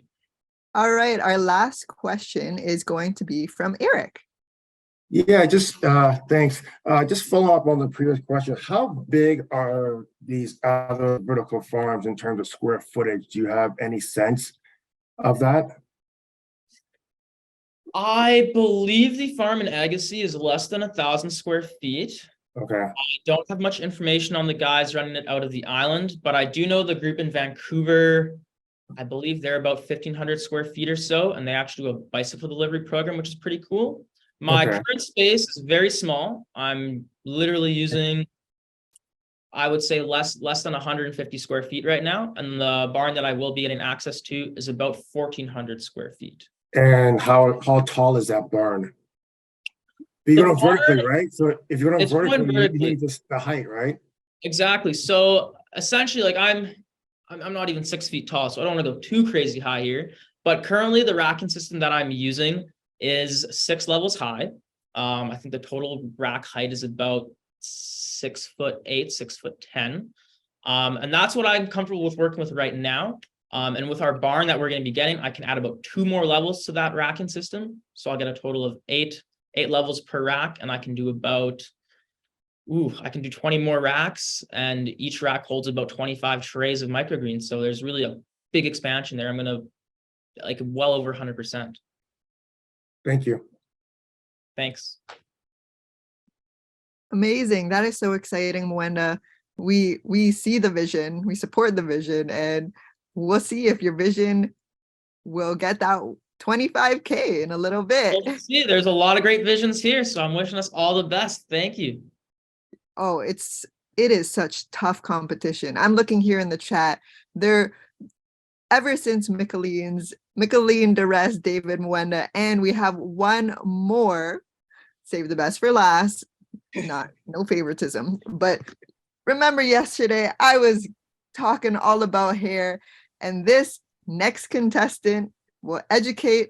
All right, our last question is going to be from Eric. Yeah, just thanks. Just follow up on the previous question. How big are these other vertical farms in terms of square footage? Do you have any sense of that? I believe the farm in Agassiz is less than 1,000 square feet. Okay. I don't have much information on the guys running it out of the island, but I do know the group in Vancouver, I believe they're about 1,500 square feet or so, and they actually do a bicycle delivery program, which is pretty cool. My current space is very small. I'm literally using, I would say less than 150 square feet right now. And the barn that I will be getting access to is about 1,400 square feet. And how tall is that barn? You're going vertically, right? So if you're going vertically, you need the height, right? Exactly. So essentially, like I'm not even 6 feet tall, so I don't want to go too crazy high here. But currently, the racking system that I'm using is 6 levels high. I think the total rack height is about 6'8", 6'10", and that's what I'm comfortable with working with right now. And with our barn that we're going to be getting, I can add about 2 more levels to that racking system, so I'll get a total of 8 levels per rack, and I can do about. I can do 20 more racks, and each rack holds about 25 trays of microgreens. So there's really a big expansion there. I'm going to like well over 100%. Thank you. Thanks. Amazing. That is so exciting, Mwenda. We see the vision, we support the vision, and we'll see if your vision will get that 25K in a little bit. Well, see, there's a lot of great visions here, so I'm wishing us all the best. Thank you. Oh, it is such tough competition. I'm looking here in the chat. Ever since Michelene, Derez, David, Mwenda, and we have one more, save the best for last, no favoritism. But remember yesterday, I was talking all about hair, and this next contestant will educate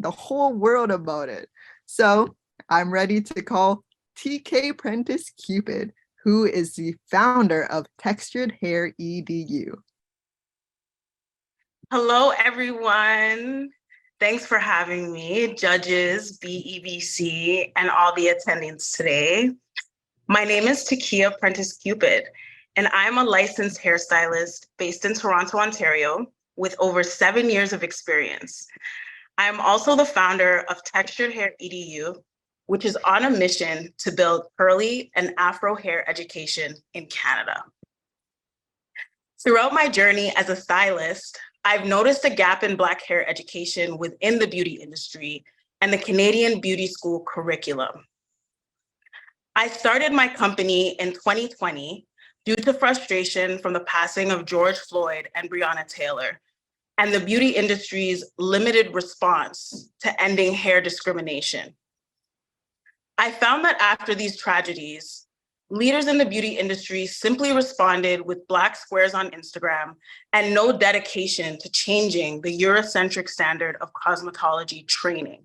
the whole world about it. So I'm ready to call TK Prentice Cupid, who is the founder of Textured Hair EDU. Hello, everyone. Thanks for having me, judges, BEBC, and all the attendants today. My name is Takia Prentice Cupid, and I'm a licensed hairstylist based in Toronto, Ontario, with over 7 years of experience. I am also the founder of Textured Hair EDU, which is on a mission to build curly and Afro hair education in Canada. Throughout my journey as a stylist, I've noticed a gap in Black hair education within the beauty industry and the Canadian Beauty School curriculum. I started my company in 2020 due to frustration from the passing of George Floyd and Breonna Taylor, and the beauty industry's limited response to ending hair discrimination. I found that after these tragedies, leaders in the beauty industry simply responded with Black squares on Instagram and no dedication to changing the Eurocentric standard of cosmetology training.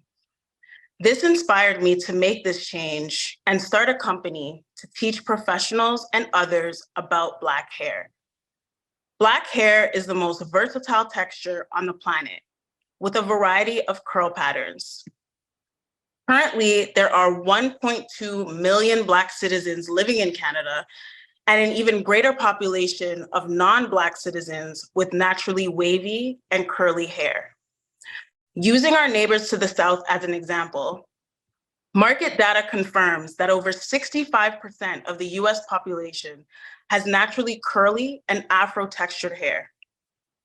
This inspired me to make this change and start a company to teach professionals and others about Black hair. Black hair is the most versatile texture on the planet, with a variety of curl patterns. Currently, there are 1.2 million Black citizens living in Canada and an even greater population of non-Black citizens with naturally wavy and curly hair. Using our neighbors to the south as an example, market data confirms that over 65% of the US population has naturally curly and Afro-textured hair.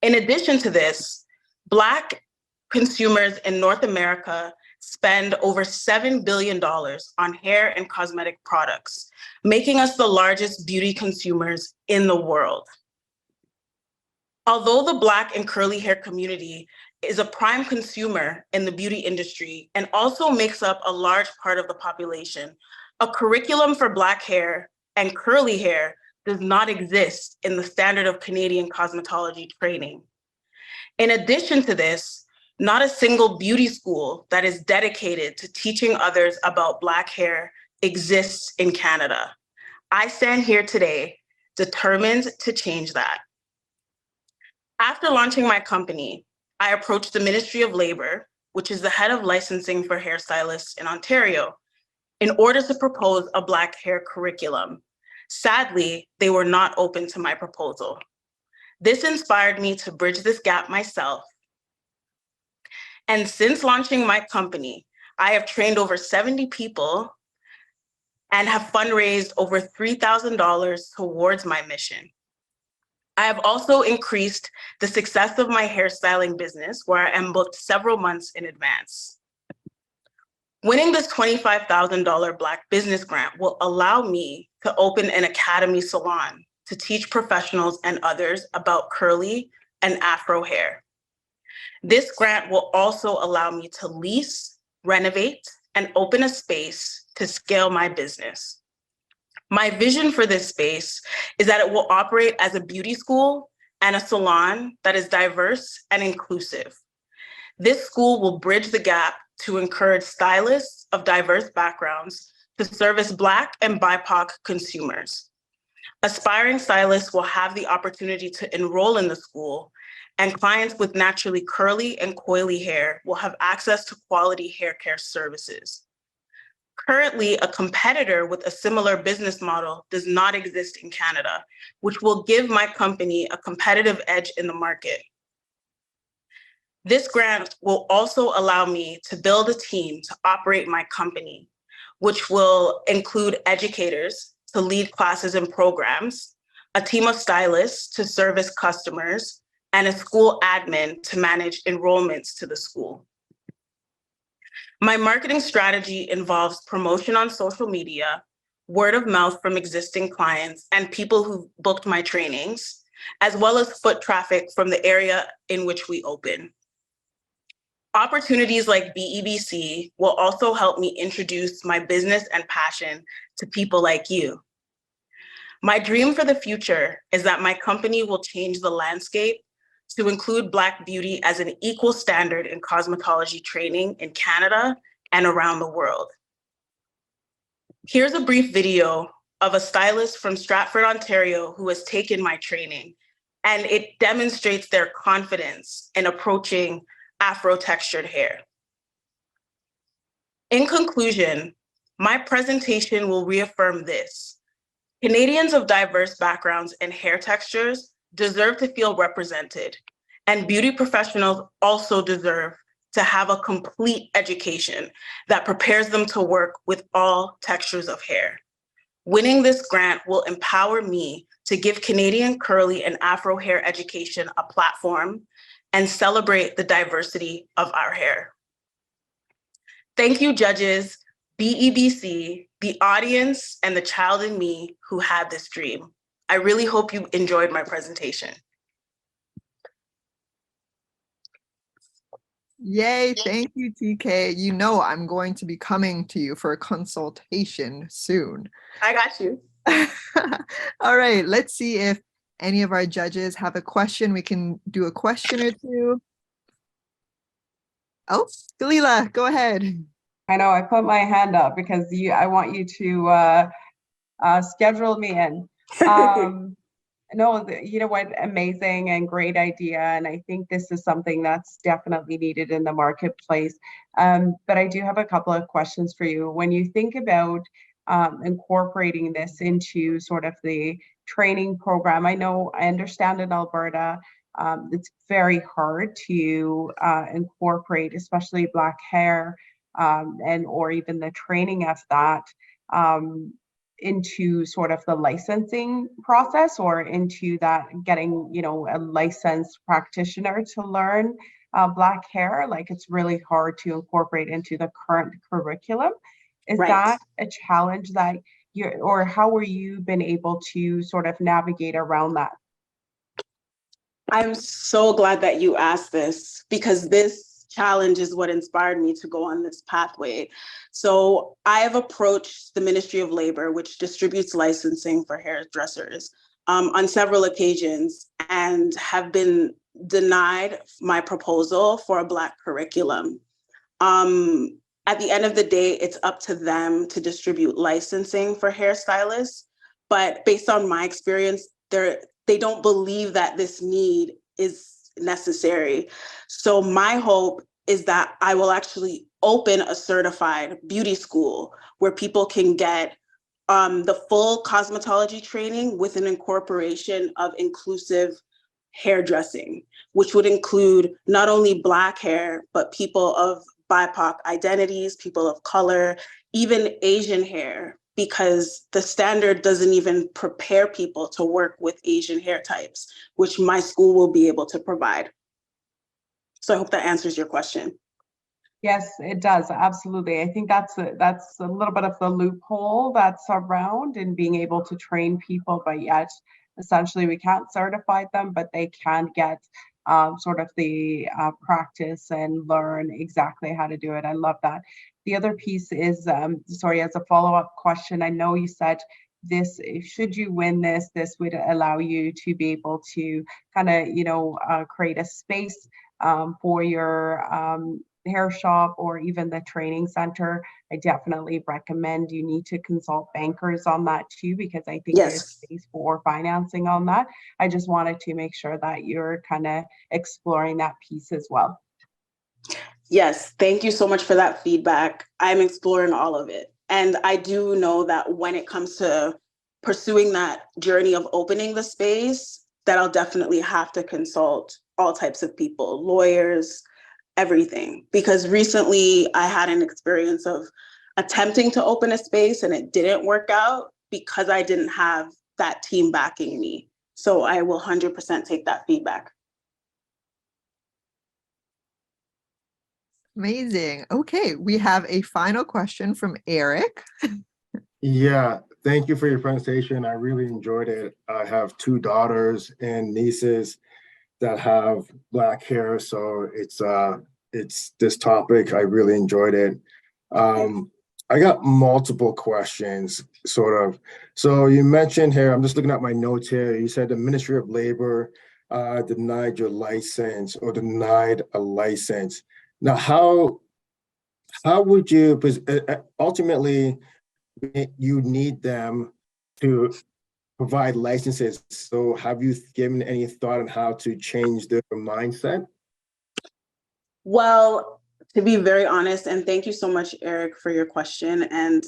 In addition to this, Black consumers in North America spend over $7 billion on hair and cosmetic products, making us the largest beauty consumers in the world. Although the Black and curly hair community is a prime consumer in the beauty industry and also makes up a large part of the population, a curriculum for Black hair and curly hair does not exist in the standard of Canadian cosmetology training. In addition to this, not a single beauty school that is dedicated to teaching others about Black hair exists in Canada. I stand here today determined to change that. After launching my company, I approached the Ministry of Labor, which is the head of licensing for hairstylists in Ontario, in order to propose a Black hair curriculum. Sadly, they were not open to my proposal. This inspired me to bridge this gap myself. And since launching my company, I have trained over 70 people and have fundraised over $3,000 towards my mission. I have also increased the success of my hairstyling business, where I am booked several months in advance. Winning this $25,000 Black business grant will allow me to open an academy salon to teach professionals and others about curly and Afro hair. This grant will also allow me to lease, renovate, and open a space to scale my business. My vision for this space is that it will operate as a beauty school and a salon that is diverse and inclusive. This school will bridge the gap to encourage stylists of diverse backgrounds to service Black and BIPOC consumers. Aspiring stylists will have the opportunity to enroll in the school, and clients with naturally curly and coily hair will have access to quality hair care services. Currently, a competitor with a similar business model does not exist in Canada, which will give my company a competitive edge in the market. This grant will also allow me to build a team to operate my company, which will include educators to lead classes and programs, a team of stylists to service customers, and a school admin to manage enrollments to the school. My marketing strategy involves promotion on social media, word of mouth from existing clients and people who booked my trainings, as well as foot traffic from the area in which we open. Opportunities like BEBC will also help me introduce my business and passion to people like you. My dream for the future is that my company will change the landscape to include Black beauty as an equal standard in cosmetology training in Canada and around the world. Here's a brief video of a stylist from Stratford, Ontario, who has taken my training, and it demonstrates their confidence in approaching Afro-textured hair. In conclusion, my presentation will reaffirm this: Canadians of diverse backgrounds and hair textures deserve to feel represented, and beauty professionals also deserve to have a complete education that prepares them to work with all textures of hair. Winning this grant will empower me to give Canadian curly and Afro hair education a platform and celebrate the diversity of our hair. Thank you, judges, BEBC, the audience, and the child in me who had this dream. I really hope you enjoyed my presentation. Yay, thank you, TK. You know I'm going to be coming to you for a consultation soon. I got you. All right, let's see if any of our judges have a question. We can do a question or two. Oh, Galila, go ahead. I know I put my hand up because I want you to schedule me in. No, you know what, amazing and great idea. And I think this is something that's definitely needed in the marketplace. But I do have a couple of questions for you. When you think about incorporating this into sort of the training program, I understand in Alberta, it's very hard to incorporate, especially Black hair or even the training of that. Into sort of the licensing process or into that getting, a licensed practitioner to learn Black hair. Like, it's really hard to incorporate into the current curriculum. Is Right. that a challenge that or how were you been able to sort of navigate around that? I'm so glad that you asked this, because this challenge is what inspired me to go on this pathway. So I have approached the Ministry of Labor, which distributes licensing for hairdressers, on several occasions, and have been denied my proposal for a Black curriculum. At the end of the day, it's up to them to distribute licensing for hairstylists. But based on my experience, they don't believe that this need is necessary. So my hope is that I will actually open a certified beauty school where people can get the full cosmetology training with an incorporation of inclusive hairdressing, which would include not only Black hair, but people of BIPOC identities, people of color, even Asian hair, because the standard doesn't even prepare people to work with Asian hair types, which my school will be able to provide. So I hope that answers your question. Yes, it does. Absolutely. I think that's a little bit of the loophole that's around in being able to train people, but yet essentially we can't certify them, but they can get sort of the practice and learn exactly how to do it. I love that. The other piece is, sorry, as a follow-up question, I know you said this, should you win this would allow you to be able to kind of, create a space for your hair shop or even the training center. I definitely recommend you need to consult bankers on that too, because I think there's space for financing on that. I just wanted to make sure that you're kind of exploring that piece as well. Yes, thank you so much for that feedback. I'm exploring all of it. And I do know that when it comes to pursuing that journey of opening the space, that I'll definitely have to consult all types of people, lawyers, everything. Because recently I had an experience of attempting to open a space and it didn't work out because I didn't have that team backing me. So I will 100% take that feedback. Amazing. Okay, we have a final question from Eric. Yeah, thank you for your presentation. I really enjoyed it. I have 2 daughters and nieces that have Black hair, so it's this topic. I really enjoyed it. I got multiple questions, sort of. So you mentioned here, I'm just looking at my notes here. You said the Ministry of Labor denied your license or denied a license. Now, how would you, because ultimately you need them to provide licenses. So have you given any thought on how to change their mindset? Well, to be very honest, and thank you so much, Eric, for your question, and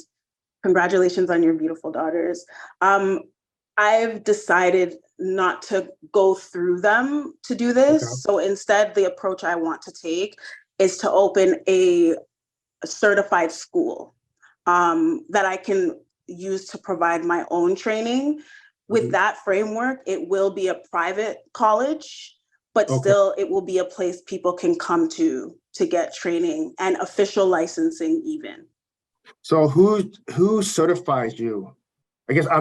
congratulations on your beautiful daughters. I've decided not to go through them to do this. Okay. So instead, the approach I want to take is to open a certified school that I can use to provide my own training. With that framework, it will be a private college, but still it will be a place people can come to get training and official licensing even. So who certifies you? I guess I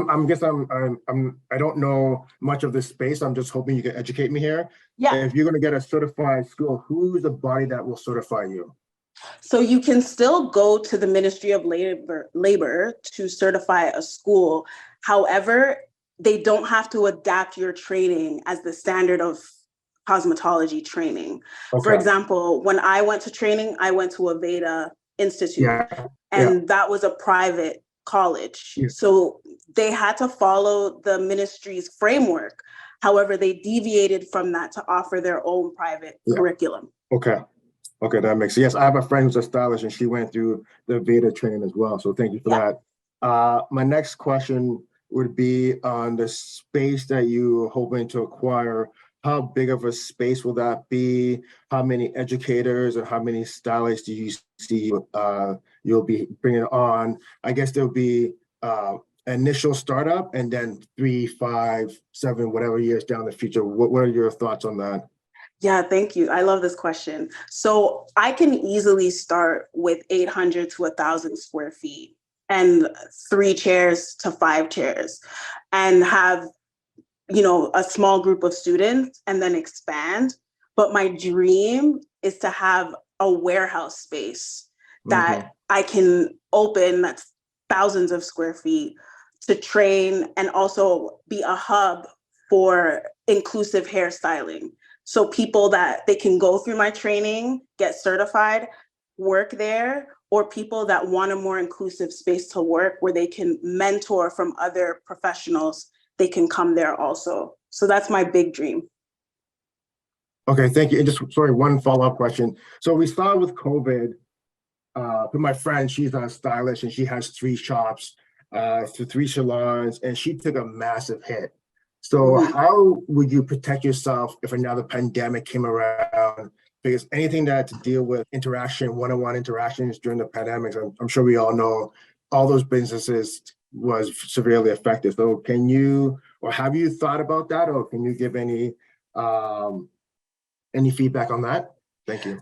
don't know much of this space. I'm just hoping you can educate me here. Yeah. And if you're going to get a certified school, who's the body that will certify you? So you can still go to the Ministry of Labor to certify a school. However, they don't have to adapt your training as the standard of cosmetology training. Okay. For example, when I went to training, I went to Aveda Institute. Yeah. And that was a private college. Yeah. So they had to follow the ministry's framework. However, they deviated from that to offer their own private curriculum. Okay. Okay, that makes sense. Yes, I have a friend who's a stylist and she went through the VEDA training as well. So thank you for that. My next question would be on the space that you're hoping to acquire. How big of a space will that be? How many educators and how many stylists do you see you'll be bringing on? I guess there'll be initial startup and then 3, 5, 7, whatever years down the future. What are your thoughts on that? Yeah, thank you. I love this question. So I can easily start with 800 to 1,000 square feet and 3 chairs to 5 chairs and have, you know, a small group of students and then expand. But my dream is to have a warehouse space that I can open that's thousands of square feet to train and also be a hub for inclusive hairstyling. So people that they can go through my training, get certified, work there, or people that want a more inclusive space to work where they can mentor from other professionals, they can come there also. So that's my big dream. Okay, thank you. And just, sorry, one follow-up question. So we saw with COVID, with my friend, she's a stylist and she has 3 shops, 3 salons, and she took a massive hit. So how would you protect yourself if another pandemic came around? Because anything that had to deal with interaction, one-on-one interactions during the pandemic, I'm sure we all know all those businesses was severely affected. So can you, or have you thought about that? Or can you give any feedback on that? Thank you.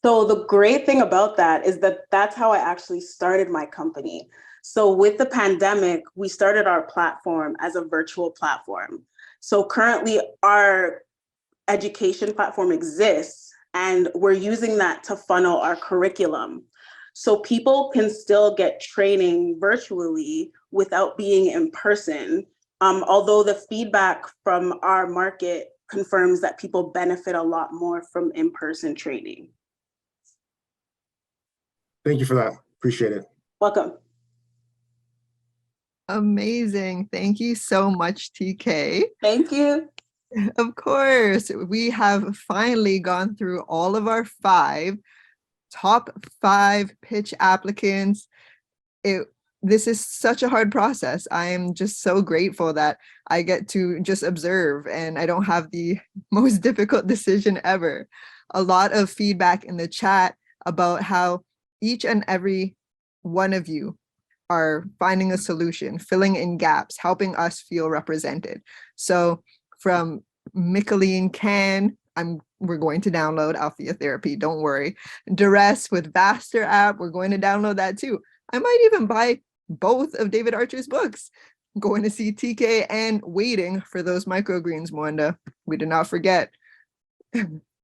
So the great thing about that is that that's how I actually started my company. So with the pandemic, we started our platform as a virtual platform. So currently our education platform exists and we're using that to funnel our curriculum. So people can still get training virtually without being in person. Although the feedback from our market confirms that people benefit a lot more from in-person training. Thank you for that. Appreciate it. Welcome. Amazing. Thank you so much, TK. Thank you. Of course, we have finally gone through all of our top 5 pitch applicants. This is such a hard process. I am just so grateful that I get to just observe and I don't have the most difficult decision ever. A lot of feedback in the chat about how each and every one of you are finding a solution, filling in gaps, helping us feel represented. So from Micheline Can, we're going to download Althea Therapy, don't worry. Duress with Vaster app, we're going to download that too. I might even buy both of David Archer's books. I'm going to see TK and waiting for those microgreens, Mwanda. We did not forget.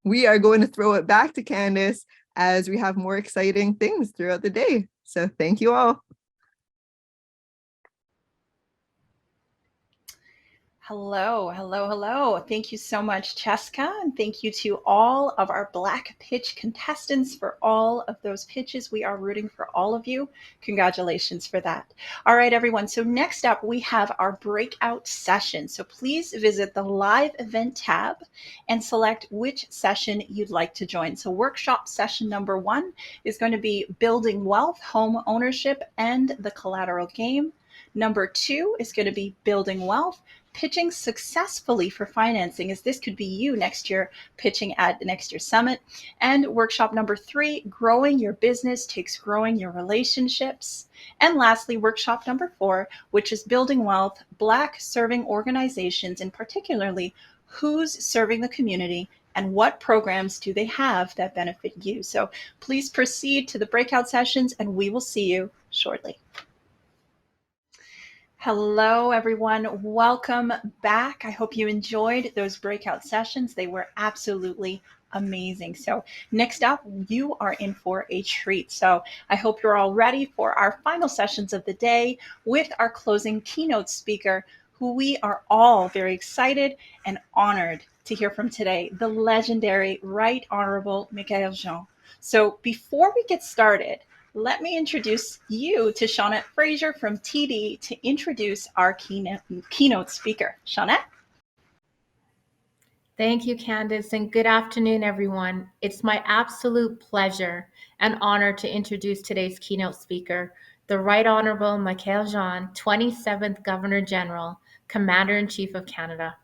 We are going to throw it back to Candace as we have more exciting things throughout the day. So thank you all. Hello, hello, hello. Thank you so much, Cheska, and thank you to all of our Black Pitch contestants for all of those pitches. We are rooting for all of you. Congratulations for that. All right, everyone. So next up, we have our breakout session. So please visit the live event tab and select which session you'd like to join. So workshop session number 1 is going to be building wealth, home ownership, and the collateral game. Number 2 is going to be building wealth, pitching successfully for financing, as this could be you next year pitching at the next year's summit. And workshop number 3, growing your business takes growing your relationships. And lastly, workshop number 4, which is building wealth, Black serving organizations, and particularly who's serving the community and what programs do they have that benefit you. So please proceed to the breakout sessions and we will see you shortly. Hello, everyone. Welcome back. I hope you enjoyed those breakout sessions. They were absolutely amazing. So next up, you are in for a treat. So I hope you're all ready for our final sessions of the day with our closing keynote speaker, who we are all very excited and honored to hear from today, the legendary Right Honorable Michaëlle Jean. So before we get started, let me introduce you to Shawnette Frazier from TD to introduce our keynote speaker. Shawnette? Thank you, Candace, and good afternoon, everyone. It's my absolute pleasure and honor to introduce today's keynote speaker, the Right Honorable Michaëlle Jean, 27th Governor General, Commander-in-Chief of Canada.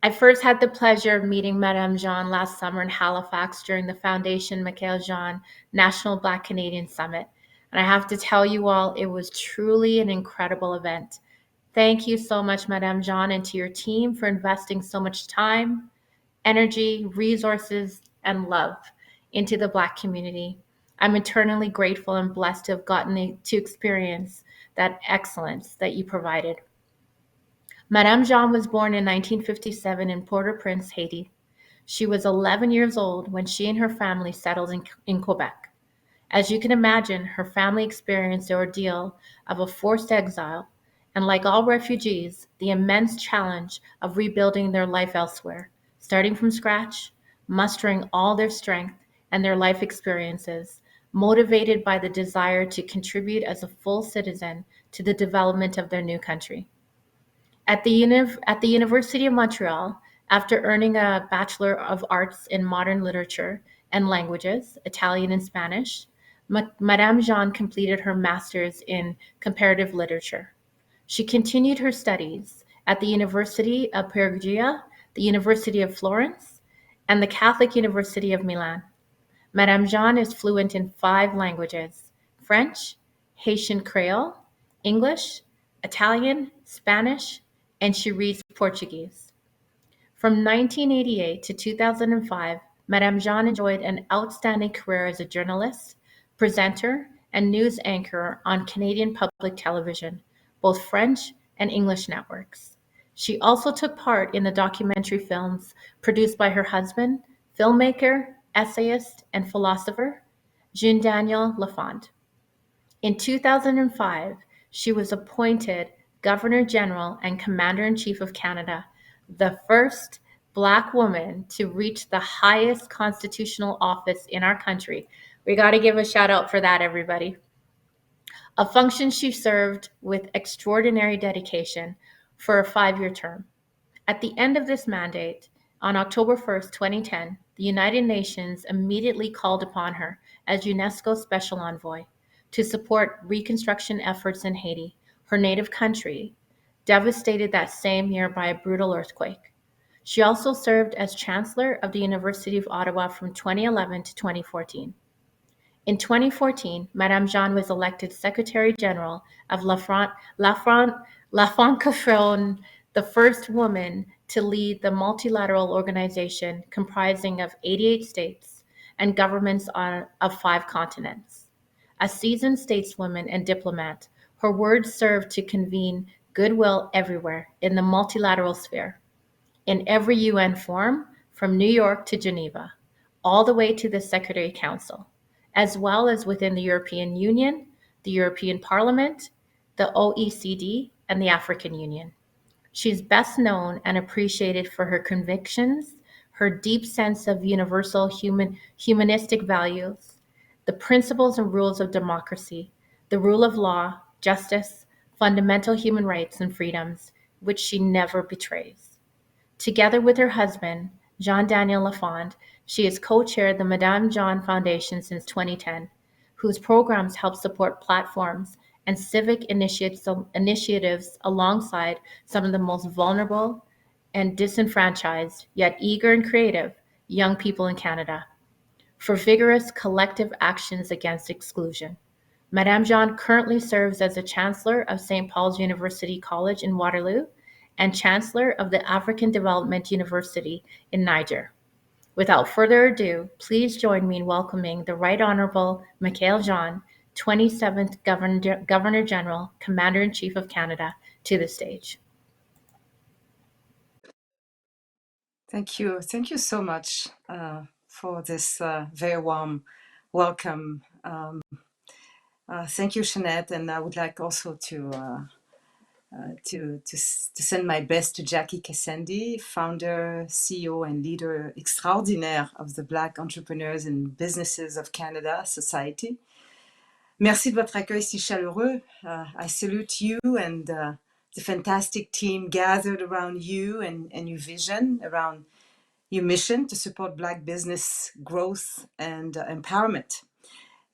I first had the pleasure of meeting Madame Jean last summer in Halifax during the Foundation Michaëlle Jean National Black Canadian Summit. And I have to tell you all, it was truly an incredible event. Thank you so much, Madame Jean, and to your team for investing so much time, energy, resources, and love into the Black community. I'm eternally grateful and blessed to have gotten to experience that excellence that you provided. Madame Jean was born in 1957 in Port-au-Prince, Haiti. She was 11 years old when she and her family settled in Quebec. As you can imagine, her family experienced the ordeal of a forced exile, and like all refugees, the immense challenge of rebuilding their life elsewhere, starting from scratch, mustering all their strength and their life experiences, motivated by the desire to contribute as a full citizen to the development of their new country. At the University of Montreal, after earning a Bachelor of Arts in Modern Literature and Languages, Italian and Spanish, Madame Jean completed her Master's in Comparative Literature. She continued her studies at the University of Perugia, the University of Florence, and the Catholic University of Milan. Madame Jean is fluent in 5 languages: French, Haitian Creole, English, Italian, Spanish, and she reads Portuguese. From 1988 to 2005, Madame Jean enjoyed an outstanding career as a journalist, presenter, and news anchor on Canadian public television, both French and English networks. She also took part in the documentary films produced by her husband, filmmaker, essayist, and philosopher, Jean-Daniel Lafond. In 2005, she was appointed Governor General and Commander-in-Chief of Canada, the first Black woman to reach the highest constitutional office in our country. We got to give a shout out for that, everybody. A function she served with extraordinary dedication for a 5-year term. At the end of this mandate, on October 1st, 2010, the United Nations immediately called upon her as UNESCO Special Envoy to support reconstruction efforts in Haiti, her native country, devastated that same year by a brutal earthquake. She also served as Chancellor of the University of Ottawa from 2011 to 2014. In 2014, Madame Jean was elected Secretary General of La Francophonie, the first woman to lead the multilateral organization comprising of 88 states and governments of 5 continents. A seasoned stateswoman and diplomat, her words served to convene goodwill everywhere in the multilateral sphere, in every UN forum, from New York to Geneva, all the way to the Secretary Council, as well as within the European Union, the European Parliament, the OECD, and the African Union. She's best known and appreciated for her convictions, her deep sense of universal humanistic values, the principles and rules of democracy, the rule of law, justice, fundamental human rights and freedoms, which she never betrays. Together with her husband, Jean-Daniel Lafond, she has co-chaired the Madame Jean Foundation since 2010, whose programs help support platforms and civic initiatives alongside some of the most vulnerable and disenfranchised, yet eager and creative, young people in Canada, for vigorous collective actions against exclusion. Madame Jean currently serves as the Chancellor of St. Paul's University College in Waterloo and Chancellor of the African Development University in Niger. Without further ado, please join me in welcoming the Right Honorable Michaëlle Jean, 27th Governor General, Commander-in-Chief of Canada, to the stage. Thank you. Thank you so much for this very warm welcome. Thank you, Jeanette, and I would like also to send my best to Jackie Kessendi, founder, CEO, and leader extraordinaire of the Black Entrepreneurs and Businesses of Canada Society. Merci de votre accueil si chaleureux. I salute you and the fantastic team gathered around you and your vision, around your mission to support Black business growth and empowerment.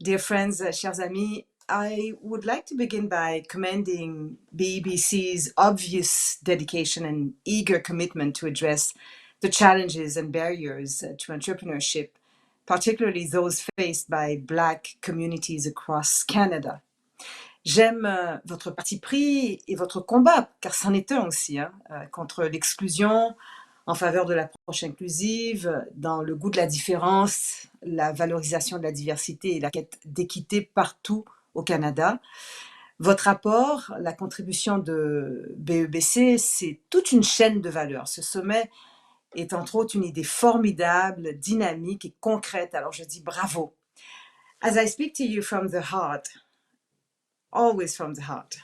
Dear friends, chers amis, I would like to begin by commending BEBC's obvious dedication and eager commitment to address the challenges and barriers to entrepreneurship, particularly those faced by Black communities across Canada. J'aime votre parti pris et votre combat, car c'en est un aussi, contre l'exclusion, en faveur de l'approche inclusive, dans le goût de la différence, la valorisation de la diversité et la quête d'équité partout au Canada. Votre apport, la contribution de BEBC, c'est toute une chaîne de valeurs. Ce sommet est entre autres une idée formidable, dynamique et concrète. Alors je dis bravo. As I speak to you from the heart, always from the heart,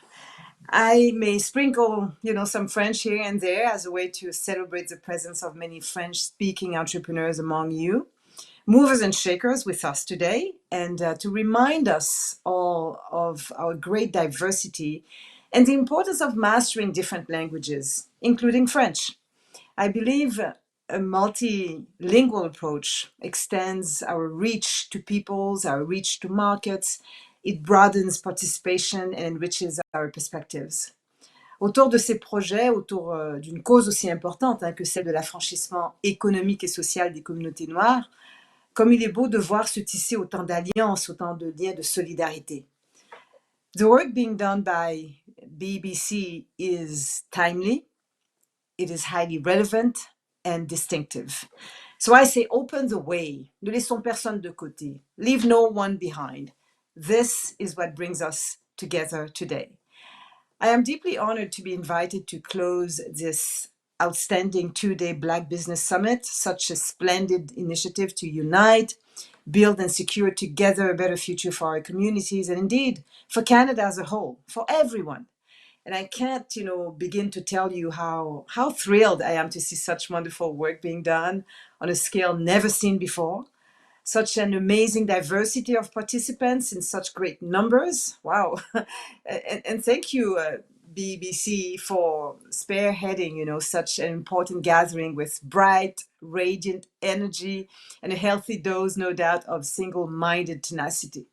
I may sprinkle, some French here and there as a way to celebrate the presence of many French-speaking entrepreneurs among you, movers and shakers with us today, and to remind us all of our great diversity and the importance of mastering different languages, including French. I believe a multilingual approach extends our reach to peoples, our reach to markets. It broadens participation and enriches our perspectives. Autour de ces projets, autour d'une cause aussi importante que celle de l'affranchissement économique et social des communautés noires, comme il est beau de voir se tisser autant d'alliances, autant de liens de solidarité. The work being done by BEBC is timely, it is highly relevant and distinctive. So I say open the way, ne laissons personne de côté, leave no one behind. This is what brings us together today. I am deeply honored to be invited to close this outstanding two-day Black Business Summit, such a splendid initiative to unite, build and secure together a better future for our communities and indeed for Canada as a whole, for everyone. And I can't, begin to tell you how thrilled I am to see such wonderful work being done on a scale never seen before. Such an amazing diversity of participants in such great numbers. Wow. and thank you, BBC, for spearheading, such an important gathering with bright, radiant energy and a healthy dose, no doubt, of single-minded tenacity.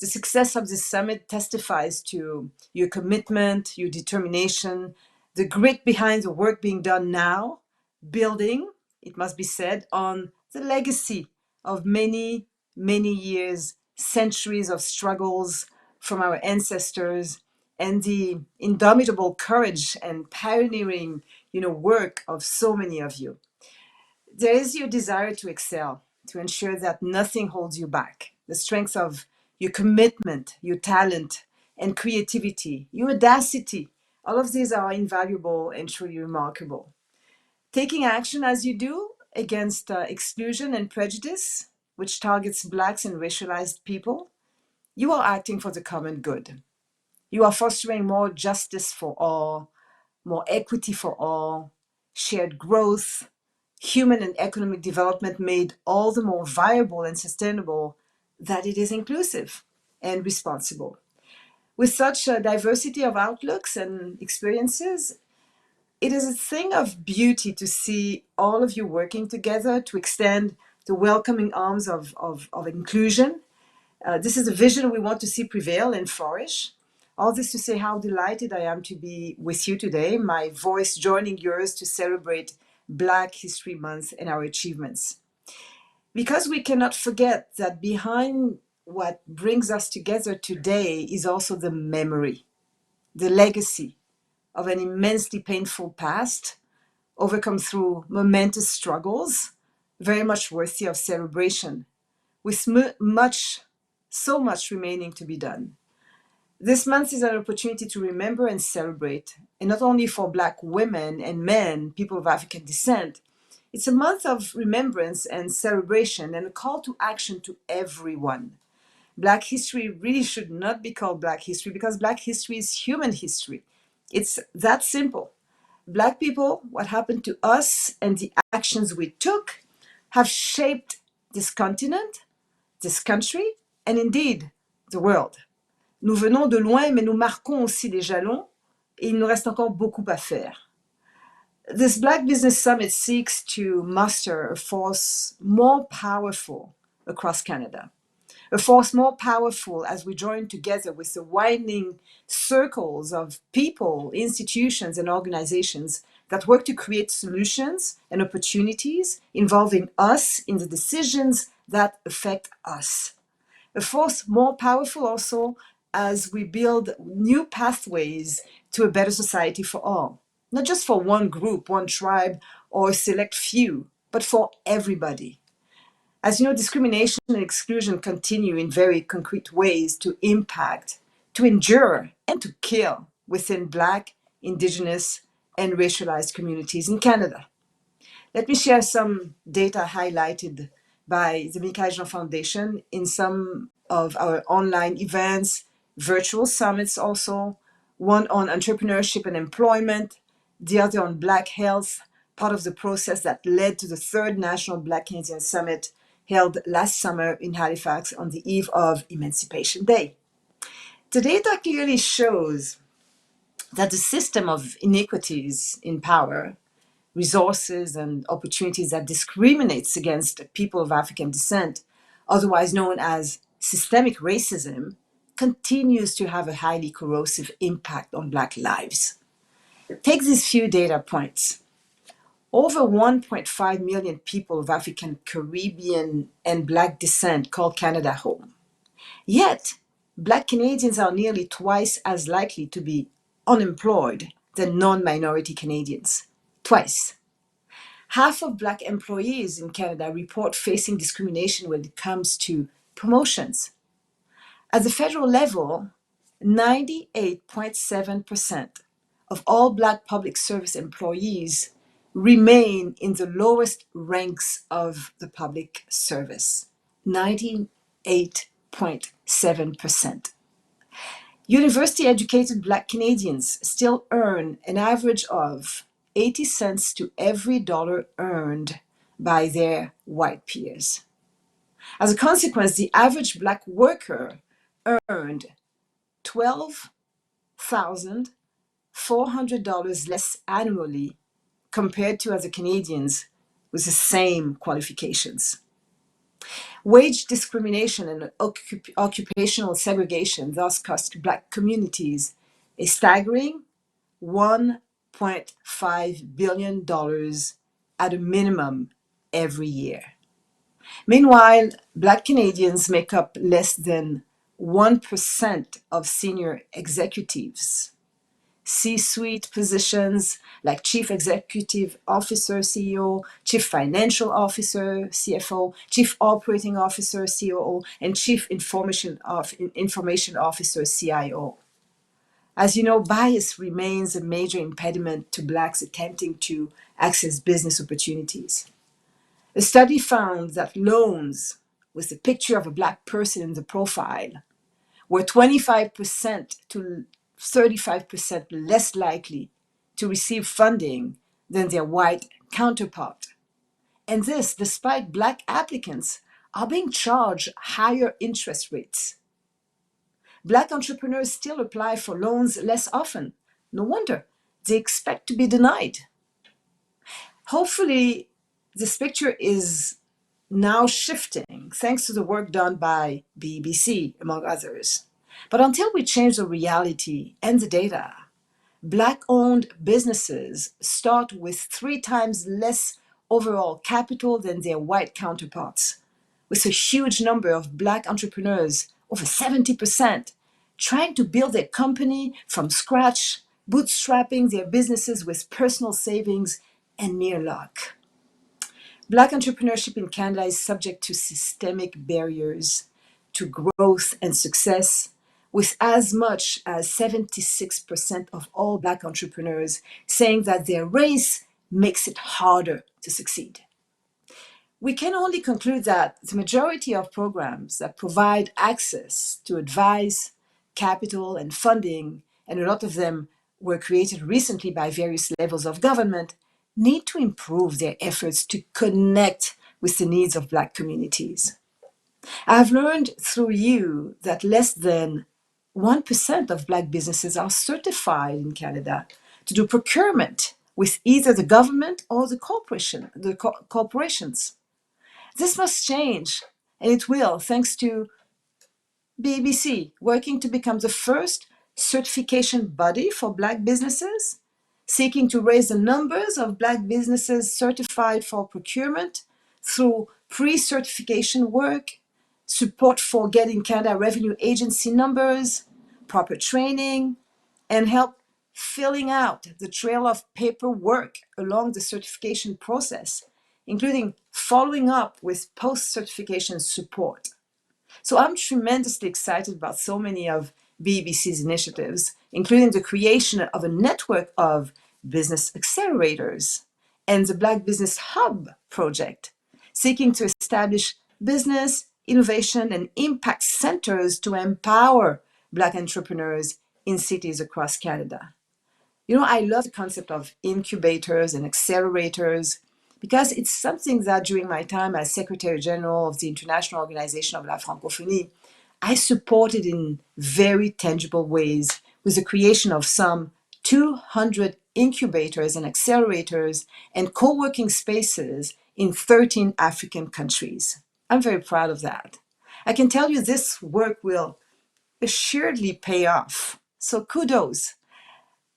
The success of this summit testifies to your commitment, your determination, the grit behind the work being done now, building, it must be said, on the legacy of many, many years, centuries of struggles from our ancestors, and the indomitable courage and pioneering, work of so many of you. There is your desire to excel, to ensure that nothing holds you back. The strength of your commitment, your talent, and creativity, your audacity, all of these are invaluable and truly remarkable. Taking action as you do against exclusion and prejudice, which targets Blacks and racialized people, you are acting for the common good. You are fostering more justice for all, more equity for all, shared growth, human and economic development made all the more viable and sustainable that it is inclusive and responsible. With such a diversity of outlooks and experiences, it is a thing of beauty to see all of you working together to extend the welcoming arms of inclusion. This is a vision we want to see prevail and flourish. All this to say how delighted I am to be with you today, my voice joining yours to celebrate Black History Month and our achievements. Because we cannot forget that behind what brings us together today is also the memory, the legacy of an immensely painful past, overcome through momentous struggles, very much worthy of celebration, with so much remaining to be done. This month is an opportunity to remember and celebrate, and not only for Black women and men, people of African descent. It's a month of remembrance and celebration and a call to action to everyone. Black history really should not be called Black history because Black history is human history. It's that simple. Black people, what happened to us and the actions we took have shaped this continent, this country, and indeed the world. Nous venons de loin, mais nous marquons aussi des jalons et il nous reste encore beaucoup à faire. This Black Business Summit seeks to muster a force more powerful across Canada, a force more powerful as we join together with the widening circles of people, institutions, and organizations that work to create solutions and opportunities involving us in the decisions that affect us. A force more powerful also as we build new pathways to a better society for all. Not just for one group, one tribe, or a select few, but for everybody. As you know, discrimination and exclusion continue in very concrete ways to impact, to endure, and to kill within Black, Indigenous, and racialized communities in Canada. Let me share some data highlighted by the Michaël Jean Foundation in some of our online events, virtual summits also, one on entrepreneurship and employment, the other on Black health, part of the process that led to the third National Black Canadian Summit held last summer in Halifax on the eve of Emancipation Day. The data clearly shows that the system of inequities in power, resources, and opportunities that discriminates against people of African descent, otherwise known as systemic racism, continues to have a highly corrosive impact on Black lives. Take these few data points. Over 1.5 million people of African, Caribbean, and Black descent call Canada home. Yet, Black Canadians are nearly twice as likely to be unemployed than non-minority Canadians. Twice. Half of Black employees in Canada report facing discrimination when it comes to promotions. At the federal level, 98.7% of all Black public service employees remain in the lowest ranks of the public service. 98.7%. University-educated Black Canadians still earn an average of 80 cents to every dollar earned by their white peers. As a consequence, the average Black worker earned $12,400 less annually compared to other Canadians with the same qualifications. Wage discrimination and occupational segregation thus cost Black communities a staggering $1.5 billion at a minimum every year. Meanwhile, Black Canadians make up less than 1% of senior executives. C-suite positions like Chief Executive Officer, CEO, Chief Financial Officer, CFO, Chief Operating Officer, COO, and Chief Information Officer, CIO. As you know, bias remains a major impediment to Blacks attempting to access business opportunities. A study found that loans with a picture of a Black person in the profile were 25% to 35% less likely to receive funding than their white counterpart. And this despite Black applicants are being charged higher interest rates. Black entrepreneurs still apply for loans less often. No wonder they expect to be denied. Hopefully, this picture is now shifting thanks to the work done by BBC, among others. But until we change the reality and the data, Black-owned businesses start with 3 times less overall capital than their white counterparts, with a huge number of Black entrepreneurs, over 70%, trying to build their company from scratch, bootstrapping their businesses with personal savings and mere luck. Black entrepreneurship in Canada is subject to systemic barriers to growth and success, with as much as 76% of all Black entrepreneurs saying that their race makes it harder to succeed. We can only conclude that the majority of programs that provide access to advice, capital, and funding, and a lot of them were created recently by various levels of government, need to improve their efforts to connect with the needs of Black communities. I've learned through you that less than 1% of Black businesses are certified in Canada to do procurement with either the government or the corporations. This must change, and it will, thanks to BBC working to become the first certification body for Black businesses, seeking to raise the numbers of Black businesses certified for procurement through pre-certification work, support for getting Canada Revenue Agency numbers, proper training, and help filling out the trail of paperwork along the certification process, including following up with post-certification support. So I'm tremendously excited about so many of BBC's initiatives, including the creation of a network of business accelerators and the Black Business Hub project, seeking to establish business, innovation, and impact centers to empower Black entrepreneurs in cities across Canada. You know, I love the concept of incubators and accelerators because it's something that during my time as Secretary General of the International Organization of La Francophonie, I supported in very tangible ways with the creation of some 200 incubators and accelerators and co-working spaces in 13 African countries. I'm very proud of that. I can tell you this work will assuredly pay off. So kudos.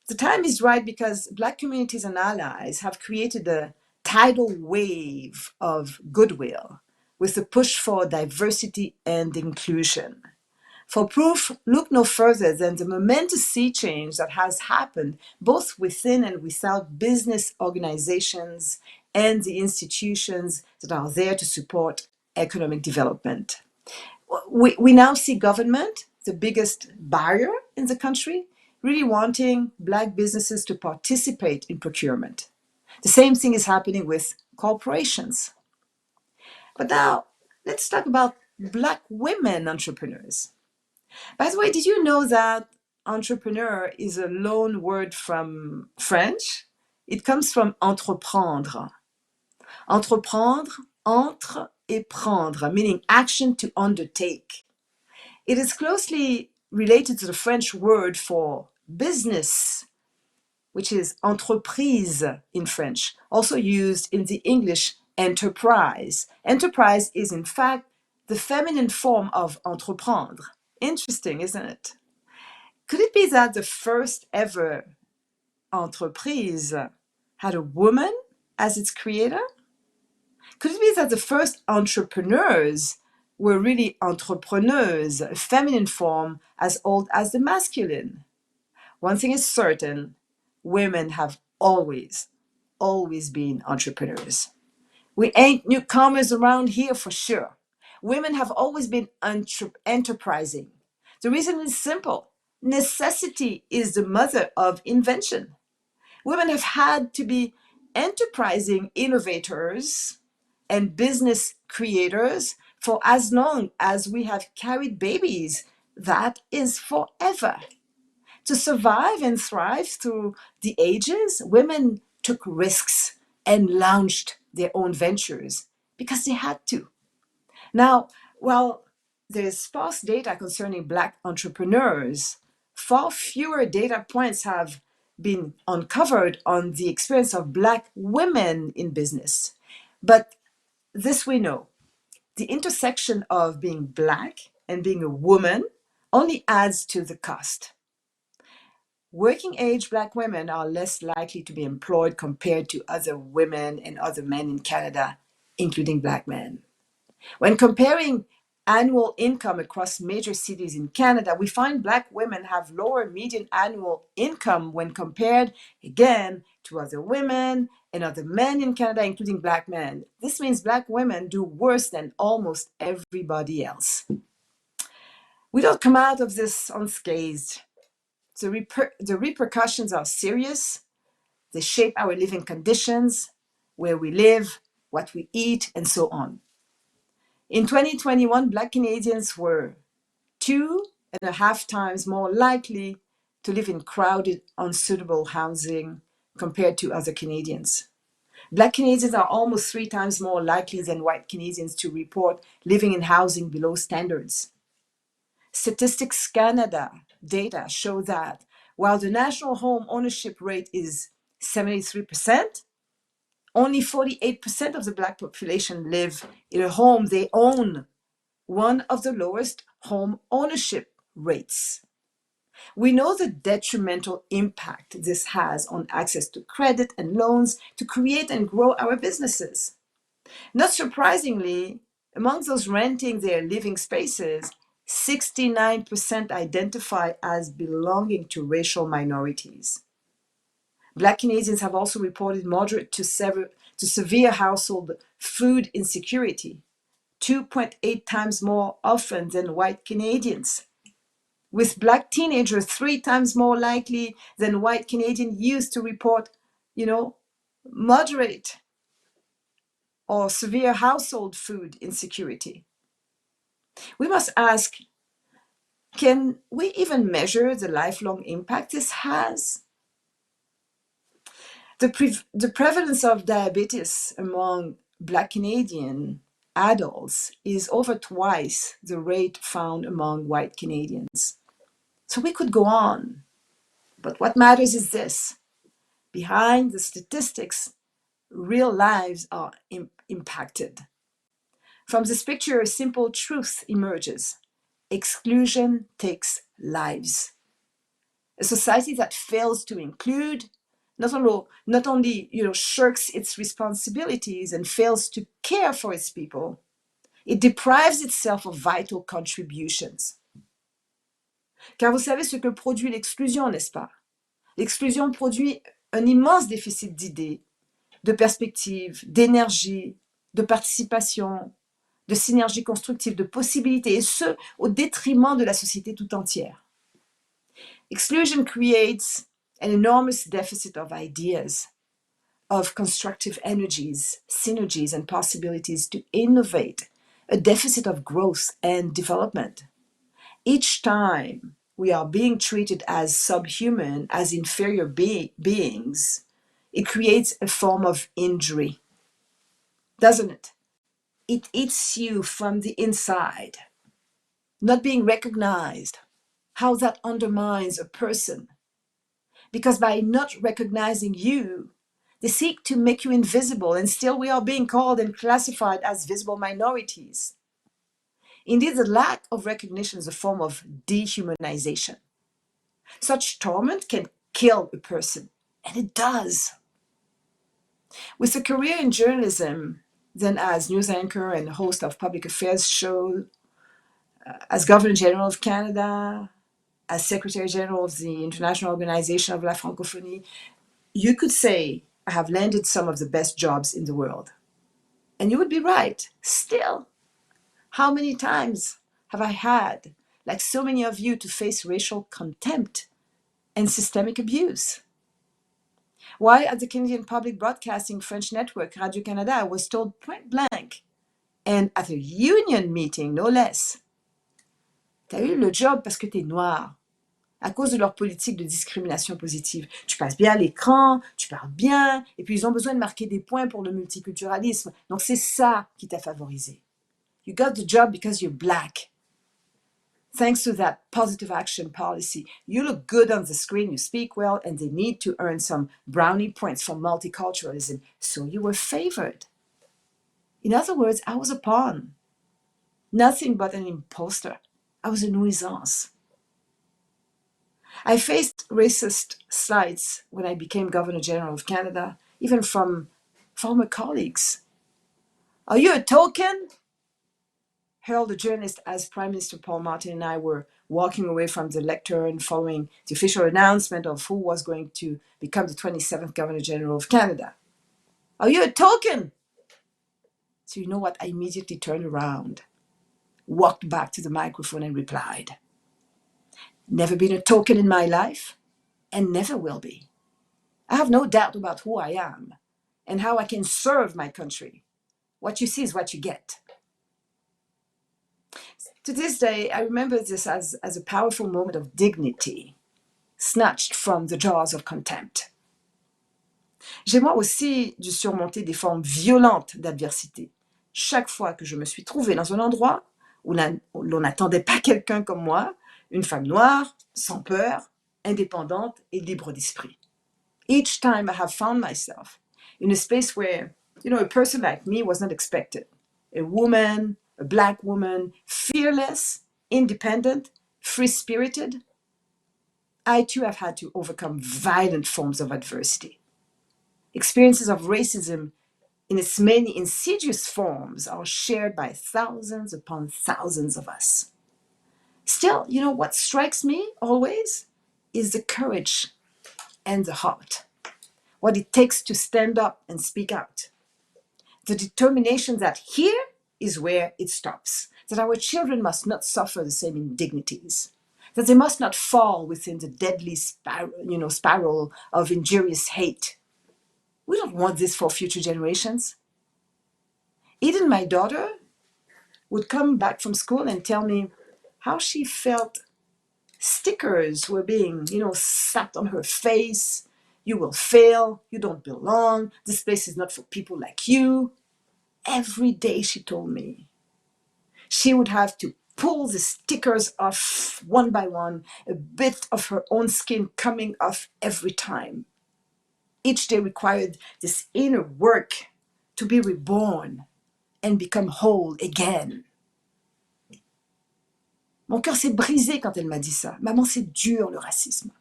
The time is right because Black communities and allies have created a tidal wave of goodwill with the push for diversity and inclusion. For proof, look no further than the momentous sea change that has happened both within and without business organizations and the institutions that are there to support economic development. We now see government, the biggest buyer in the country, really wanting Black businesses to participate in procurement. The same thing is happening with corporations. But now, let's talk about Black women entrepreneurs. By the way, did you know that entrepreneur is a loan word from French? It comes from entreprendre. Entreprendre, entre et prendre, meaning action to undertake. It is closely related to the French word for business, which is entreprise in French, also used in the English enterprise. Enterprise is, in fact, the feminine form of entreprendre. Interesting, isn't it? Could it be that the first ever entreprise had a woman as its creator? Could it be that the first entrepreneurs were really entrepreneurs, a feminine form as old as the masculine? One thing is certain, women have always been entrepreneurs. We ain't newcomers around here for sure. Women have always been enterprising. The reason is simple. Necessity is the mother of invention. Women have had to be enterprising innovators and business creators for as long as we have carried babies. That is forever. To survive and thrive through the ages, women took risks and launched their own ventures because they had to. Now, while there's sparse data concerning Black entrepreneurs, far fewer data points have been uncovered on the experience of Black women in business. But this we know, the intersection of being Black and being a woman only adds to the cost. Working age Black women are less likely to be employed compared to other women and other men in Canada, including Black men. When comparing annual income across major cities in Canada, we find Black women have lower median annual income when compared, again, to other women and other men in Canada, including Black men. This means Black women do worse than almost everybody else. We don't come out of this unscathed. The repercussions are serious. They shape our living conditions, where we live, what we eat, and so on. In 2021, Black Canadians were 2.5 times more likely to live in crowded, unsuitable housing compared to other Canadians. Black Canadians are almost 3 times more likely than white Canadians to report living in housing below standards. Statistics Canada data show that while the national home ownership rate is 73%, only 48% of the Black population live in a home they own, one of the lowest home ownership rates. We know the detrimental impact this has on access to credit and loans to create and grow our businesses. Not surprisingly, among those renting their living spaces, 69% identify as belonging to racial minorities. Black Canadians have also reported moderate to severe household food insecurity, 2.8 times more often than white Canadians, with Black teenagers 3 times more likely than white Canadian youth to report, moderate or severe household food insecurity. We must ask, can we even measure the lifelong impact this has? The prevalence of diabetes among Black Canadian adults is over twice the rate found among white Canadians. So we could go on, but what matters is this. Behind the statistics, real lives are impacted. From this picture, a simple truth emerges. Exclusion takes lives. A society that fails to include not only shirks its responsibilities and fails to care for its people, it deprives itself of vital contributions. Car vous savez ce que produit l'exclusion, n'est-ce pas? L'exclusion produit un immense déficit d'idées, de perspectives, d'énergie, de participation, de synergie constructive, de possibilités, et ce, au détriment de la société tout entière. Exclusion creates an enormous deficit of ideas, of constructive energies, synergies, and possibilities to innovate, a deficit of growth and development. Each time we are being treated as subhuman, as inferior beings, it creates a form of injury, doesn't it? It eats you from the inside. Not being recognized, how that undermines a person. Because by not recognizing you, they seek to make you invisible, and still we are being called and classified as visible minorities. Indeed, the lack of recognition is a form of dehumanization. Such torment can kill a person, and it does. With a career in journalism, then as news anchor and host of public affairs shows, as Governor General of Canada, as Secretary General of the International Organization of La Francophonie, you could say I have landed some of the best jobs in the world. And you would be right. Still, how many times have I had, like so many of you, to face racial contempt and systemic abuse? Why at the Canadian Public Broadcasting French network, Radio-Canada, I was told point blank, and at a union meeting, no less, t'as eu le job parce que t'es noir, à cause de leur politique de discrimination positive. Tu passes bien à l'écran, tu parles bien, et puis ils ont besoin de marquer des points pour le multiculturalisme. Donc c'est ça qui t'a favorisé. You got the job because you're Black. Thanks to that positive action policy, you look good on the screen, you speak well, and they need to earn some brownie points for multiculturalism. So you were favored. In other words, I was a pawn. Nothing but an imposter. I was a nuisance. I faced racist slights when I became Governor General of Canada, even from former colleagues. Are you a token? Hurled a journalist as Prime Minister Paul Martin and I were walking away from the lectern following the official announcement of who was going to become the 27th Governor General of Canada. Are you a token? So you know what? I immediately turned around, walked back to the microphone and replied, never been a token in my life and never will be. I have no doubt about who I am and how I can serve my country. What you see is what you get. To this day, I remember this as a powerful moment of dignity, snatched from the jaws of contempt. J'ai moi aussi dû surmonter des formes violentes d'adversité chaque fois que je me suis trouvée dans un endroit où l'on n'attendait pas quelqu'un comme moi, une femme noire, sans peur, indépendante et libre d'esprit. Each time I have found myself in a space where, a person like me was not expected. A woman, a Black woman, fearless, independent, free-spirited. I too have had to overcome violent forms of adversity. Experiences of racism in its many insidious forms are shared by thousands upon thousands of us. Still, what strikes me always is the courage and the heart, what it takes to stand up and speak out. The determination that here is where it stops, that our children must not suffer the same indignities, that they must not fall within the deadly spiral of injurious hate. We don't want this for future generations. Eden, my daughter, would come back from school and tell me how she felt stickers were being, slapped on her face. You will fail. You don't belong. This place is not for people like you. Every day, she told me, she would have to pull the stickers off one by one, a bit of her own skin coming off every time. Each day required this inner work to be reborn and become whole again. Mon cœur s'est brisé quand elle m'a dit ça. Maman, c'est dur le racisme.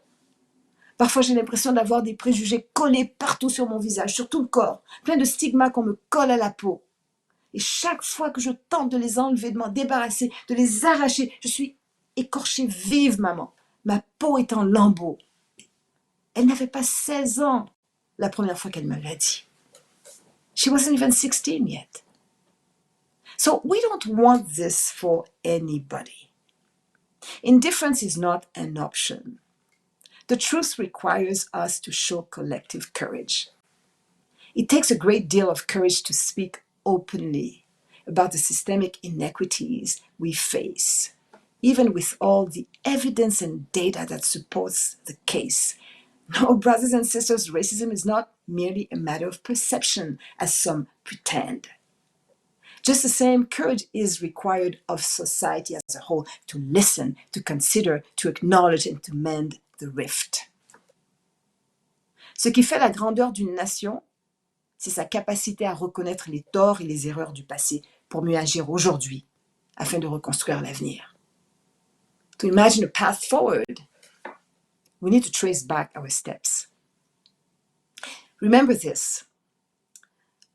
Parfois, j'ai l'impression d'avoir des préjugés collés partout sur mon visage, sur tout le corps, plein de stigmas qu'on me colle à la peau. Et chaque fois que je tente de les enlever, de m'en débarrasser, de les arracher, je suis écorchée vive, maman. Ma peau est en lambeaux. Elle n'avait pas 16 ans la première fois qu'elle me l'a dit. She wasn't even 16 yet. So we don't want this for anybody. Indifference is not an option. The truth requires us to show collective courage. It takes a great deal of courage to speak openly about the systemic inequities we face, even with all the evidence and data that supports the case. No, brothers and sisters, racism is not merely a matter of perception, as some pretend. Just the same, courage is required of society as a whole to listen, to consider, to acknowledge, and to mend the rift. Ce qui fait la grandeur d'une nation, c'est sa capacité à reconnaître les torts et les erreurs du passé pour mieux agir aujourd'hui, afin de reconstruire l'avenir. To imagine a path forward, we need to trace back our steps. Remember this.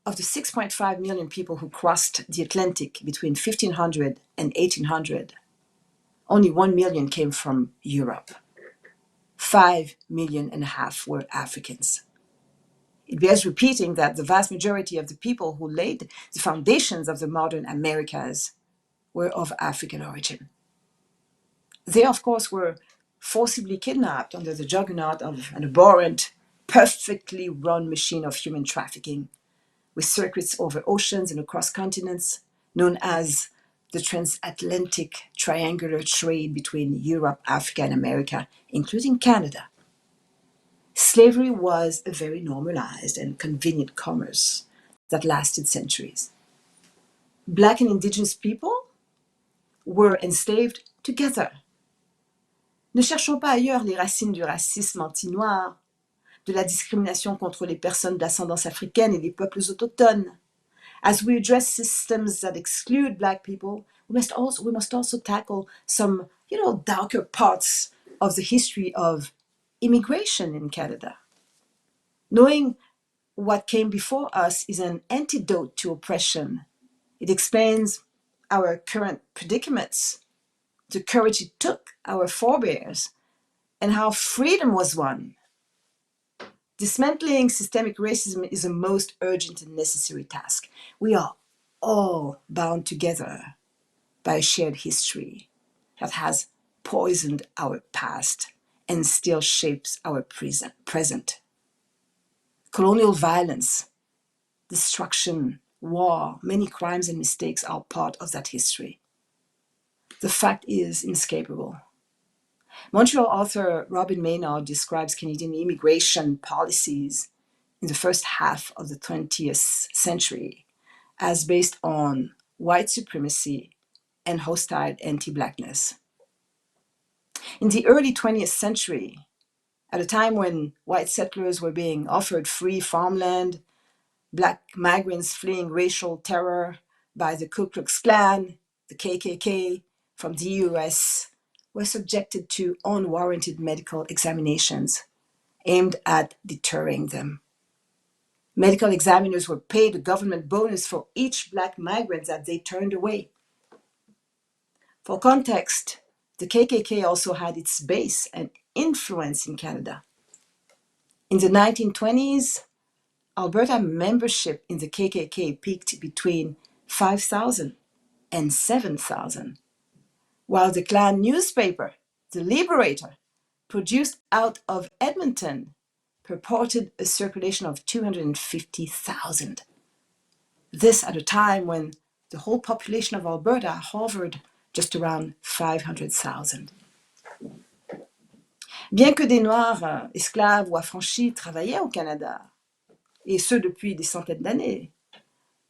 Of the 6.5 million people who crossed the Atlantic between 1500 and 1800, only 1 million came from Europe. 5.5 million were Africans. It bears repeating that the vast majority of the people who laid the foundations of the modern Americas were of African origin. They, of course, were forcibly kidnapped under the juggernaut of an abhorrent, perfectly run machine of human trafficking, with circuits over oceans and across continents, known as the transatlantic triangular trade between Europe, Africa, and America, including Canada. Slavery was a very normalized and convenient commerce that lasted centuries. Black and indigenous people were enslaved together. Ne cherchons pas ailleurs les racines du racisme anti-noir, de la discrimination contre les personnes d'ascendance africaine et les peuples autochtones. As we address systems that exclude Black people, we must also tackle some, darker parts of the history of immigration in Canada. Knowing what came before us is an antidote to oppression. It explains our current predicaments, the courage it took our forebears, and how freedom was won. Dismantling systemic racism is a most urgent and necessary task. We are all bound together by a shared history that has poisoned our past and still shapes our present. Colonial violence, destruction, war, many crimes and mistakes are part of that history. The fact is inescapable. Montreal author Robin Maynard describes Canadian immigration policies in the first half of the 20th century as based on white supremacy and hostile anti-Blackness. In the early 20th century, at a time when white settlers were being offered free farmland, Black migrants fleeing racial terror by the Ku Klux Klan, the KKK, from the US were subjected to unwarranted medical examinations aimed at deterring them. Medical examiners were paid a government bonus for each Black migrant that they turned away. For context, the KKK also had its base and influence in Canada. In the 1920s, Alberta membership in the KKK peaked between 5,000 and 7,000, while the Klan newspaper, The Liberator, produced out of Edmonton, purported a circulation of 250,000. This at a time when the whole population of Alberta hovered just around 500,000. Bien que des Noirs esclaves ou affranchis travaillaient au Canada, et ce depuis des centaines d'années,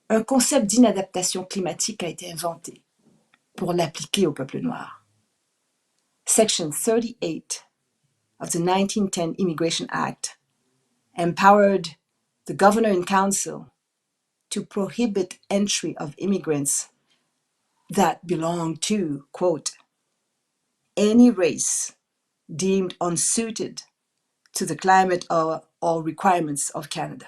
un concept d'inadaptation climatique a été inventé pour l'appliquer au peuple noir. Section 38 of the 1910 Immigration Act empowered the governor and council to prohibit entry of immigrants that belong to, quote, any race deemed unsuited to the climate or requirements of Canada.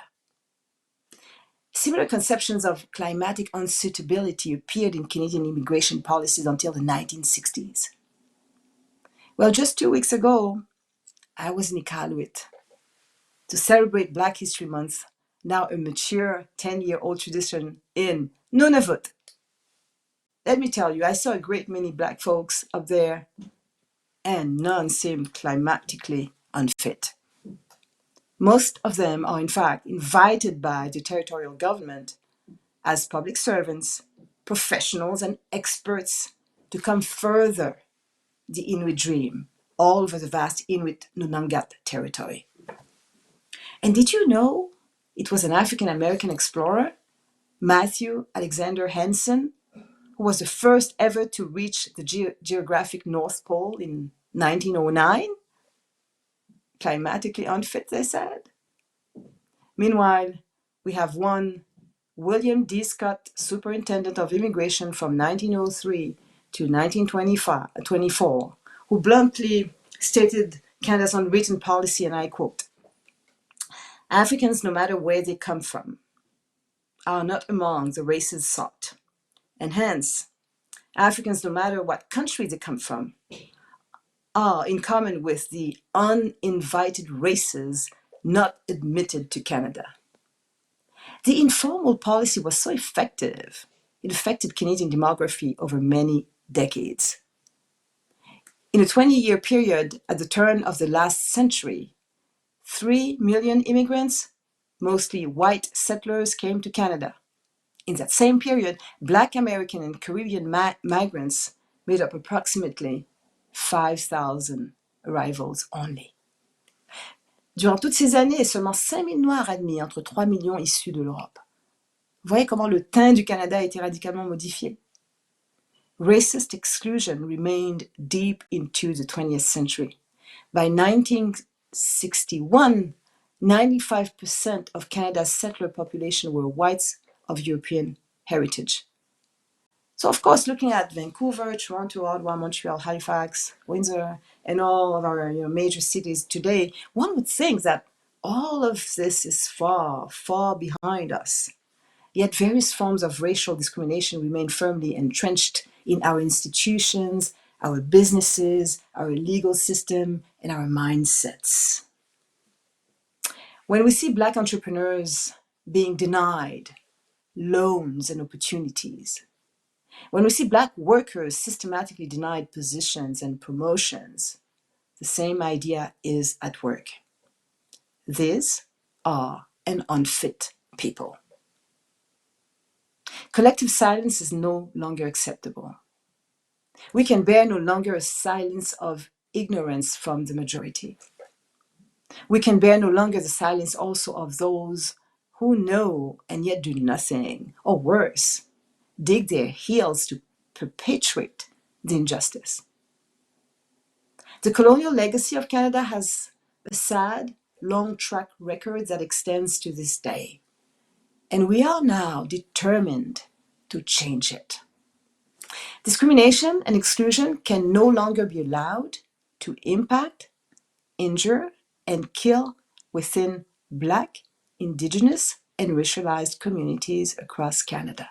Similar conceptions of climatic unsuitability appeared in Canadian immigration policies until the 1960s. Well, just 2 weeks ago, I was in Iqaluit to celebrate Black History Month, now a mature 10-year-old tradition in Nunavut. Let me tell you, I saw a great many Black folks up there, and none seemed climatically unfit. Most of them are, in fact, invited by the territorial government as public servants, professionals, and experts to come further the Inuit dream all over the vast Inuit Nunangat territory. And did you know it was an African-American explorer, Matthew Alexander Hansen, who was the first ever to reach the geographic North Pole in 1909? Climatically unfit, they said. Meanwhile, we have one William D. Scott, Superintendent of Immigration from 1903 to 1924, who bluntly stated Canada's unwritten policy, and I quote, Africans, no matter where they come from, are not among the races sought, and hence, Africans, no matter what country they come from, are in common with the uninvited races not admitted to Canada. The informal policy was so effective, it affected Canadian demography over many decades. In a 20-year period at the turn of the last century, 3 million immigrants, mostly white settlers, came to Canada. In that same period, Black American and Caribbean migrants made up approximately 5,000 arrivals only. Durant toutes ces années, seulement 5 000 Noirs admis entre 3 millions issus de l'Europe. Voyez comment le teint du Canada a été radicalement modifié. Racist exclusion remained deep into the 20th century. By 1961, 95% of Canada's settler population were whites of European heritage. So, of course, looking at Vancouver, Toronto, Ottawa, Montreal, Halifax, Windsor, and all of our major cities today, one would think that all of this is far, far behind us. Yet various forms of racial discrimination remain firmly entrenched in our institutions, our businesses, our legal system, and our mindsets. When we see Black entrepreneurs being denied loans and opportunities, when we see Black workers systematically denied positions and promotions, the same idea is at work. These are an unfit people. Collective silence is no longer acceptable. We can bear no longer a silence of ignorance from the majority. We can bear no longer the silence also of those who know and yet do nothing, or worse, dig their heels to perpetuate the injustice. The colonial legacy of Canada has a sad, long track record that extends to this day. And we are now determined to change it. Discrimination and exclusion can no longer be allowed to impact, injure, and kill within Black, Indigenous, and racialized communities across Canada.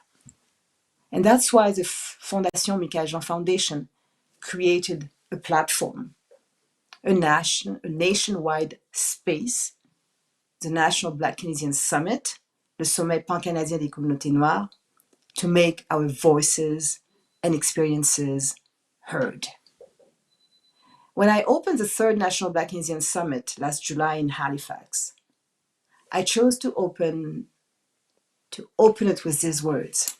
And that's why the Fondation Michaël Jean Foundation created a platform, a nationwide space, the National Black Canadian Summit, le Sommet Pan-Canadien des Communautés Noires, to make our voices and experiences heard. When I opened the third National Black Canadian Summit last July in Halifax, I chose to open it with these words.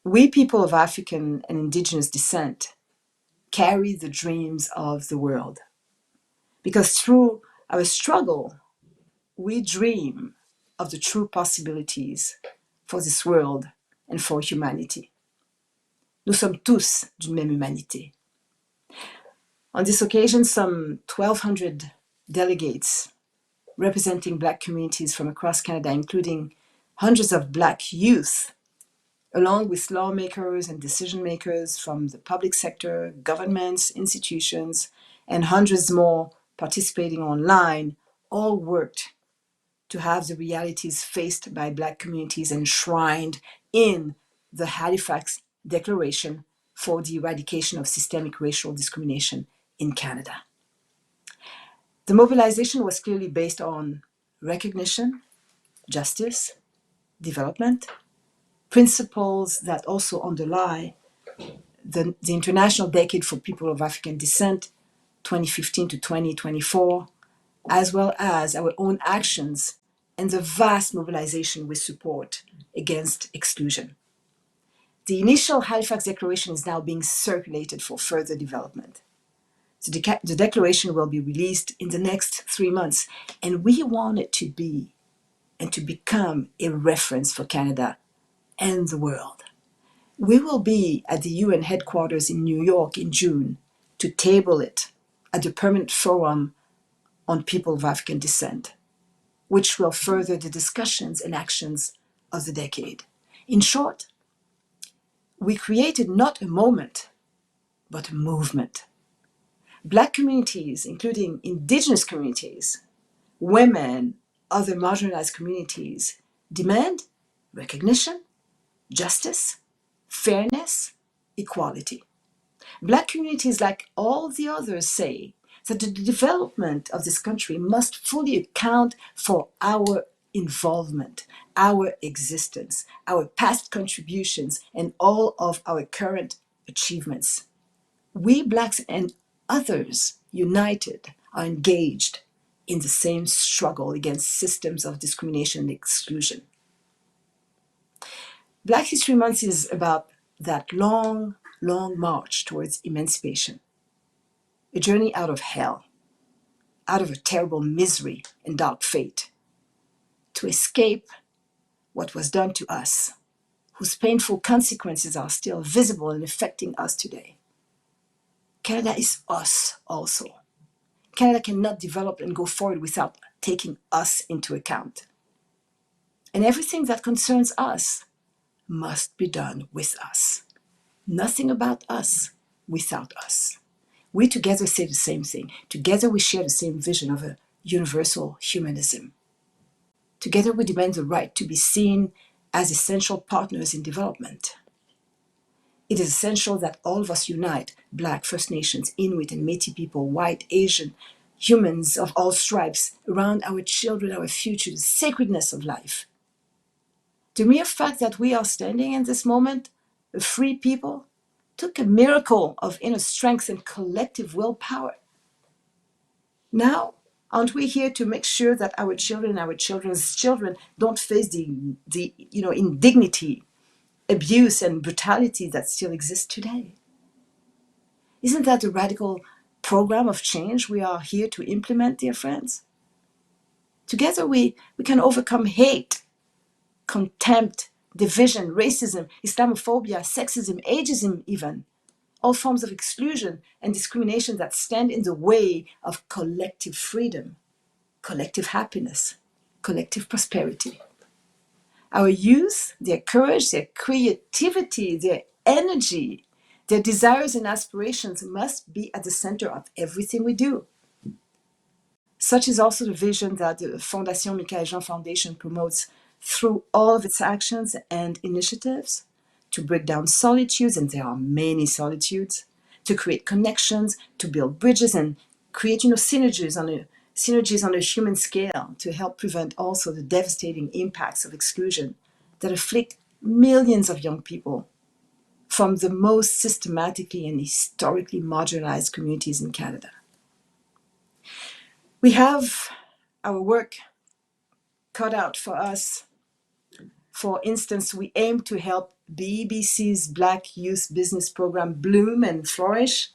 We people of African and Indigenous descent carry the dreams of the world, because through our struggle, we dream of the true possibilities for this world and for humanity. Nous sommes tous d'une même humanité. On this occasion, some 1,200 delegates representing Black communities from across Canada, including hundreds of Black youth, along with lawmakers and decision makers from the public sector, governments, institutions, and hundreds more participating online, all worked to have the realities faced by Black communities enshrined in the Halifax Declaration for the Eradication of Systemic Racial Discrimination in Canada. The mobilization was clearly based on recognition, justice, development, principles that also underlie the International Decade for People of African Descent, 2015 to 2024, as well as our own actions and the vast mobilization we support against exclusion. The initial Halifax Declaration is now being circulated for further development. The declaration will be released in the next 3 months, and we want it to be and to become a reference for Canada and the world. We will be at the UN headquarters in New York in June to table it at the Permanent Forum on People of African Descent, which will further the discussions and actions of the decade. In short, we created not a moment, but a movement. Black communities, including Indigenous communities, women, other marginalized communities, demand recognition, justice, fairness, equality. Black communities, like all the others, say that the development of this country must fully account for our involvement, our existence, our past contributions, and all of our current achievements. We Blacks and others united are engaged in the same struggle against systems of discrimination and exclusion. Black History Month is about that long, long march towards emancipation, a journey out of hell, out of a terrible misery and dark fate, to escape what was done to us, whose painful consequences are still visible and affecting us today. Canada is us also. Canada cannot develop and go forward without taking us into account. And everything that concerns us must be done with us. Nothing about us without us. We together say the same thing. Together we share the same vision of a universal humanism. Together we demand the right to be seen as essential partners in development. It is essential that all of us unite, Black, First Nations, Inuit and Métis people, white, Asian, humans of all stripes, around our children, our future, the sacredness of life. The mere fact that we are standing in this moment, a free people, took a miracle of inner strength and collective willpower. Now, aren't we here to make sure that our children and our children's children don't face the indignity, abuse, and brutality that still exists today? Isn't that the radical program of change we are here to implement, dear friends? Together we can overcome hate, contempt, division, racism, Islamophobia, sexism, ageism even, all forms of exclusion and discrimination that stand in the way of collective freedom, collective happiness, collective prosperity. Our youth, their courage, their creativity, their energy, their desires and aspirations must be at the center of everything we do. Such is also the vision that the Fondation Michaël Jean Foundation promotes through all of its actions and initiatives to break down solitudes, and there are many solitudes, to create connections, to build bridges and create synergies on a human scale to help prevent also the devastating impacts of exclusion that afflict millions of young people from the most systematically and historically marginalized communities in Canada. We have our work cut out for us. For instance, we aim to help BEBC's Black Youth Business Program bloom and flourish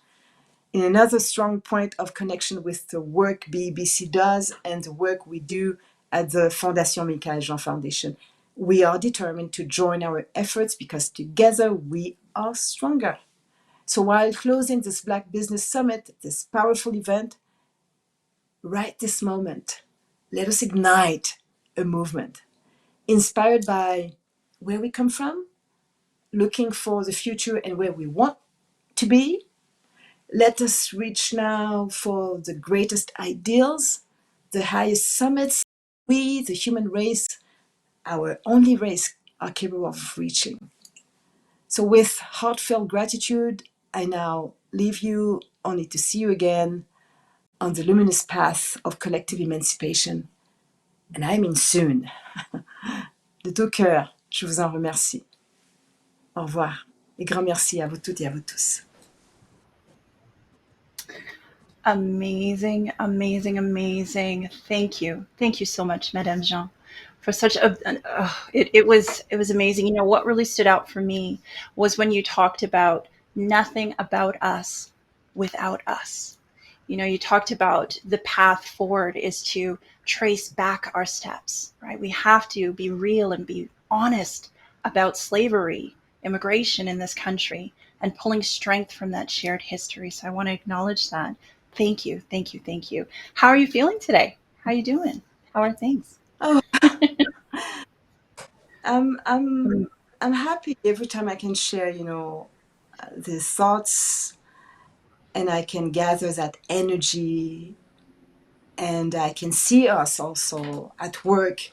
in another strong point of connection with the work BEBC does and the work we do at the Fondation Michaël Jean Foundation. We are determined to join our efforts because together we are stronger. So while closing this Black Business Summit, this powerful event, right this moment, let us ignite a movement inspired by where we come from, looking for the future and where we want to be. Let us reach now for the greatest ideals, the highest summits we, the human race, our only race, are capable of reaching. So with heartfelt gratitude, I now leave you only to see you again on the luminous path of collective emancipation. And I mean soon. De tout cœur, je vous en remercie. Au revoir et grand merci à vous toutes et à vous tous. Amazing, amazing, amazing. Thank you. Thank you so much, Madame Jean, for such it was amazing. You know, what really stood out for me was when you talked about nothing about us without us. You know, you talked about the path forward is to trace back our steps, right? We have to be real and be honest about slavery, immigration in this country, and pulling strength from that shared history. So I want to acknowledge that. Thank you, thank you, thank you. How are you feeling today? How are you doing? How are things? Oh, I'm happy every time I can share, the thoughts, and I can gather that energy, and I can see us also at work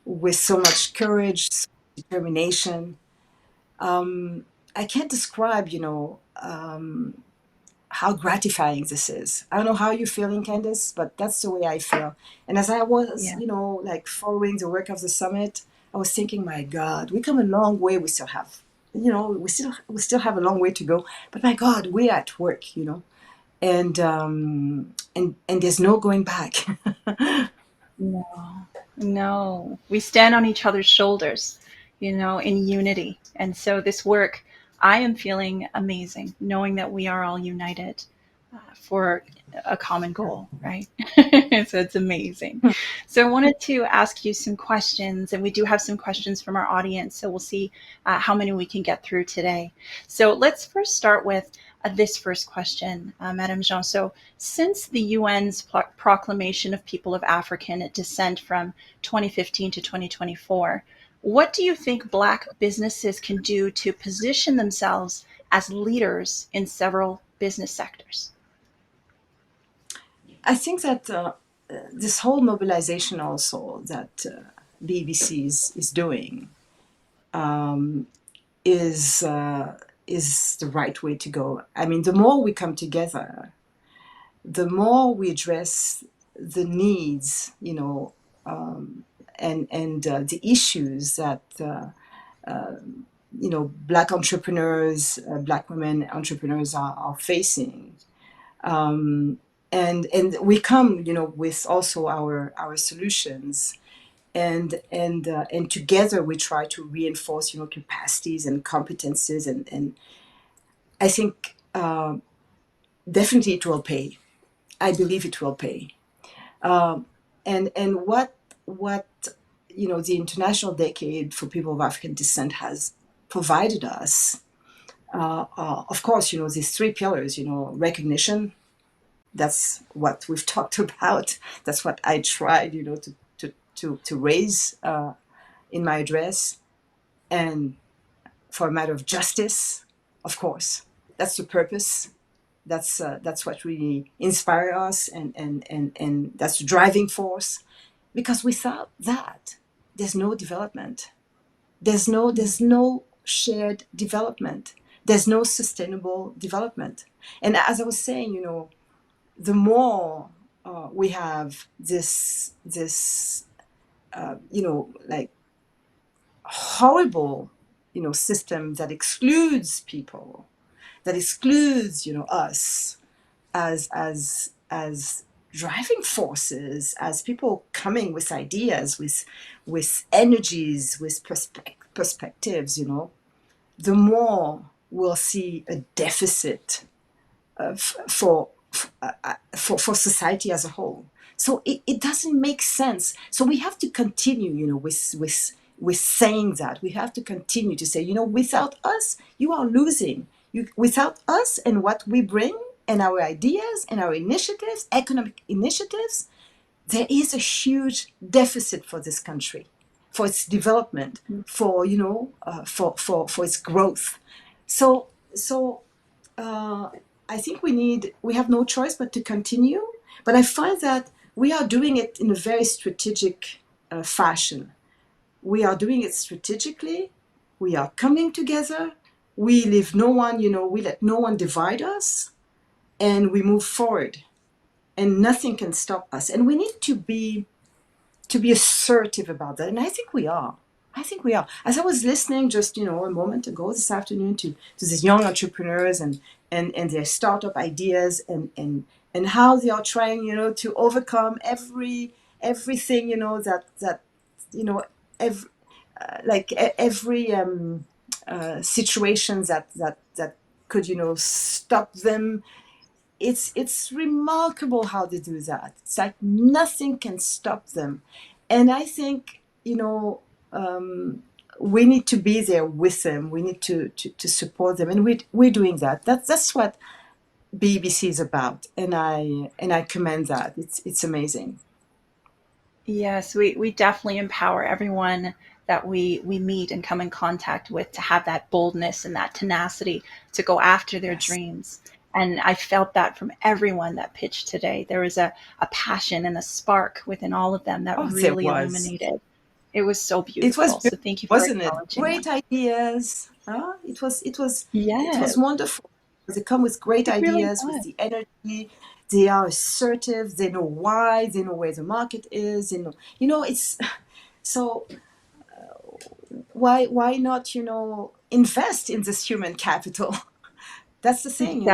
with so much courage, so much determination. I can't describe, how gratifying this is. I don't know how you're feeling, Candace, but that's the way I feel. And as I was, following the work of the summit, I was thinking, my God, we come a long way. We still have, we still have a long way to go. But my God, we're at work, and there's no going back. No, we stand on each other's shoulders, in unity. And so this work, I am feeling amazing, knowing that we are all united for a common goal, right? So it's amazing. So I wanted to ask you some questions, and we do have some questions from our audience, so we'll see how many we can get through today. So let's first start with this first question, Madame Jean. So since the UN's proclamation of people of African descent from 2015 to 2024, what do you think Black businesses can do to position themselves as leaders in several business sectors? I think that this whole mobilization also that BBC is doing is the right way to go. I mean, the more we come together, the more we address the needs, and the issues that Black entrepreneurs, Black women entrepreneurs are facing, and we come, with also our solutions, and together we try to reinforce, capacities and competences, and I think definitely it will pay. I believe it will pay. And what the International Decade for People of African Descent has provided us Of course, these three pillars, recognition, that's what we've talked about. That's what I tried, to raise in my address. And for a matter of justice, of course, that's the purpose. That's what really inspire us, and that's the driving force. Because without that, there's no development. There's no shared development. There's no sustainable development. And as I was saying, the more we have this like horrible system that excludes people, that excludes us as driving forces, as people coming with ideas, with energies, with perspectives, the more we'll see a deficit for society as a whole. So it doesn't make sense. So we have to continue, with saying that. We have to continue to say, without us, you are losing. Without us and what we bring and our ideas and our initiatives, economic initiatives, there is a huge deficit for this country, for its development, for its growth. So I think we have no choice but to continue. But I find that we are doing it in a very strategic fashion. We are doing it strategically. We are coming together. We leave no one, we let no one divide us, and we move forward. And nothing can stop us. And we need to be assertive about that. And I think we are. As I was listening just, a moment ago this afternoon to these young entrepreneurs and their startup ideas and how they are trying, to overcome everything, every situations that could, stop them. It's remarkable how they do that. It's like nothing can stop them. And I think, we need to be there with them. We need to support them, and we're doing that. That's what BBC is about, and I commend that. It's amazing. Yes, we definitely empower everyone that we meet and come in contact with to have that boldness and that tenacity to go after their dreams. And I felt that from everyone that pitched today. There was a passion and a spark within all of them that really illuminated. It was so beautiful. It was, so thank you for wasn't it? acknowledging Great that. ideas. It was Yes, wonderful. They come with great it really ideas, with was. the energy. They are assertive. They know why. They know where the market is. They know, it's so. Why not, invest in this human capital? That's the thing,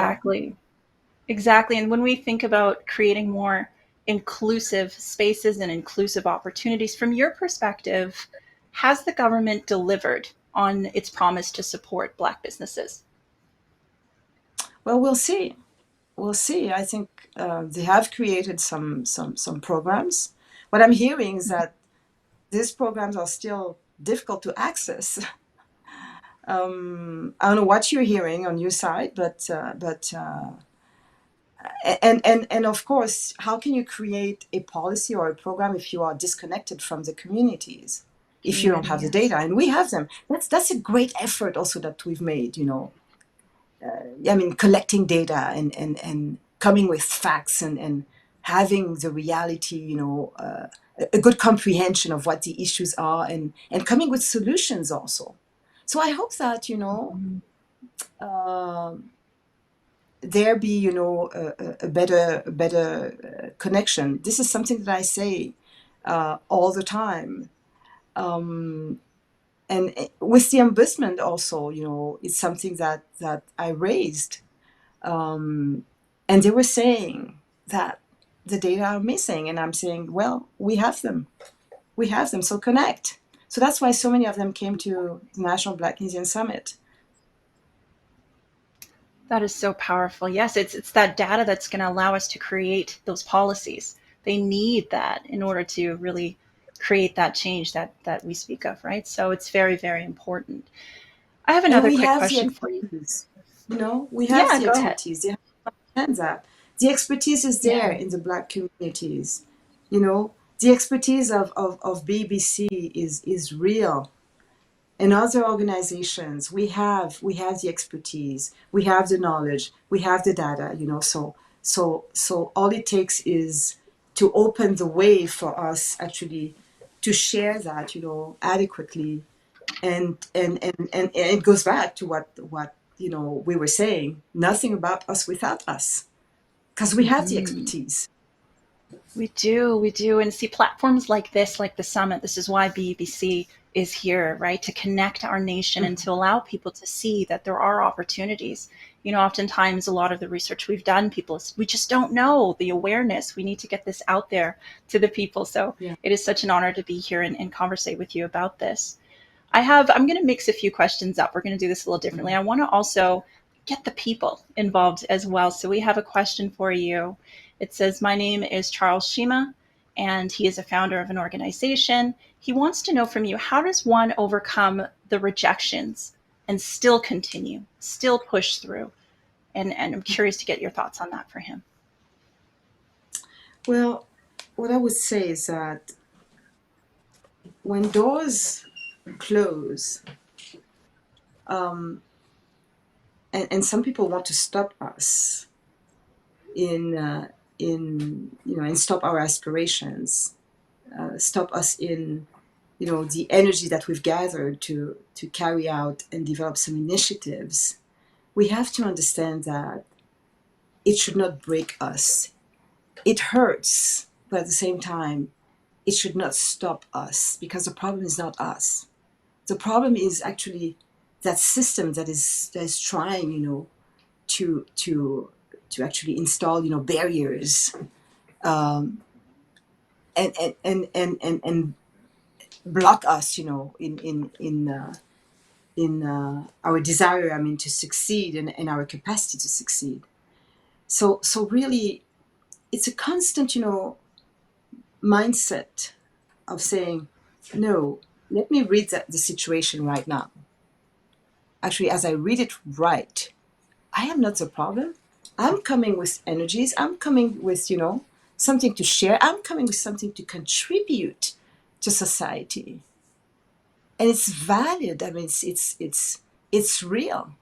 Exactly. And when we think about creating more inclusive spaces and inclusive opportunities, from your perspective, has the government delivered on its promise to support Black businesses? Well, we'll see. I think they have created some programs. What I'm hearing is that these programs are still difficult to access. I don't know what you're hearing on your side, but of course, how can you create a policy or a program if you are disconnected from the communities, if you don't have the data? And we have them. That's a great effort also that we've made. Collecting data and coming with facts and having the reality, a good comprehension of what the issues are and coming with solutions also. So I hope that, there be, a better connection. This is something that I say all the time. And with the ombudsman also, it's something that I raised. And they were saying that the data are missing. And I'm saying, well, we have them. So connect. So that's why so many of them came to the National Black Keynesian Summit. That is so powerful. Yes, it's that data that's going to allow us to create those policies. They need that in order to really create that change that we speak of, right? So it's very, very important. I have another quick question for you. You know, we have Yeah, the go ahead. expertise. They have to understand that. The expertise is there in the Black communities. You know, the expertise of BBC is real. In other organizations, we have the expertise, we have the knowledge, we have the data, you know, so all it takes is to open the way for us actually to share that, you know, adequately. And it goes back to what you know we were saying, nothing about us without us, because we have the expertise. We do. And see, platforms like this, like the summit, this is why BBC is here, right? To connect our nation and to allow people to see that there are opportunities. You know, oftentimes a lot of the research we've done, we just don't know the awareness. We need to get this out there to the people. So Yeah. it is such an honor to be here and conversate with you about this. I'm going to mix a few questions up. We're going to do this a little differently. I want to also get the people involved as well. So we have a question for you. It says, my name is Charles Shima, and he is a founder of an organization. He wants to know from you, how does one overcome the rejections and still continue, still push through? And I'm curious to get your thoughts on that for him. Well, what I would say is that when doors close, and some people want to stop us in you know, and stop our aspirations, stop us in, you know, the energy that we've gathered to carry out and develop some initiatives. We have to understand that it should not break us. It hurts, but at the same time, it should not stop us, because the problem is not us. The problem is actually that system that is trying, you know, to actually install, you know, barriers, and block us, you know, in our desire, I mean, to succeed, and our capacity to succeed. So really, it's a constant, you know, mindset of saying, no, let me read the situation right now. Actually, as I read it right, I am not the problem. I'm coming with energies. I'm coming with, you know, something to share. I'm coming with something to contribute to society. And it's valid. I mean, it's real.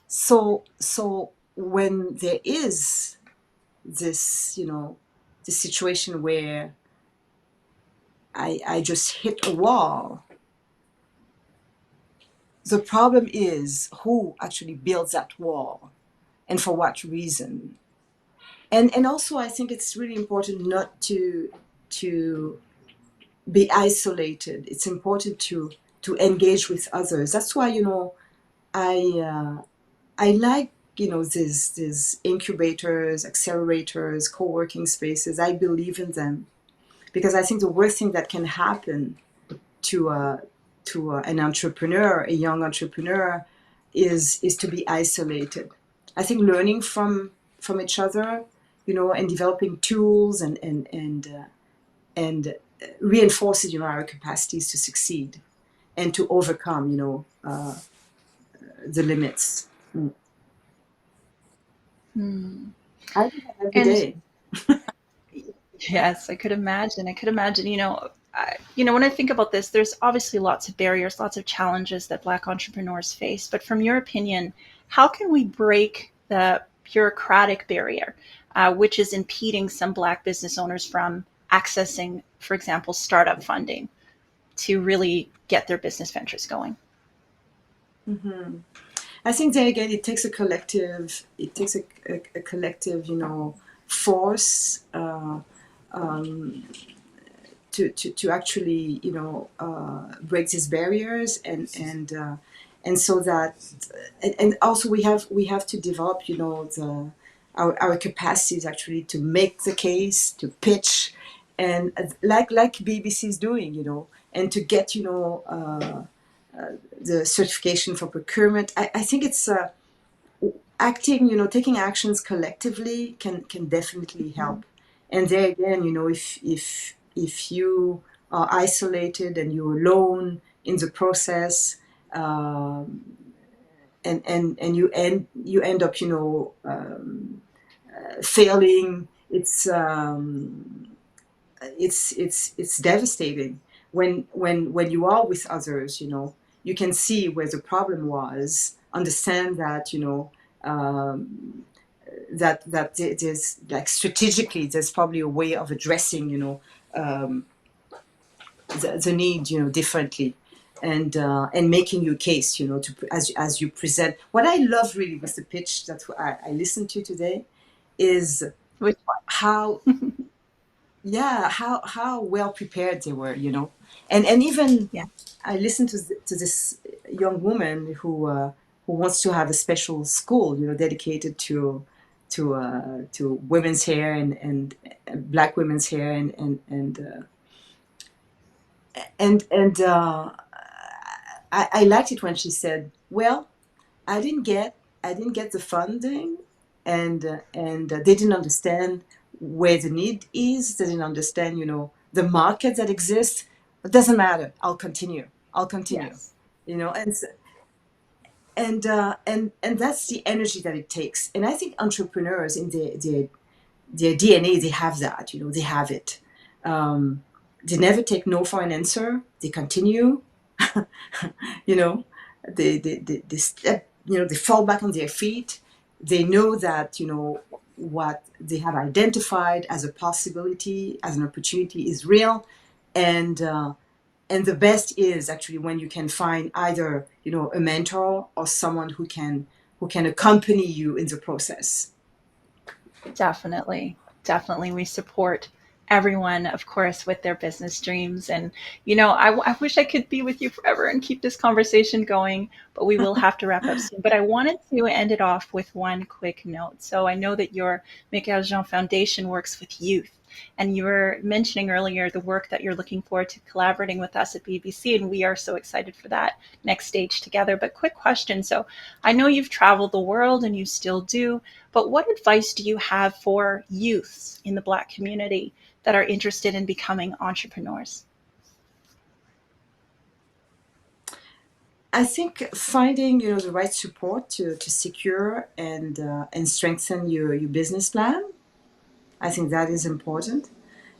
So when there is this, you know, this situation where I just hit a wall, the problem is who actually builds that wall and for what reason. And also, I think it's really important not to be isolated. It's important to engage with others. That's why, you know, I like, you know, these incubators, accelerators, co-working spaces. I believe in them, because I think the worst thing that can happen to an entrepreneur, a young entrepreneur, is to be isolated. I think learning from each other, you know, and developing tools and reinforces, you know, our capacities to succeed and to overcome, you know, the limits. I do that every day. Yes, I could imagine. You know, when I think about this, there's obviously lots of barriers, lots of challenges that Black entrepreneurs face. But from your opinion, how can we break the bureaucratic barrier, which is impeding some Black business owners from accessing, for example, startup funding to really get their business ventures going? Mm-hmm. I think there again, it takes a collective. It takes a collective, you know, force to actually, you know, break these barriers, and so that, and also we have to develop, you know, our capacities actually to make the case, to pitch, and like BBC is doing, you know, and to get, you know, the certification for procurement. I think it's acting, you know, taking actions collectively can definitely help. And there again, you know, if you are isolated and you're alone in the process, and you end up, failing. It's devastating when you are with others. You can see where the problem was, understand that, that there's, like, strategically there's probably a way of addressing, the need, differently, and making your case, as you present. What I love really with the pitch that I listened to today is Which how yeah, how well prepared they were, and even Yeah. I listened to this young woman who wants to have a special school, dedicated to women's hair and Black women's hair, and I liked it when she said, "Well, I didn't get the funding, and they didn't understand where the need is. They didn't understand, the market that exists. It doesn't matter. I'll continue. Yes. And that's the energy that it takes. And I think entrepreneurs in their DNA, they have that. They have it. They never take no for an answer. They continue. you know they step, they fall back on their feet. They know that, what they have identified as a possibility, as an opportunity, is real. And the best is actually when you can find either, a mentor or someone who can accompany you in the process. Definitely. Definitely. We support everyone, of course, with their business dreams. And, I wish I could be with you forever and keep this conversation going, but we will have to wrap up soon. But I wanted to end it off with one quick note. So I know that your Michaëlle Jean Foundation works with youth. And you were mentioning earlier the work that you're looking forward to collaborating with us at BBC, and we are so excited for that next stage together. But quick question. So I know you've traveled the world and you still do, but what advice do you have for youths in the Black community that are interested in becoming entrepreneurs? I think finding, the right support to secure and strengthen your business plan. I think that is important.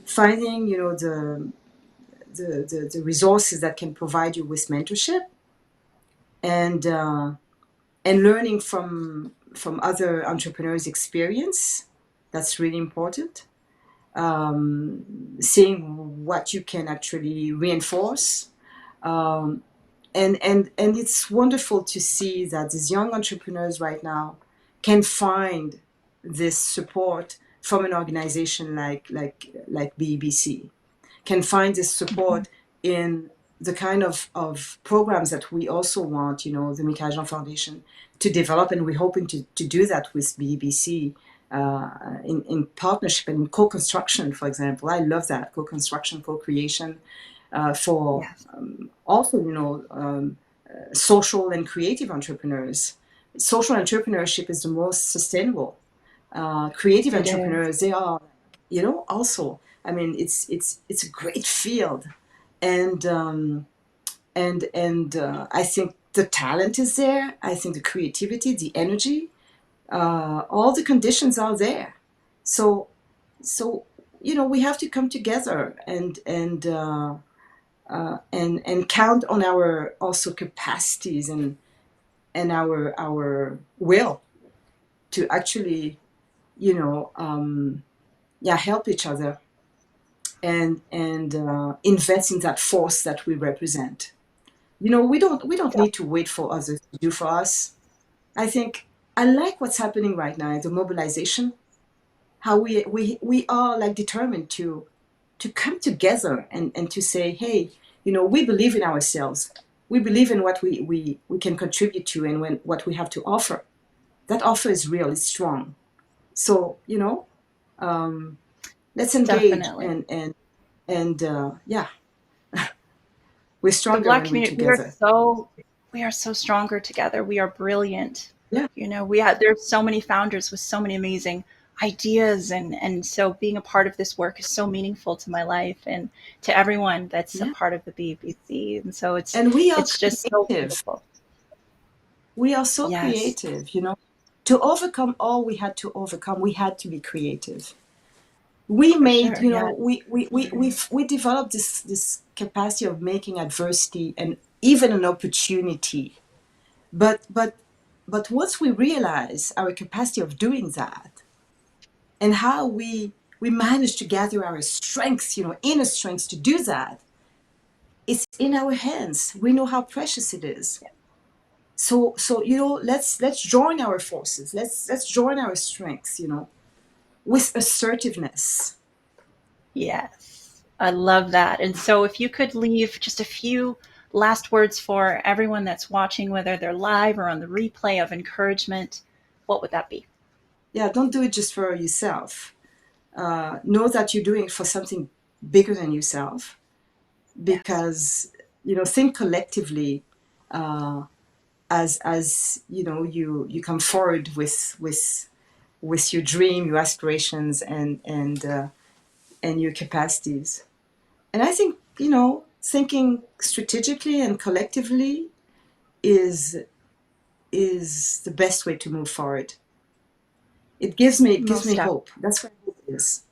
Finding, the resources that can provide you with mentorship, and learning from other entrepreneurs' experience. That's really important. Seeing what you can actually reinforce. And it's wonderful to see that these young entrepreneurs right now can find this support from an organization like BBC, can find this support in the kind of programs that we also want, the Michaëlle Jean Foundation, to develop, and we're hoping to do that with BBC in partnership and in co-construction, for example. I love that, co-construction, co-creation, for Yes. Also, social and creative entrepreneurs. Social entrepreneurship is the most sustainable. Creative It is. entrepreneurs, they are, also. I mean, it's a great field, and I think the talent is there. I think the creativity, the energy, all the conditions are there. So we have to come together and count on our also capacities and our will to actually, help each other and invest in that force that we represent. We don't need to wait for others to do for us. I think I like what's happening right now, the mobilization, how we are, like, determined to come together and to say, hey, we believe in ourselves. We believe in what we can contribute to, and what we have to offer. That offer is real, it's strong. So, let's engage. Definitely. and yeah, we're The stronger Black when we're community, together. we are so stronger together. We are brilliant. Yeah. There's so many founders with so many amazing ideas, and so being a part of this work is so meaningful to my life and to everyone that's a part of the BBC. And so And we are it's just so creative. beautiful. We are so Yes. creative, you know. To overcome all we had to overcome, we had to be creative. We made, sure, you yeah. know, we developed this capacity of making adversity and even an opportunity. But once we realize our capacity of doing that and how we managed to gather our strengths, you know, inner strengths to do that, it's in our hands. We know how precious it is. So you know, let's join our forces. Let's join our strengths, you know, with assertiveness. Yes, I love that. And so if you could leave just a few last words for everyone that's watching, whether they're live or on the replay of encouragement, what would that be? Yeah, don't do it just for yourself. Know that you're doing it for something bigger than yourself, because you know, think collectively. As you know, you come forward with your dream, your aspirations, and your capacities. And I think, you know, thinking strategically and collectively is the best way to move forward. It gives me Most hope. That's what hope is.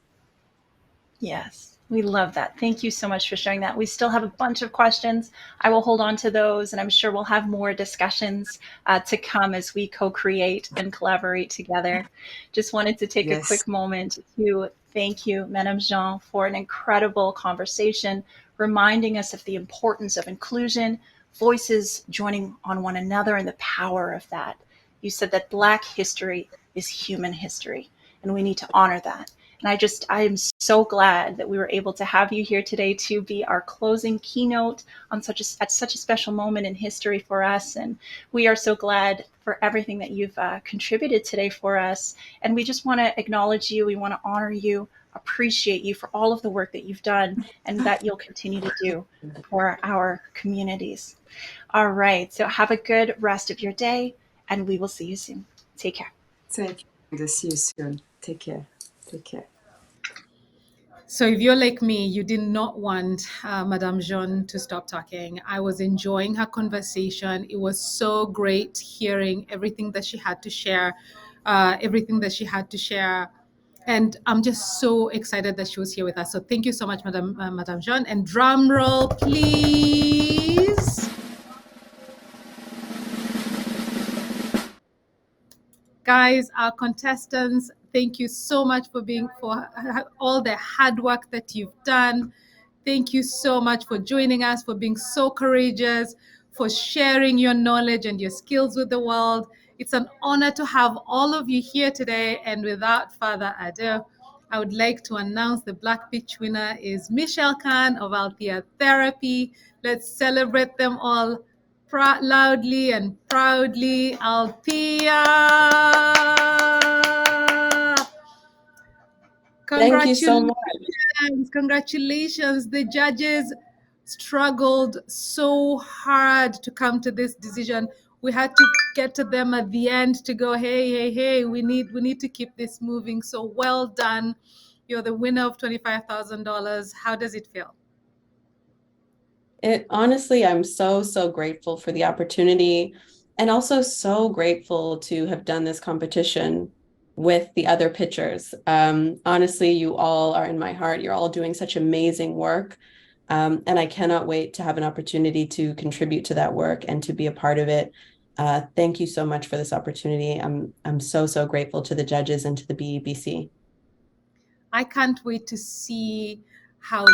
Yes, we love that. Thank you so much for sharing that. We still have a bunch of questions. I will hold on to those, and I'm sure we'll have more discussions to come as we co-create and collaborate together. Just wanted to take a Yes. quick moment to thank you, Madame Jean, for an incredible conversation, reminding us of the importance of inclusion, voices joining on one another, and the power of that. You said that Black history is human history, and we need to honor that. And I am so glad that we were able to have you here today to be our closing keynote on at such a special moment in history for us. And we are so glad for everything that you've contributed today for us. And we just want to acknowledge you. We want to honor you, appreciate you for all of the work that you've done and that you'll continue to do for our communities. All right. So have a good rest of your day, and we will see you soon. Take care. Thank you. See you soon. Take care. Take care. So if you're like me, you did not want Madame Jean to stop talking. I was enjoying her conversation. It was so great hearing everything that she had to share, And I'm just so excited that she was here with us. So thank you so much, Madame Jean. And drum roll, please. Guys, our contestants, thank you so much for all the hard work that you've done. Thank you so much for joining us, for being so courageous, for sharing your knowledge and your skills with the world. It's an honor to have all of you here today. And without further ado, I would like to announce the Black Pitch winner is Michelle Khan of Althea Therapy. Let's celebrate them all loudly and proudly. Althea! Thank you so much. Congratulations. The judges struggled so hard to come to this decision. We had to get to them at the end to go, hey, we need to keep this moving. So well done. You're the winner of $25,000. How does it feel? Honestly, I'm so grateful for the opportunity, and also so grateful to have done this competition with the other pitchers. Honestly, you all are in my heart. You're all doing such amazing work. And I cannot wait to have an opportunity to contribute to that work and to be a part of it. Thank you so much for this opportunity. I'm so grateful to the judges and to the BEBC. I can't wait to see how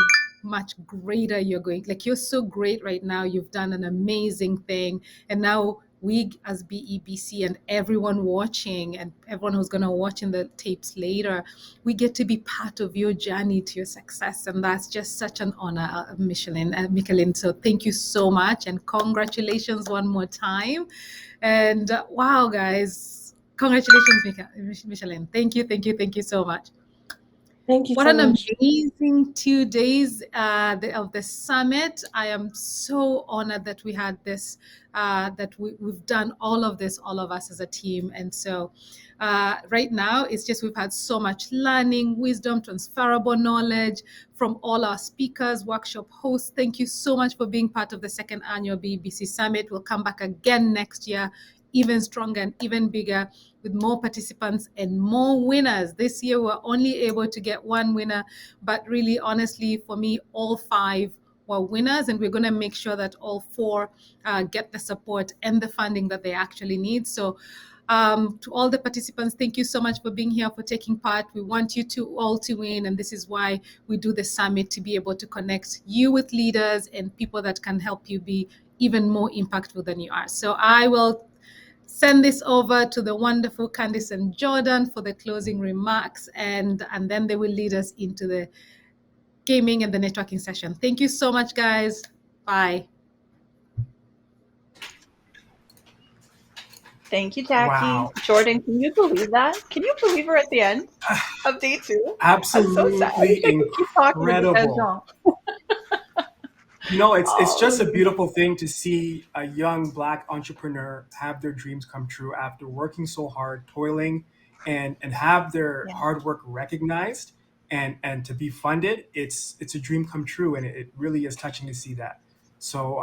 much greater you're going. Like, you're so great right now. You've done an amazing thing. And now we as BEBC and everyone watching and everyone who's going to watch in the tapes later, we get to be part of your journey to your success. And that's just such an honor, Michelin. So thank you so much. And congratulations one more time. And wow, guys, congratulations, Michelin. Thank you so much. Thank you What so an much. amazing 2 days of the summit. I am so honored that we had this, that we've done all of this, all of us as a team. And so right now, it's just we've had so much learning, wisdom, transferable knowledge from all our speakers, workshop hosts. Thank you so much for being part of the second annual BEBC Summit. We'll come back again next year. even stronger and even bigger with more participants and more winners. This year, we're only able to get one winner, but really, honestly, for me, all 5 were winners, and we're going to make sure that all 4 get the support and the funding that they actually need. So to all the participants, thank you so much for being here, for taking part. We want you to all to win, and this is why we do the summit, to be able to connect you with leaders and people that can help you be even more impactful than you are. So I will send this over to the wonderful Candice and Jordan for the closing remarks, and then they will lead us into the gaming and the networking session. Thank you so much, guys. Bye. Thank you, Jackie. Wow. Jordan, can you believe that? Can you believe we're at the end of day 2? Absolutely I'm so sad. I wish I could keep talking to incredible. Jean. It's just a beautiful thing to see a young Black entrepreneur have their dreams come true after working so hard, toiling, and have their hard work recognized and to be funded. It's a dream come true, and it really is touching to see that. So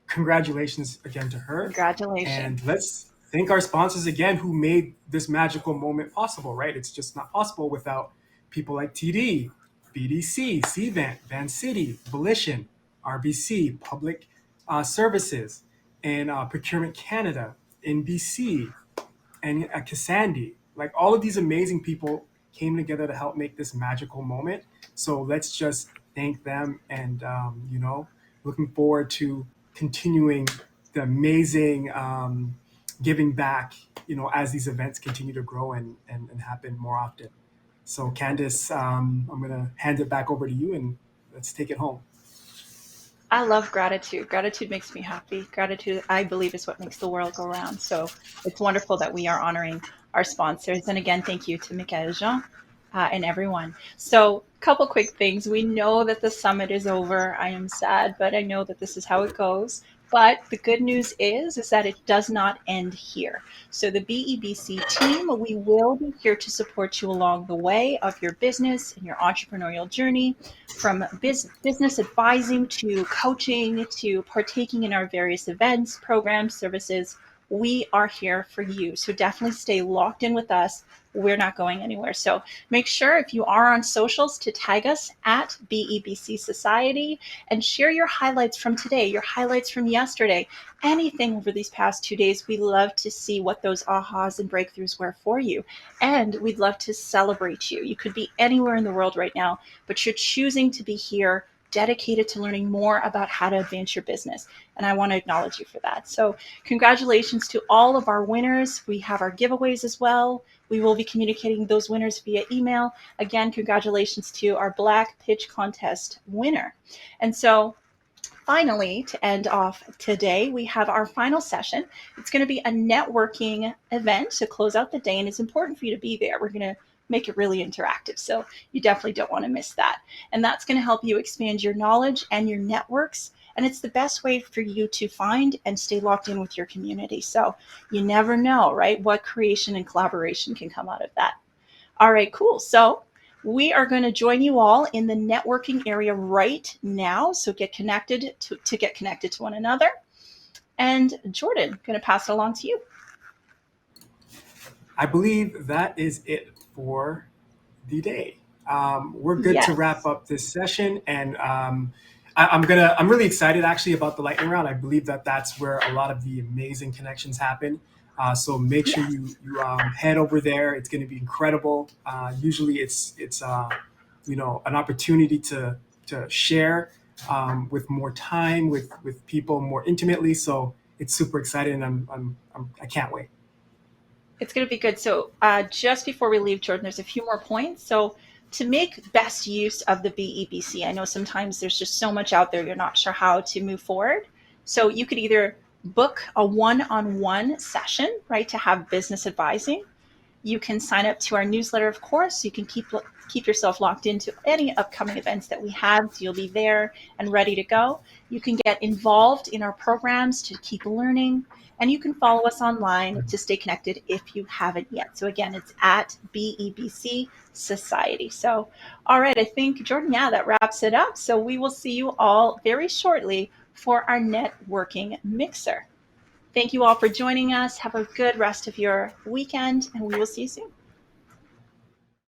congratulations again to her. Congratulations. And let's thank our sponsors again who made this magical moment possible, right? It's just not possible without people like TD, BDC, CVent, Van City, Volition, RBC, Public Services, and Procurement Canada, NBC, and Kasandi. Like, all of these amazing people came together to help make this magical moment. So let's just thank them, and looking forward to continuing the amazing giving back, as these events continue to grow and happen more often. So Candice, I'm gonna hand it back over to you, and let's take it home. I love gratitude. Gratitude makes me happy. Gratitude, I believe, is what makes the world go round. So it's wonderful that we are honoring our sponsors. And again, thank you to Michaëlle Jean and everyone. So a couple quick things. We know that the summit is over. I am sad, but I know that this is how it goes. But the good news is that it does not end here. So the BEBC team, we will be here to support you along the way of your business and your entrepreneurial journey, from business advising to coaching to partaking in our various events, programs, services. We are here for you. So definitely stay locked in with us. We're not going anywhere. So make sure, if you are on socials, to tag us at BEBC Society and share your highlights from today, your highlights from yesterday, anything over these past 2 days. We love to see what those ahas and breakthroughs were for you. And we'd love to celebrate you. You could be anywhere in the world right now, but you're choosing to be here, dedicated to learning more about how to advance your business. And I want to acknowledge you for that. So congratulations to all of our winners. We have our giveaways as well. We will be communicating those winners via email. Again, congratulations to our Black Pitch Contest winner. And so finally, to end off today, we have our final session. It's going to be a networking event to close out the day, and it's important for you to be there. We're going to make it really interactive, so you definitely don't want to miss that. And that's going to help you expand your knowledge and your networks, and it's the best way for you to find and stay locked in with your community. So you never know, right, what creation and collaboration can come out of that. All right, cool. So we are going to join you all in the networking area right now. So get connected to get connected to one another. And Jordan, going to pass it along to you. I believe that is it for the day. We're good to wrap up this session, and I'm really excited actually about the lightning round. I believe that that's where a lot of the amazing connections happen. So make sure you head over there. It's going to be incredible. Usually it's an opportunity to share with more time with people more intimately. So it's super exciting, and I can't wait. It's going to be good. So just before we leave, Jordan, there's a few more points. So to make best use of the BEBC, I know sometimes there's just so much out there, you're not sure how to move forward. So you could either book a one-on-one session, right, to have business advising. You can sign up to our newsletter, of course. You can keep yourself locked into any upcoming events that we have, so you'll be there and ready to go. You can get involved in our programs to keep learning, and you can follow us online to stay connected if you haven't yet. So again, it's at BEBC Society. So, all right, I think, Jordan, that wraps it up. So we will see you all very shortly for our networking mixer. Thank you all for joining us. Have a good rest of your weekend, and we will see you soon.